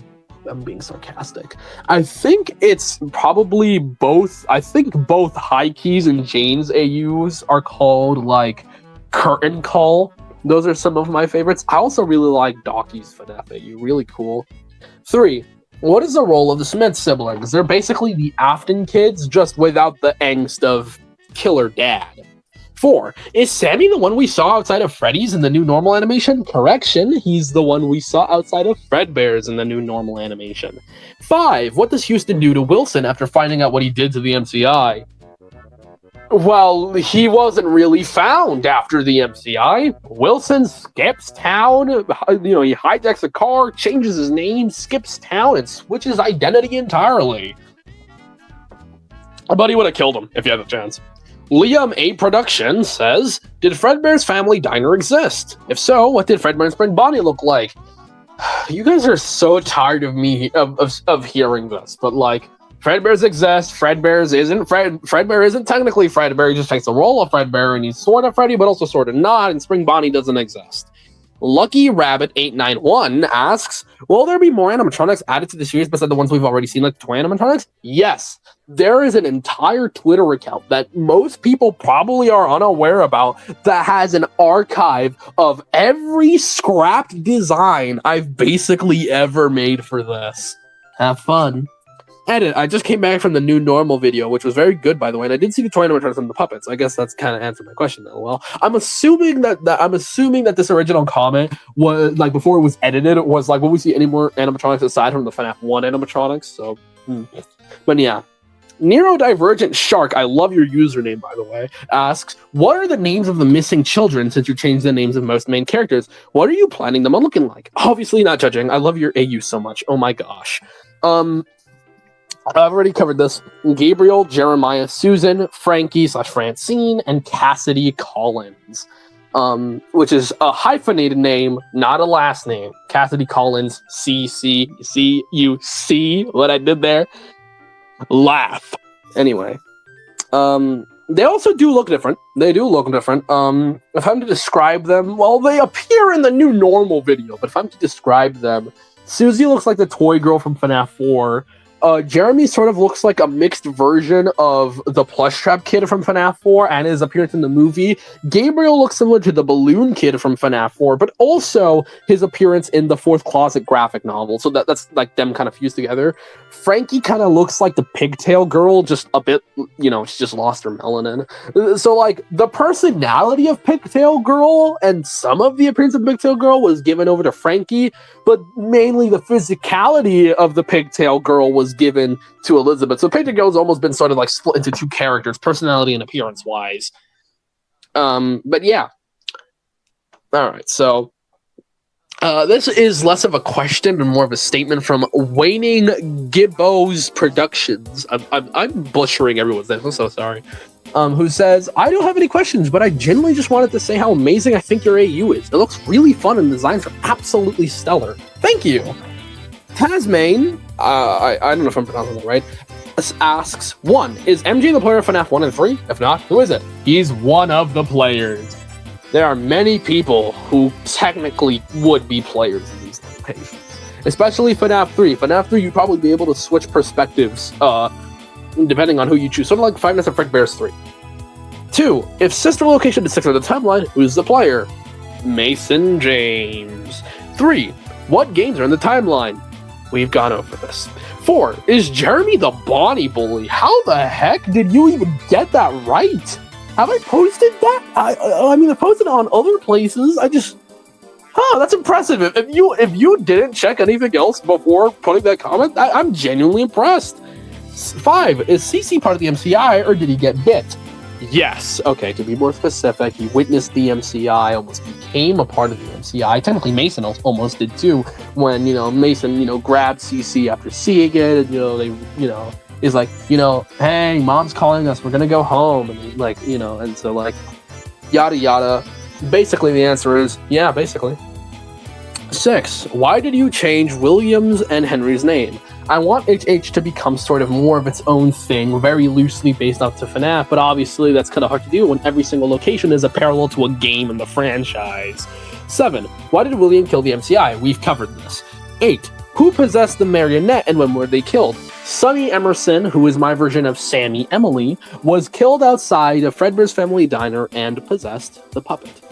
I'm being sarcastic. I think it's probably both. I think both Highkeys and Jane's AUs are called like Curtain Call. Those are some of my favorites. I also really like Doccy's FNAF AU. Really cool. 3, what is the role of the Smith siblings? They're basically the Afton kids, just without the angst of killer dad. 4, is Sammy the one we saw outside of Freddy's in the new normal animation? Correction, he's the one we saw outside of Fredbear's in the new normal animation. 5, what does Houston do to Wilson after finding out what he did to the MCI? Well, he wasn't really found after the MCI. Wilson skips town, he hijacks a car, changes his name, skips town, and switches identity entirely. But he would have killed him if he had the chance. Liam A. Production says, did Fredbear's Family Diner exist? If so, what did Fredbear and Spring Bonnie look like? You guys are so tired of me of hearing this, but like, Fredbear's exist. Fredbear isn't technically Fredbear. He just takes the role of Fredbear, and he's sort of Freddy, but also sort of not. And Spring Bonnie doesn't exist. Lucky Rabbit 891 asks, will there be more animatronics added to the series besides the ones we've already seen, like toy animatronics? Yes. There is an entire Twitter account that most people probably are unaware about that has an archive of every scrapped design I've basically ever made for this. Have fun. Edit, I just came back from the new normal video, which was very good, by the way, and I did see the toy animatronics and the puppets. I guess that's kind of answered my question though. Well, I'm assuming that this original comment was like before it was edited, it was like, will we see any more animatronics aside from the FNAF 1 animatronics? So, but yeah. Neurodivergent Shark, I love your username, by the way, asks, what are the names of the missing children since you changed the names of most main characters? What are you planning them on looking like? Obviously not judging. I love your AU so much. Oh my gosh. I've already covered this. Gabriel, Jeremiah, Susan, Frankie/Francine, and Cassidy Collins. Which is a hyphenated name, not a last name. Cassidy Collins, CC. You see what I did there? Laugh. Anyway. They also do look different. If I'm to describe them, well, they appear in the new normal video, but if I'm to describe them, Susie looks like the toy girl from FNAF 4. Jeremy sort of looks like a mixed version of the plush trap kid from FNAF 4 and his appearance in the movie. Gabriel looks similar to the balloon kid from FNAF 4, but also his appearance in the Fourth Closet graphic novel. So that's like them kind of fused together. Frankie kind of looks like the pigtail girl, just a bit, she just lost her melanin. So like the personality of Pigtail Girl and some of the appearance of Pigtail Girl was given over to Frankie, but mainly the physicality of the Pigtail Girl was given to Elizabeth. So Pigtail Girl's almost been sort of like split into two characters, personality and appearance wise. But yeah. All right, so this is less of a question and more of a statement from Waning Gibbos Productions. I'm butchering everyone's name. I'm so sorry. Who says, I don't have any questions, but I genuinely just wanted to say how amazing I think your AU is. It looks really fun and the designs are absolutely stellar. Thank you. Tasmane, I don't know if I'm pronouncing that right, asks, 1, is MJ the player of FNAF 1 and 3? If not, who is it? He's one of the players. There are many people who technically would be players in these locations. Especially FNAF 3. FNAF 3, you'd probably be able to switch perspectives, depending on who you choose. Sort of like Five Nights at Fredbear's 3. 2, if sister location is 6 on the timeline, who's the player? Mason James. 3, what games are in the timeline? We've gone over this. 4, is Jeremy the Bonnie Bully? How the heck did you even get that right? Have I posted that? I mean, I posted it on other places. That's impressive. If you didn't check anything else before putting that comment, I'm genuinely impressed. 5, is CC part of the MCI or did he get bit? Yes. Okay, to be more specific, he witnessed the MCI, almost became a part of the MCI. Technically, Mason almost did too, when, Mason, grabbed CC after seeing it, and, is like, hey, mom's calling us, we're gonna go home, and and so like, yada yada. Basically, the answer is, yeah, basically. 6, why did you change Williams and Henry's name? I want HH to become sort of more of its own thing, very loosely based off to FNAF, but obviously that's kind of hard to do when every single location is a parallel to a game in the franchise. 7, why did William kill the MCI? We've covered this. 8, who possessed the marionette and when were they killed? Sonny Emerson, who is my version of Sammy Emily, was killed outside of Fredbear's Family Diner and possessed the puppet.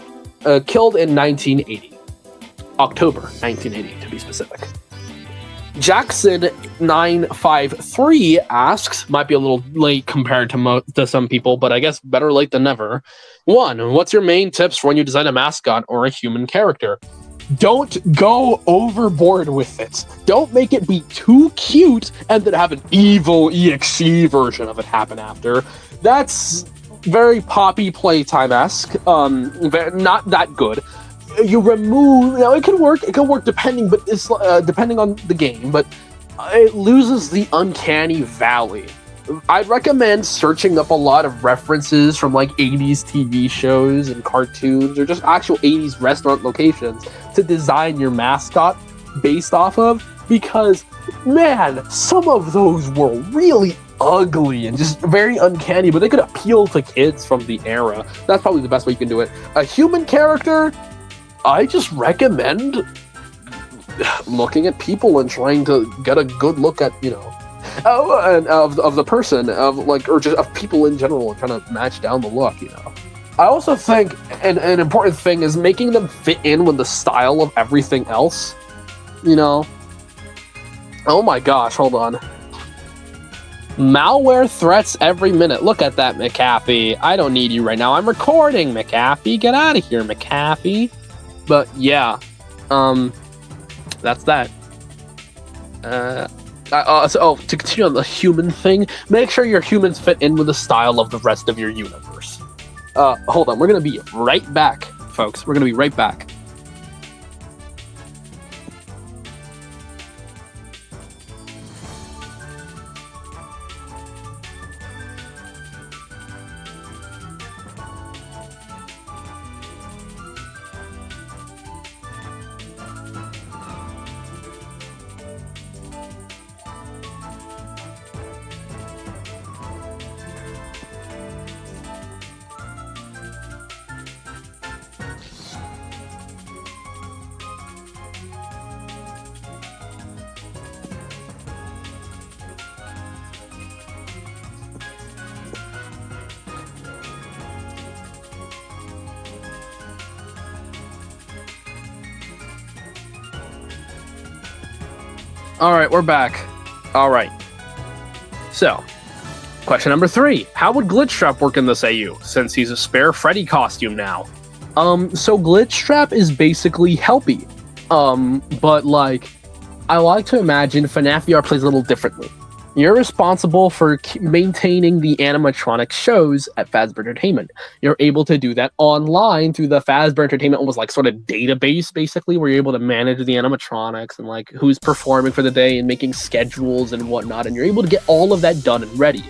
Killed in 1980. October 1980, to be specific. Jackson953 asks, might be a little late compared to some people, but I guess better late than never. 1, what's your main tips when you design a mascot or a human character? Don't go overboard with it. Don't make it be too cute and then have an evil EXE version of it happen after. That's very Poppy Playtime-esque. Not that good. You remove, it can work depending, but it's depending on the game, but it loses the uncanny valley. I'd recommend searching up a lot of references from like 80s TV shows and cartoons or just actual 80s restaurant locations to design your mascot based off of, because man, some of those were really ugly and just very uncanny, but they could appeal to kids from the era. That's probably the best way you can do it. A human character, I just recommend looking at people and trying to get a good look at, of the person, or just of people in general, and trying to match down the look, I also think an important thing is making them fit in with the style of everything else, Oh my gosh, hold on. Malware threats every minute. Look at that, McAfee. I don't need you right now. I'm recording, McAfee. Get out of here, McAfee. But yeah, that's that. To continue on the human thing, make sure your humans fit in with the style of the rest of your universe. Hold on, we're gonna be right back, folks. We're gonna be right back. All right, we're back. All right. So, question number 3. How would Glitchtrap work in this AU, since he's a spare Freddy costume now? So Glitchtrap is basically Helpy. But, like, I like to imagine FNAF VR plays a little differently. You're responsible for maintaining the animatronic shows at Fazbear Entertainment. You're able to do that online through the Fazbear Entertainment almost like sort of database, basically, where you're able to manage the animatronics and like who's performing for the day and making schedules and whatnot. And you're able to get all of that done and ready.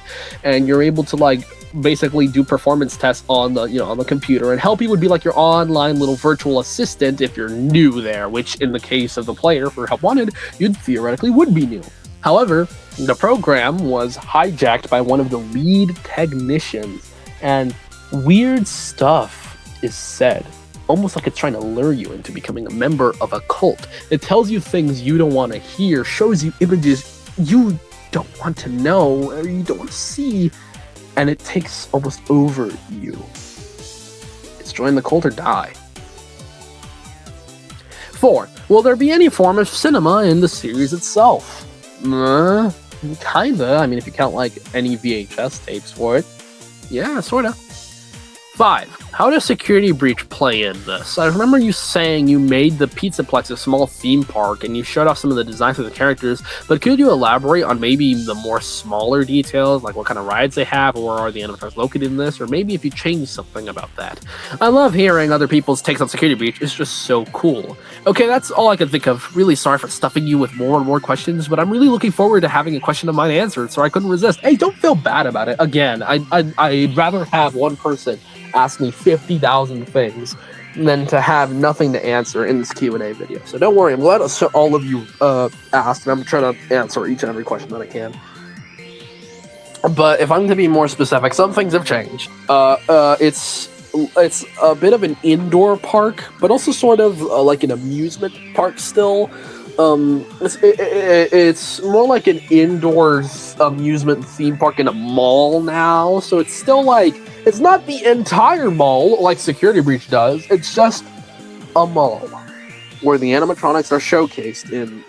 And you're able to like basically do performance tests on the on the computer. And Helpy would be like your online little virtual assistant if you're new there, which in the case of the player for Help Wanted, you'd theoretically would be new. However, the program was hijacked by one of the lead technicians, and weird stuff is said, almost like it's trying to lure you into becoming a member of a cult. It tells you things you don't want to hear, shows you images you don't want to know or you don't want to see, and it takes almost over you. It's join the cult or die. 4. Will there be any form of cinema in the series itself? Kinda. I mean, if you count like any VHS tapes for it. Yeah, sorta. 5. How does Security Breach play in this? I remember you saying you made the Pizzaplex a small theme park and you showed off some of the designs of the characters, but could you elaborate on maybe the more smaller details, like what kind of rides they have, or are the animatronics located in this, or maybe if you changed something about that? I love hearing other people's takes on Security Breach. It's just so cool. Okay, that's all I can think of. Really sorry for stuffing you with more and more questions, but I'm really looking forward to having a question of mine answered, so I couldn't resist. Hey, don't feel bad about it. Again, I'd rather have one person ask me 50,000 things than to have nothing to answer in this Q&A video. So don't worry, I'm glad all of you asked, and I'm trying to answer each and every question that I can. But if I'm to be more specific, some things have changed. It's a bit of an indoor park, but also sort of like an amusement park still. It's more like an indoor amusement theme park in a mall now, so it's still like, it's not the entire mall like Security Breach does, it's just a mall where the animatronics are showcased in,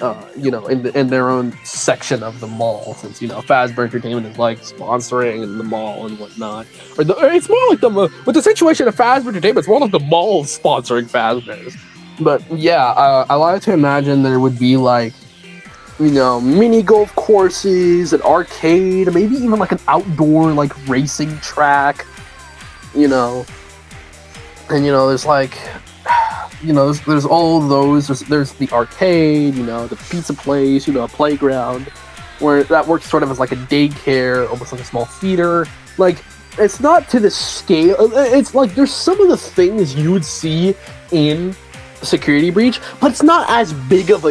in their own section of the mall, since, Fazbear Entertainment is like sponsoring the mall and whatnot. It's more like with the situation of Fazbear Entertainment, it's more like the mall sponsoring Fazbear's. But yeah, I like to imagine there would be like, mini golf courses, an arcade, maybe even like an outdoor like racing track, and there's like, there's all of those. There's the arcade, the pizza place, a playground, where that works sort of as like a daycare, almost like a small theater. Like, it's not to the scale. It's like there's some of the things you would see in Security Breach, but it's not as big of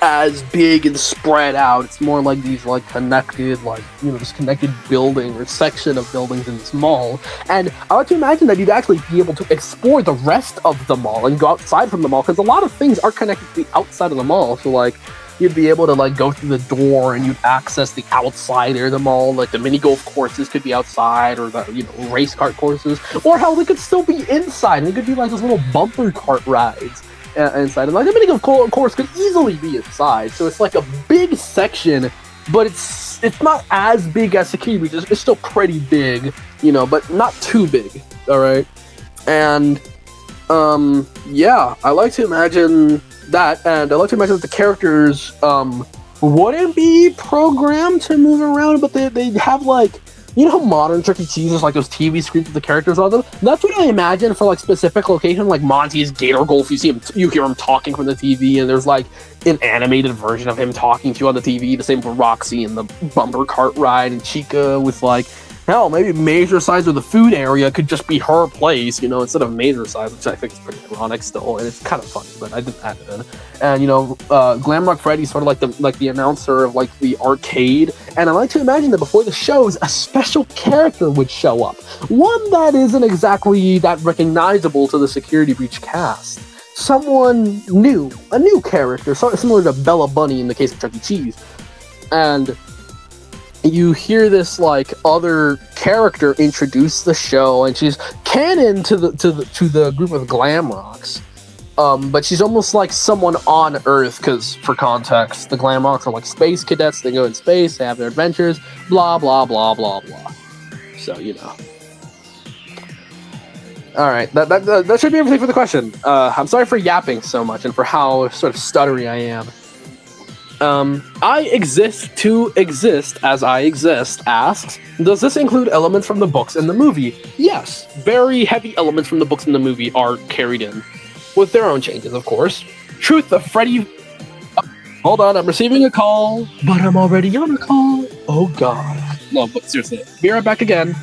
as big and spread out. It's more like these like connected, this connected building or section of buildings in this mall. And I like to imagine that you'd actually be able to explore the rest of the mall and go outside from the mall, because a lot of things are connected to the outside of the mall. So like, you'd be able to like go through the door and you'd access the outside area of the mall. Like the mini golf courses could be outside, or the race kart courses, or hell, they could still be inside. And they could be like those little bumper cart rides inside. And like the mini golf course could easily be inside. So it's like a big section, but it's not as big as Security Breach. It's still pretty big, but not too big. All right, and yeah, I like to imagine that, and I like to imagine that the characters wouldn't be programmed to move around, but they have like, how modern Chuck E. Cheese is like those TV screens with the characters on them? That's what I imagine for like specific location, like Monty's Gator Golf. You hear him talking from the TV, and there's like an animated version of him talking to you on the TV. The same for Roxy and the bumper cart ride, and Chica with like, hell, maybe Major Size of the food area could just be her place, instead of Major Size, which I think is pretty ironic still, and it's kind of funny, but I didn't add it in. And Glamrock Freddy's sort of like the announcer of like the arcade, and I like to imagine that before the shows, a special character would show up, one that isn't exactly that recognizable to the Security Breach cast. Someone new, a new character, similar to Bella Bunny in the case of Chuck E. Cheese, and you hear this like other character introduce the show, and she's canon to the group of Glamrocks, But she's almost like someone on Earth, because for context, the Glamrocks are like space cadets. They go in space, they have their adventures, blah, blah, blah, blah, blah. So, you know. Alright, that should be everything for the question. I'm sorry for yapping so much and for how sort of stuttery I am. I exist to exist as I exist asks, does this include elements from the books and the movie? Yes, very heavy elements from the books and the movie are carried in, with their own changes, of course. Truth, the Freddy... hold on, I'm receiving a call, but I'm already on a call. Oh god. No, but seriously, be right back again.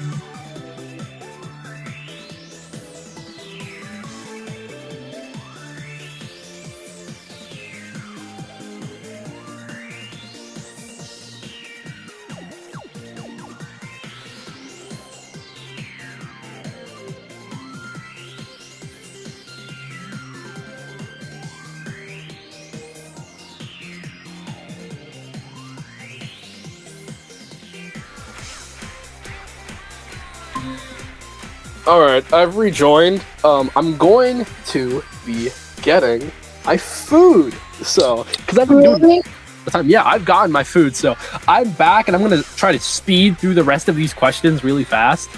Alright, I've rejoined. I'm going to be getting my food. So, because I've been doing the time. Yeah, I've gotten my food. So, I'm back and I'm going to try to speed through the rest of these questions really fast.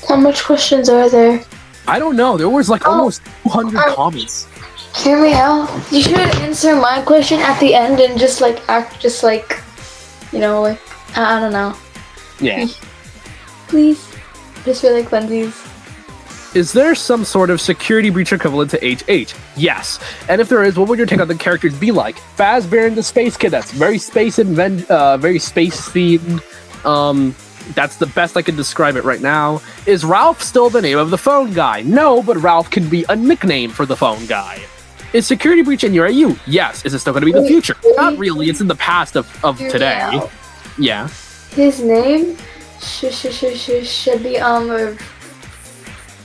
How much questions are there? I don't know. There was like almost 200 comments. Hear me out. You should answer my question at the end and just like act just like, you know, like, I don't know. Yeah. Please. Just for like funsies. Is there some sort of security breach equivalent to HH? Yes. And if there is, what would your take on the characters be like? Fazbear and the Space Cadets. Very space very space themed. That's the best I can describe it right now. Is Ralph still the name of the phone guy? No, but Ralph can be a nickname for the phone guy. Is security breach in your AU? Yes. Is it still going to be the future? Not really. It's in the past of today. Yeah. His name should be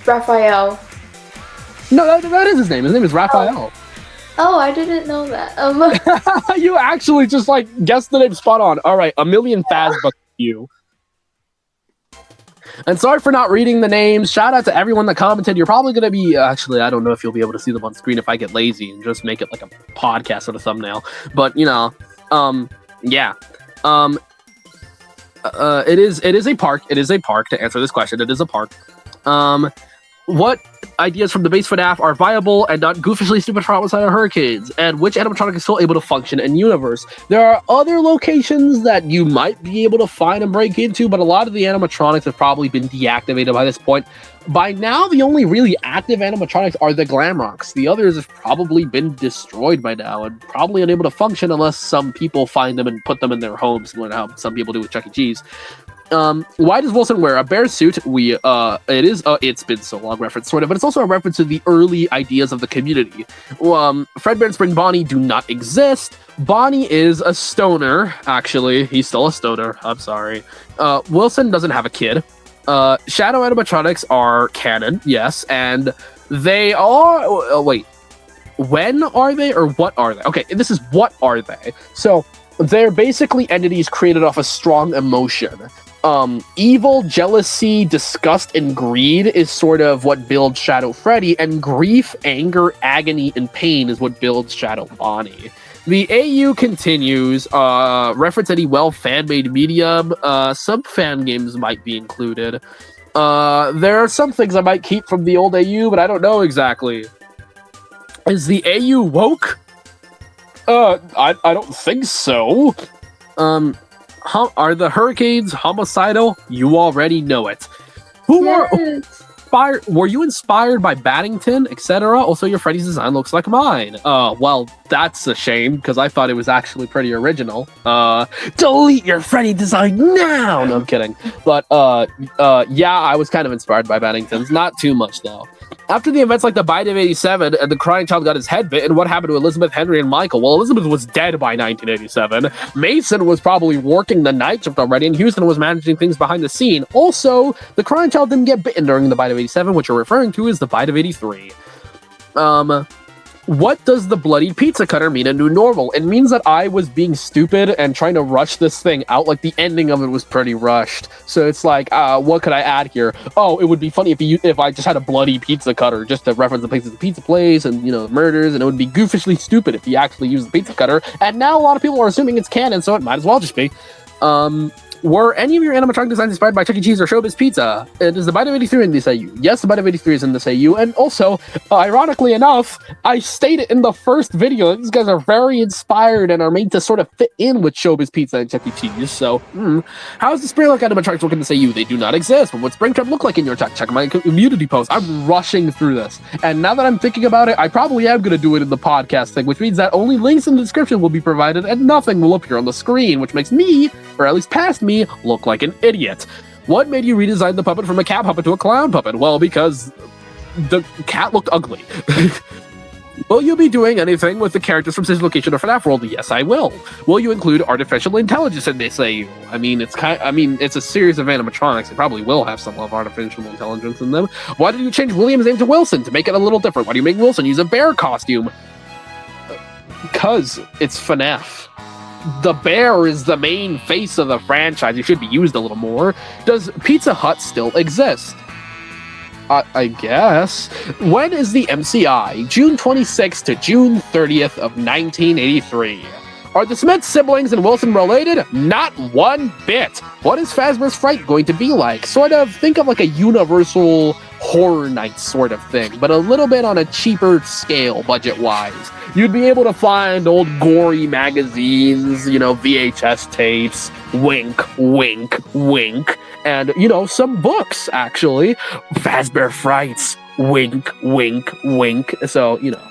Raphael. No, that is his name. His name is Raphael. Oh, I didn't know that. You actually just like guessed the name spot on. All right, a million Fazbucks to you. And sorry for not reading the names. Shout out to everyone that commented. You're probably going to be... actually, I don't know if you'll be able to see them on screen if I get lazy and just make it like a podcast or a thumbnail. But, you know, yeah. It is a park. It is a park, to answer this question. It is a park. What ideas from the base FNAF are viable and not goofishly stupid from outside of hurricanes? And which animatronic is still able to function in universe? There are other locations that you might be able to find and break into, but a lot of the animatronics have probably been deactivated by this point. By now, the only really active animatronics are the Glamrocks. The others have probably been destroyed by now and probably unable to function unless some people find them and put them in their homes, like how some people do with Chuck E. Cheese. Why does Wilson wear a bear suit? It's been so long reference, sort of, but it's also a reference to the early ideas of the community. Fredbear and Spring Bonnie do not exist. Bonnie is a stoner, actually. He's still a stoner. I'm sorry. Wilson doesn't have a kid. Shadow animatronics are canon, yes, and they are... wait. When are they, or what are they? Okay, this is what are they. So, they're basically entities created off a strong emotion. Evil, jealousy, disgust, and greed is sort of what builds Shadow Freddy, and grief, anger, agony, and pain is what builds Shadow Bonnie. The AU continues, reference any fan-made medium, some fan games might be included. There are some things I might keep from the old AU, but I don't know exactly. Is the AU woke? I don't think so. Are the hurricanes homicidal? You already know it. Were you inspired by Baddington, etc.? Also, your Freddy's design looks like mine. Well, that's a shame, because I thought it was actually pretty original. Delete your Freddy design now! No, I'm kidding. But, yeah, I was kind of inspired by Baddington's. Not too much, though. After the events like the Bite of 87 and the crying child got his head bitten, what happened to Elizabeth, Henry, and Michael? Well, Elizabeth was dead by 1987. Mason was probably working the night shift already, and Houston was managing things behind the scene. Also, the crying child didn't get bitten during the Bite of 87, which you're referring to as the Bite of 83. What does the bloodied pizza cutter mean in New Normal? It means that I was being stupid and trying to rush this thing out. Like, the ending of it was pretty rushed. So it's like, what could I add here? Oh, it would be funny if I just had a bloody pizza cutter, just to reference the places, the pizza place and, you know, murders, and it would be goofishly stupid if you actually used the pizza cutter. And now a lot of people are assuming it's canon, so it might as well just be. Were any of your animatronic designs inspired by Chuck E. Cheese or Showbiz Pizza? Is the Bite of 83 in this AU? Yes, the Bite of 83 is in this AU. And also, ironically enough, I stated in the first video that these guys are very inspired and are made to sort of fit in with Showbiz Pizza and Chuck E. Cheese. So, how does the Springlock animatronics look in this AU? They do not exist. But what Springtrap look like in your tech? Check my community post. I'm rushing through this. And now that I'm thinking about it, I probably am going to do it in the podcast thing, which means that only links in the description will be provided and nothing will appear on the screen, which makes me, or at least past me, look like an idiot. What made you redesign the puppet from a cat puppet to a clown puppet? Well, because the cat looked ugly. Will you be doing anything with the characters from Stage Location or FNAF World? Yes, I will. Will you include artificial intelligence in this AU? I mean, it's a series of animatronics. It probably will have some level of artificial intelligence in them. Why did you change William's name to Wilson to make it a little different? Why do you make Wilson use a bear costume? Because it's FNAF. The bear is the main face of the franchise. It should be used a little more. Does Pizza Hut still exist? I guess. When is the MCI? June 26th to June 30th of 1983. Are the Smith siblings and Wilson related? Not one bit. What is Fazbear's Fright going to be like? Sort of, think of like a Universal Horror Nights sort of thing, but a little bit on a cheaper scale, budget-wise. You'd be able to find old gory magazines, you know, VHS tapes, wink, wink, wink, and, you know, some books, actually. Fazbear Frights, wink, wink, wink. So, you know.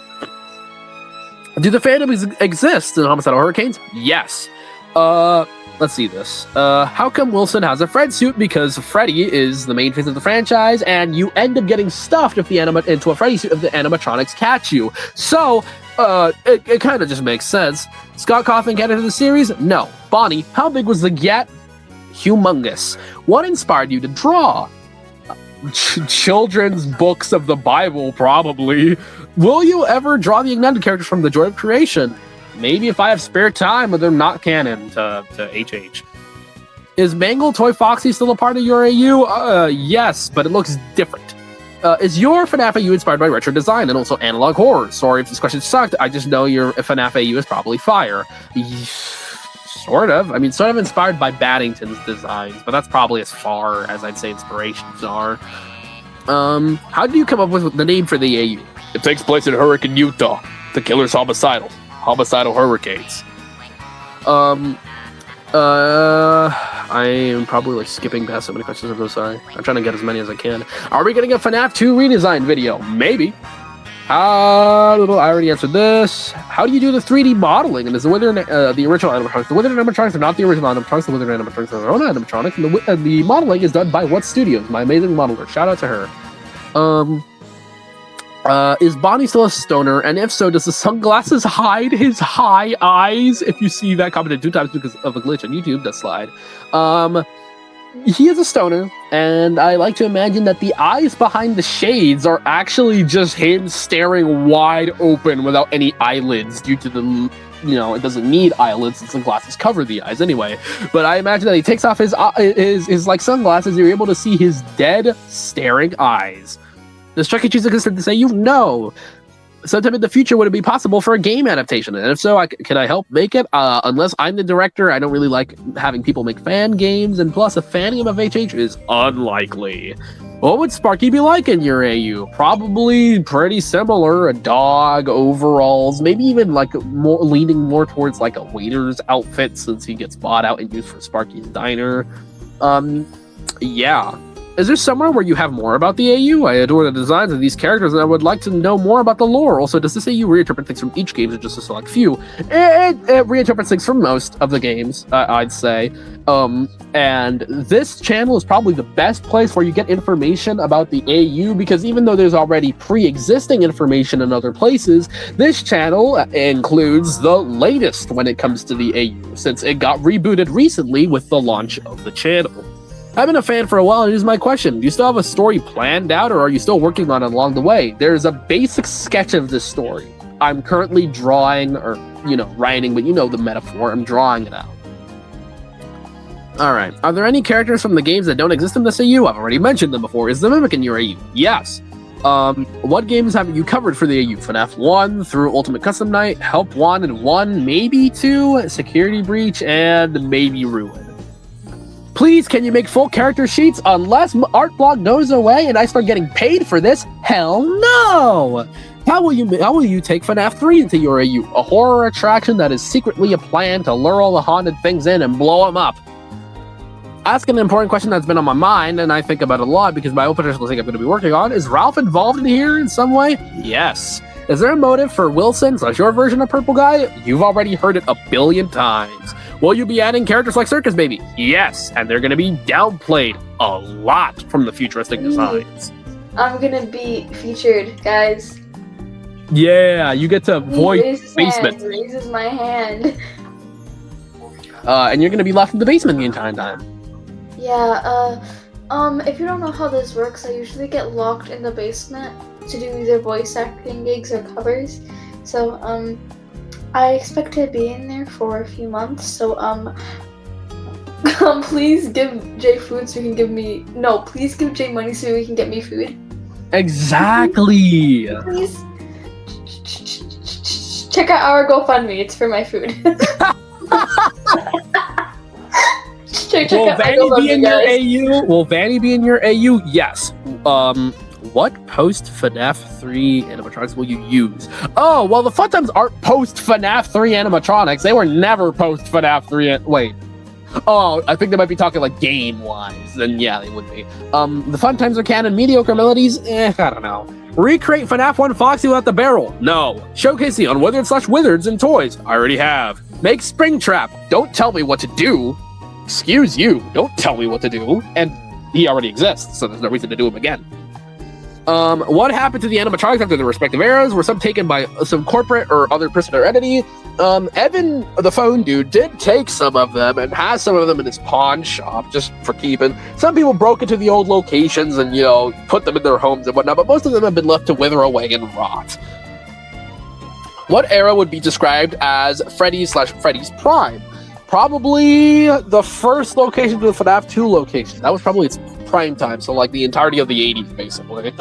Do the fandoms exist in Homicidal Hurricanes? Yes. Let's see this. How come Wilson has a Fred suit? Because Freddy is the main face of the franchise, and you end up getting stuffed into a Freddy suit if the animatronics catch you. So, it kind of just makes sense. Scott Cawthon get into the series? No. Bonnie, how big was the Gat? Humongous. What inspired you to draw? Children's books of the Bible, probably. Will you ever draw the Ignited characters from The Joy of Creation? Maybe if I have spare time, but they're not canon to HH. Is Mangle Toy Foxy still a part of your AU? Yes, but it looks different. Is your FNAF AU inspired by retro design and also analog horror? Sorry if this question sucked, I just know your FNAF AU is probably fire. Sort of. I mean, sort of inspired by Baddington's designs, but that's probably as far as I'd say inspirations are. How did you come up with the name for the AU? It takes place in Hurricane, Utah. The killer's homicidal. Homicidal hurricanes. I am probably like skipping past so many questions. I'm so sorry. I'm trying to get as many as I can. Are we getting a FNAF 2 redesign video? Maybe. I already answered this. How do you do the 3D modeling? And is the Wither the original animatronics? The Wither animatronics are not the original animatronics. The Wither animatronics are their own animatronics. And the modeling is done by what studios? My amazing modeler. Shout out to her. Is Bonnie still a stoner? And if so, does the sunglasses hide his high eyes? If you see that commented 2 times because of a glitch on YouTube, that slide. He is a stoner, and I like to imagine that the eyes behind the shades are actually just him staring wide open without any eyelids due to the, you know, it doesn't need eyelids since the glasses cover the eyes anyway. But I imagine that he takes off his like sunglasses, you're able to see his dead, staring eyes. Does Chuck E. Cheese exist to say you? No. Sometime in the future, would it be possible for a game adaptation? And if so, can I help make it? Unless I'm the director, I don't really like having people make fan games, and plus a fan game of HH is unlikely. What would Sparky be like in your AU? Probably pretty similar. A dog, overalls, maybe even like leaning more towards like a waiter's outfit since he gets bought out and used for Sparky's diner. Yeah. Is there somewhere where you have more about the AU? I adore the designs of these characters, and I would like to know more about the lore. Also, does this AU reinterpret things from each game or just a select few? It reinterprets things from most of the games, I'd say. And this channel is probably the best place where you get information about the AU, because even though there's already pre-existing information in other places, this channel includes the latest when it comes to the AU, since it got rebooted recently with the launch of the channel. I've been a fan for a while, and here's my question. Do you still have a story planned out, or are you still working on it along the way? There's a basic sketch of this story. I'm currently drawing, or, writing, but you know the metaphor. I'm drawing it out. All right. Are there any characters from the games that don't exist in this AU? I've already mentioned them before. Is the Mimic in your AU? Yes. What games have you covered for the AU? FNAF 1 through Ultimate Custom Night, Help 1 and 1, maybe 2, Security Breach, and maybe Ruin. Please, can you make full character sheets unless art block goes away and I start getting paid for this? Hell no! How will you take FNAF 3 into your AU? A horror attraction that is secretly a plan to lure all the haunted things in and blow them up. Asking an important question that's been on my mind, and I think about it a lot because my own potential thing I'm going to be working on. Is Ralph involved in here in some way? Yes. Is there a motive for Wilson / your version of Purple Guy? You've already heard it a billion times. Will you be adding characters like Circus Baby? Yes, and they're going to be downplayed a lot from the futuristic designs. I'm going to be featured, guys. Yeah, you get to voice Basement. Raises my hand. And you're going to be left in the basement the entire time. Yeah, if you don't know how this works, I usually get locked in the basement to do either voice acting gigs or covers. So, I expect to be in there for a few months. So, please give Jay food so he can give me. No, please give Jay money so he can get me food. Exactly. Please. Check out our GoFundMe. It's for my food. Will Vanny be in your AU? Will Vanny be in your AU? Yes. What post FNAF 3 animatronics will you use? Oh, well, the Fun Times aren't post FNAF 3 animatronics. They were never post FNAF 3. Wait. Oh, I think they might be talking like game-wise. Then yeah, they would be. The Fun Times are canon. Mediocre melodies? I don't know. Recreate FNAF 1 Foxy without the barrel? No. Showcase the Unwithered / Wizards and toys? I already have. Make Springtrap? Don't tell me what to do. Excuse you, don't tell me what to do. And he already exists, so there's no reason to do him again. What happened to the animatronics after their respective eras? Were some taken by some corporate or other person or entity? Evan, the phone dude, did take some of them and has some of them in his pawn shop just for keeping. Some people broke into the old locations and, put them in their homes and whatnot, but most of them have been left to wither away and rot. What era would be described as Freddy's / Freddy's Prime? Probably the first location to the FNAF 2 location. That was probably its prime time, so like the entirety of the 80s, basically.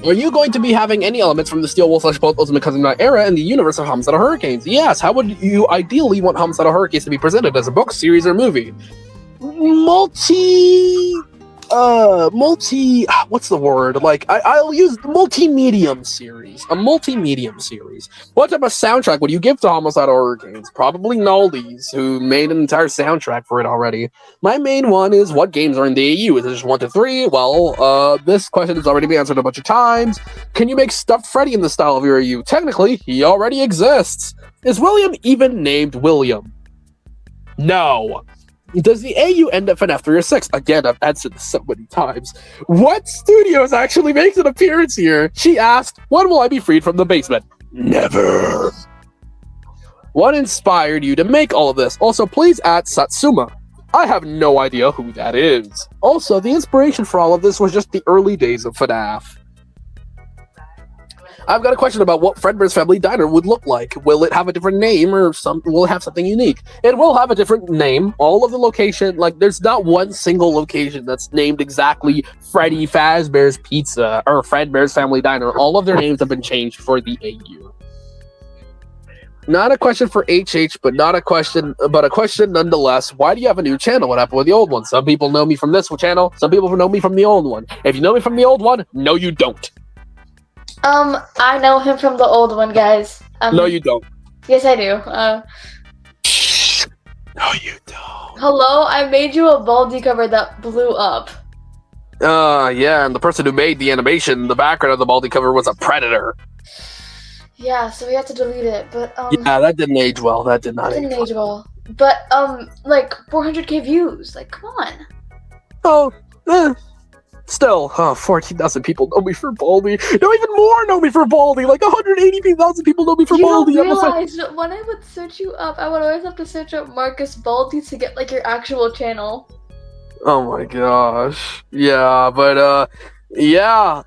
Are you going to be having any elements from the Steel Wolf / Bolt Ultimate Custom Night era in the universe of Homicidal Hurricanes? Yes. How would you ideally want Homicidal Hurricanes to be presented as a book, series, or movie? What's the word? Like, I'll use multi-medium series. A multi-medium series. What type of soundtrack would you give to Homicidal Hurricanes? Probably Noldies, who made an entire soundtrack for it already. My main one is, what games are in the AU? Is it just 1 to 3? Well, this question has already been answered a bunch of times. Can you make Stuffed Freddy in the style of your AU? Technically, he already exists. Is William even named William? No. Does the AU end at FNAF 3 or 6? Again, I've answered this so many times. What studios actually makes an appearance here? She asked, when will I be freed from the basement? Never. What inspired you to make all of this? Also, please add Satsuma. I have no idea who that is. Also, the inspiration for all of this was just the early days of FNAF. I've got a question about what Fredbear's Family Diner would look like. Will it have a different name or will it have something unique? It will have a different name. All of the location, there's not one single location that's named exactly Freddy Fazbear's Pizza or Fredbear's Family Diner. All of their names have been changed for the AU. Not a question for HH, but a question nonetheless. Why do you have a new channel? What happened with the old one? Some people know me from this channel. Some people know me from the old one. If you know me from the old one, no, you don't. I know him from the old one, guys. No, you don't. Yes, I do. No, you don't. Hello, I made you a Baldi cover that blew up. Yeah, and the person who made the animation, the background of the Baldi cover was a predator. Yeah, so we had to delete it, but yeah, that didn't age well. That did not age well. But 400k views. Like, come on. Oh, still, 14,000 people know me for Baldi. No, even more know me for Baldi. Like 180,000 people know me for Baldi. You realize that when I would search you up, I would always have to search up Marcus Baldi to get your actual channel. Oh my gosh. Yeah, but yeah.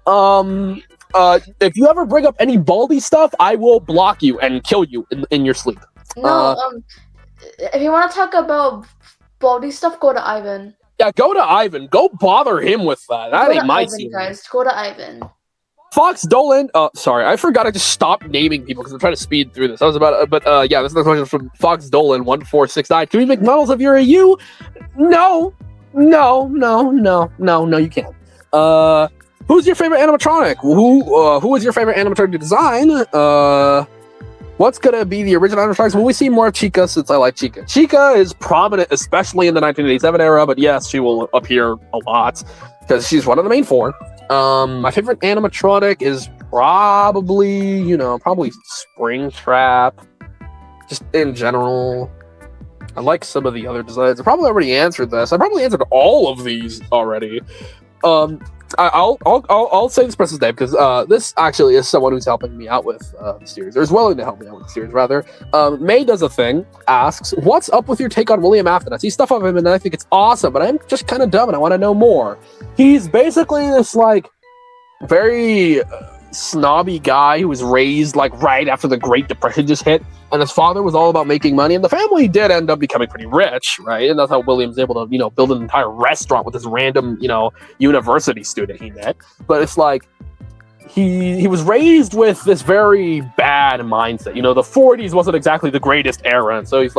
If you ever bring up any Baldy stuff, I will block you and kill you in your sleep. No, if you want to talk about Baldy stuff, go to Ivan. Yeah, go to Ivan. Go bother him with that. That ain't my scene. Guys, go to Ivan. Fox Dolan. Sorry, I forgot. I just stopped naming people because I'm trying to speed through this. I was about, yeah, this is the question from Fox Dolan 1469. Can we make models of your AU? No, you can't. Who's your favorite animatronic? Who is your favorite animatronic to design? What's gonna be the original animatronics? Will we see more of Chica since I like Chica? Chica is prominent, especially in the 1987 era, but yes, she will appear a lot because she's one of the main four. My favorite animatronic is probably Springtrap. Just in general. I like some of the other designs. I probably already answered this. I probably answered all of these already. I'll say this person's name because this actually is someone who's helping me out with the series, or is willing to help me out with the series, rather. May does a thing, asks, what's up with your take on William Afton? I see stuff of him and I think it's awesome, but I'm just kind of dumb and I want to know more. He's basically this, like, very snobby guy who was raised, like, right after the Great Depression just hit, and his father was all about making money, and the family did end up becoming pretty rich, right? And that's how William's able to, build an entire restaurant with this random, university student he met. But it's like, he was raised with this very bad mindset. The 40s wasn't exactly the greatest era, and so he's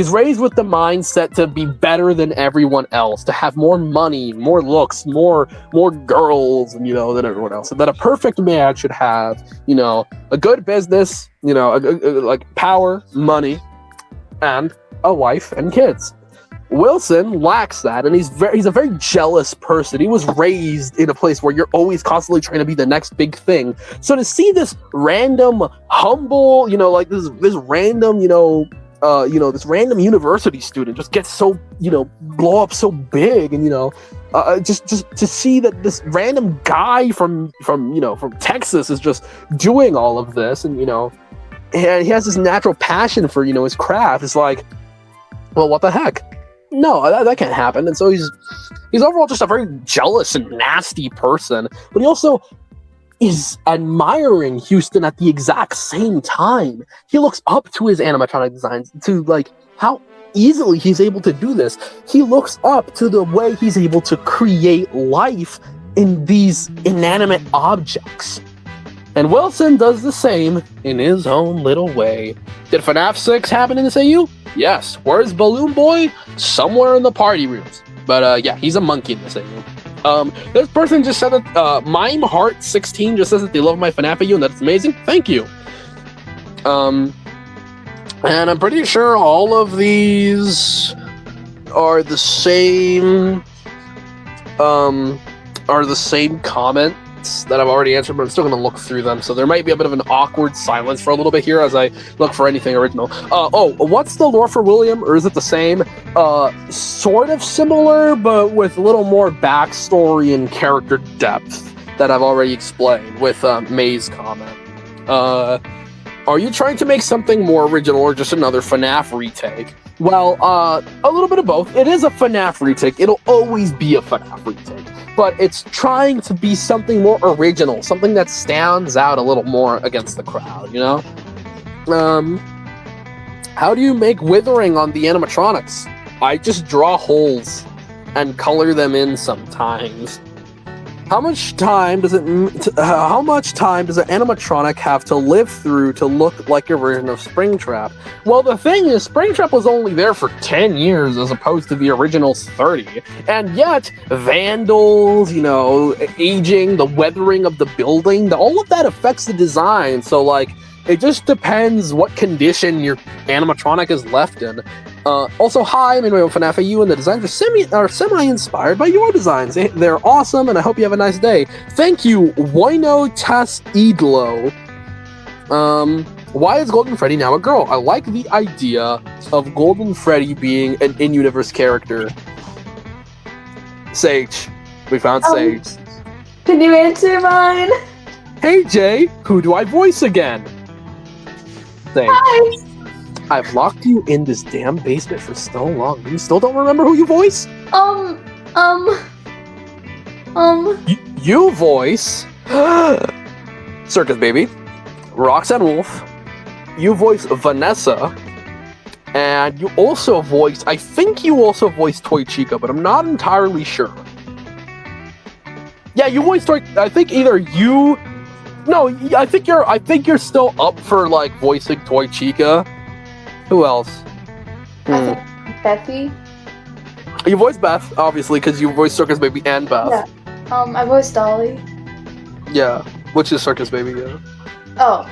raised with the mindset to be better than everyone else, to have more money, more looks, more girls, than everyone else. And that a perfect man should have, a good business, like power, money, and a wife and kids. Wilson lacks that, and he's a very jealous person. He was raised in a place where you're always constantly trying to be the next big thing. So to see this random, humble, this random, this random university student just gets so, blow up so big, and just to see that this random guy from Texas is just doing all of this, and and he has this natural passion for his craft. It's like, well, what the heck? No, that can't happen. And so he's overall just a very jealous and nasty person, but he also is admiring Houston at the exact same time. He looks up to his animatronic designs, to like how easily he's able to do this. He looks up to the way he's able to create life in these inanimate objects. And Wilson does the same in his own little way. Did FNAF 6 happen in this AU? Yes. Where's Balloon Boy? Somewhere in the party rooms. But yeah, he's a monkey in this AU. This person just said that MimeHeart16 just says that they love my FNAF AU, and that's amazing. Thank you. And I'm pretty sure all of these are the same comments that I've already answered, but I'm still going to look through them, so there might be a bit of an awkward silence for a little bit here as I look for anything original. What's the lore for William, or is it the same? Sort of similar, but with a little more backstory and character depth that I've already explained with May's comment. Are you trying to make something more original or just another FNAF retake? Well, a little bit of both. It is a FNAF retake. It'll always be a FNAF retake. But it's trying to be something more original, something that stands out a little more against the crowd, How do you make withering on the animatronics? I just draw holes and color them in sometimes. How much time does an animatronic have to live through to look like a version of Springtrap? Well, the thing is, Springtrap was only there for 10 years as opposed to the original's 30. And yet, vandals, aging, the weathering of the building, all of that affects the design. So, like, it just depends what condition your animatronic is left in. Also, hi, I'm in my own FNAF AU, and the designs are semi-inspired by your designs. They're awesome, and I hope you have a nice day. Thank you, Wino Tas Idlo. Why is Golden Freddy now a girl? I like the idea of Golden Freddy being an in-universe character. Sage. We found Sage. Can you answer mine? Hey, Jay. Who do I voice again? Sage. Hi. I've locked you in this damn basement for so long. You still don't remember who you voice? You voice Circus Baby, Roxanne Wolf, you voice Vanessa, and you also voice, I think you also voice Toy Chica, but I'm not entirely sure. Yeah, you voice Toy, I think either you, no, I think you're still up for, like, voicing Toy Chica. Who else? I think Bethy. You voice Beth, obviously, because you voice Circus Baby and Beth. Yeah. I voiced Dolly. Yeah, which is Circus Baby, yeah. Oh.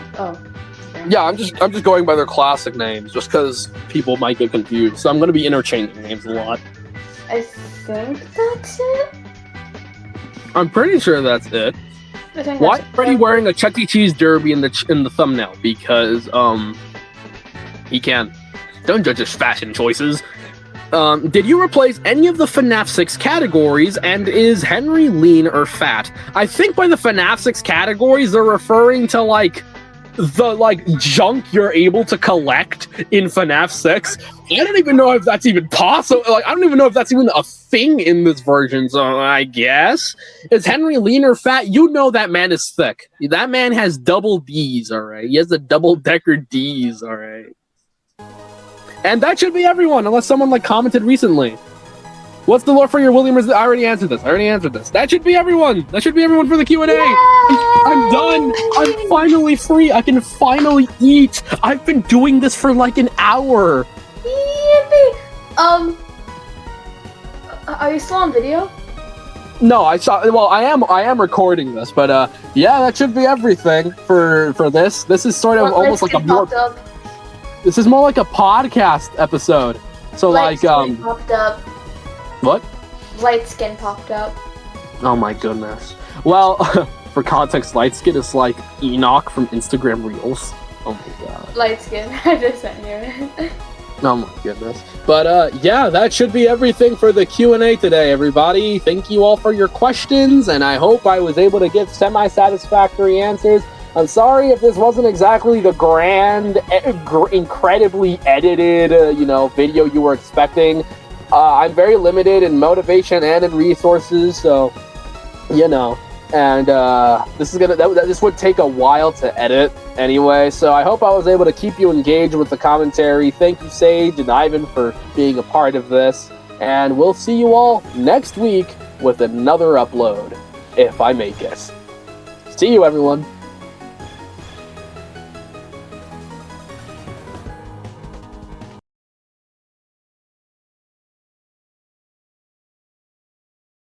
Yeah, I'm just going by their classic names, just because people might get confused. So I'm going to be interchanging names a lot. I think that's it. I'm pretty sure that's it. I think Why is that's Freddy wearing a Chuck E. Cheese derby in the thumbnail? Because he can. Don't judge his fashion choices. Did you replace any of the FNAF 6 categories, and is Henry lean or fat? I think by the FNAF 6 categories, they're referring to, like, the, like, junk you're able to collect in FNAF 6. I don't even know if that's even possible. Like, I don't even know if that's even a thing in this version, so I guess. Is Henry lean or fat? You know that man is thick. That man has double D's, alright? He has the double-decker D's, alright? And that should be everyone, unless someone, like, commented recently. What's the lore for your William? I already answered this. That should be everyone. That should be everyone for the Q&A. I'm done. I'm finally free. I can finally eat. I've been doing this for like an hour. Yippee! Are you still on video? No, I saw. Well, I am recording this, but yeah, that should be everything for this. This is sort of almost like a more. This is more like a podcast episode. So Light like skin popped up. What? Light skin popped up. Oh my goodness. Well, for context, light skin is like Enoch from Instagram Reels. Oh my god. Light skin. I just sent you it. Oh my goodness. But yeah, that should be everything for the Q&A today, everybody. Thank you all for your questions, and I hope I was able to give semi-satisfactory answers. I'm sorry if this wasn't exactly the grand, incredibly edited, video you were expecting. I'm very limited in motivation and in resources, so, and this would take a while to edit anyway, so I hope I was able to keep you engaged with the commentary. Thank you, Sage and Ivan, for being a part of this, and we'll see you all next week with another upload, if I make it. See you, everyone.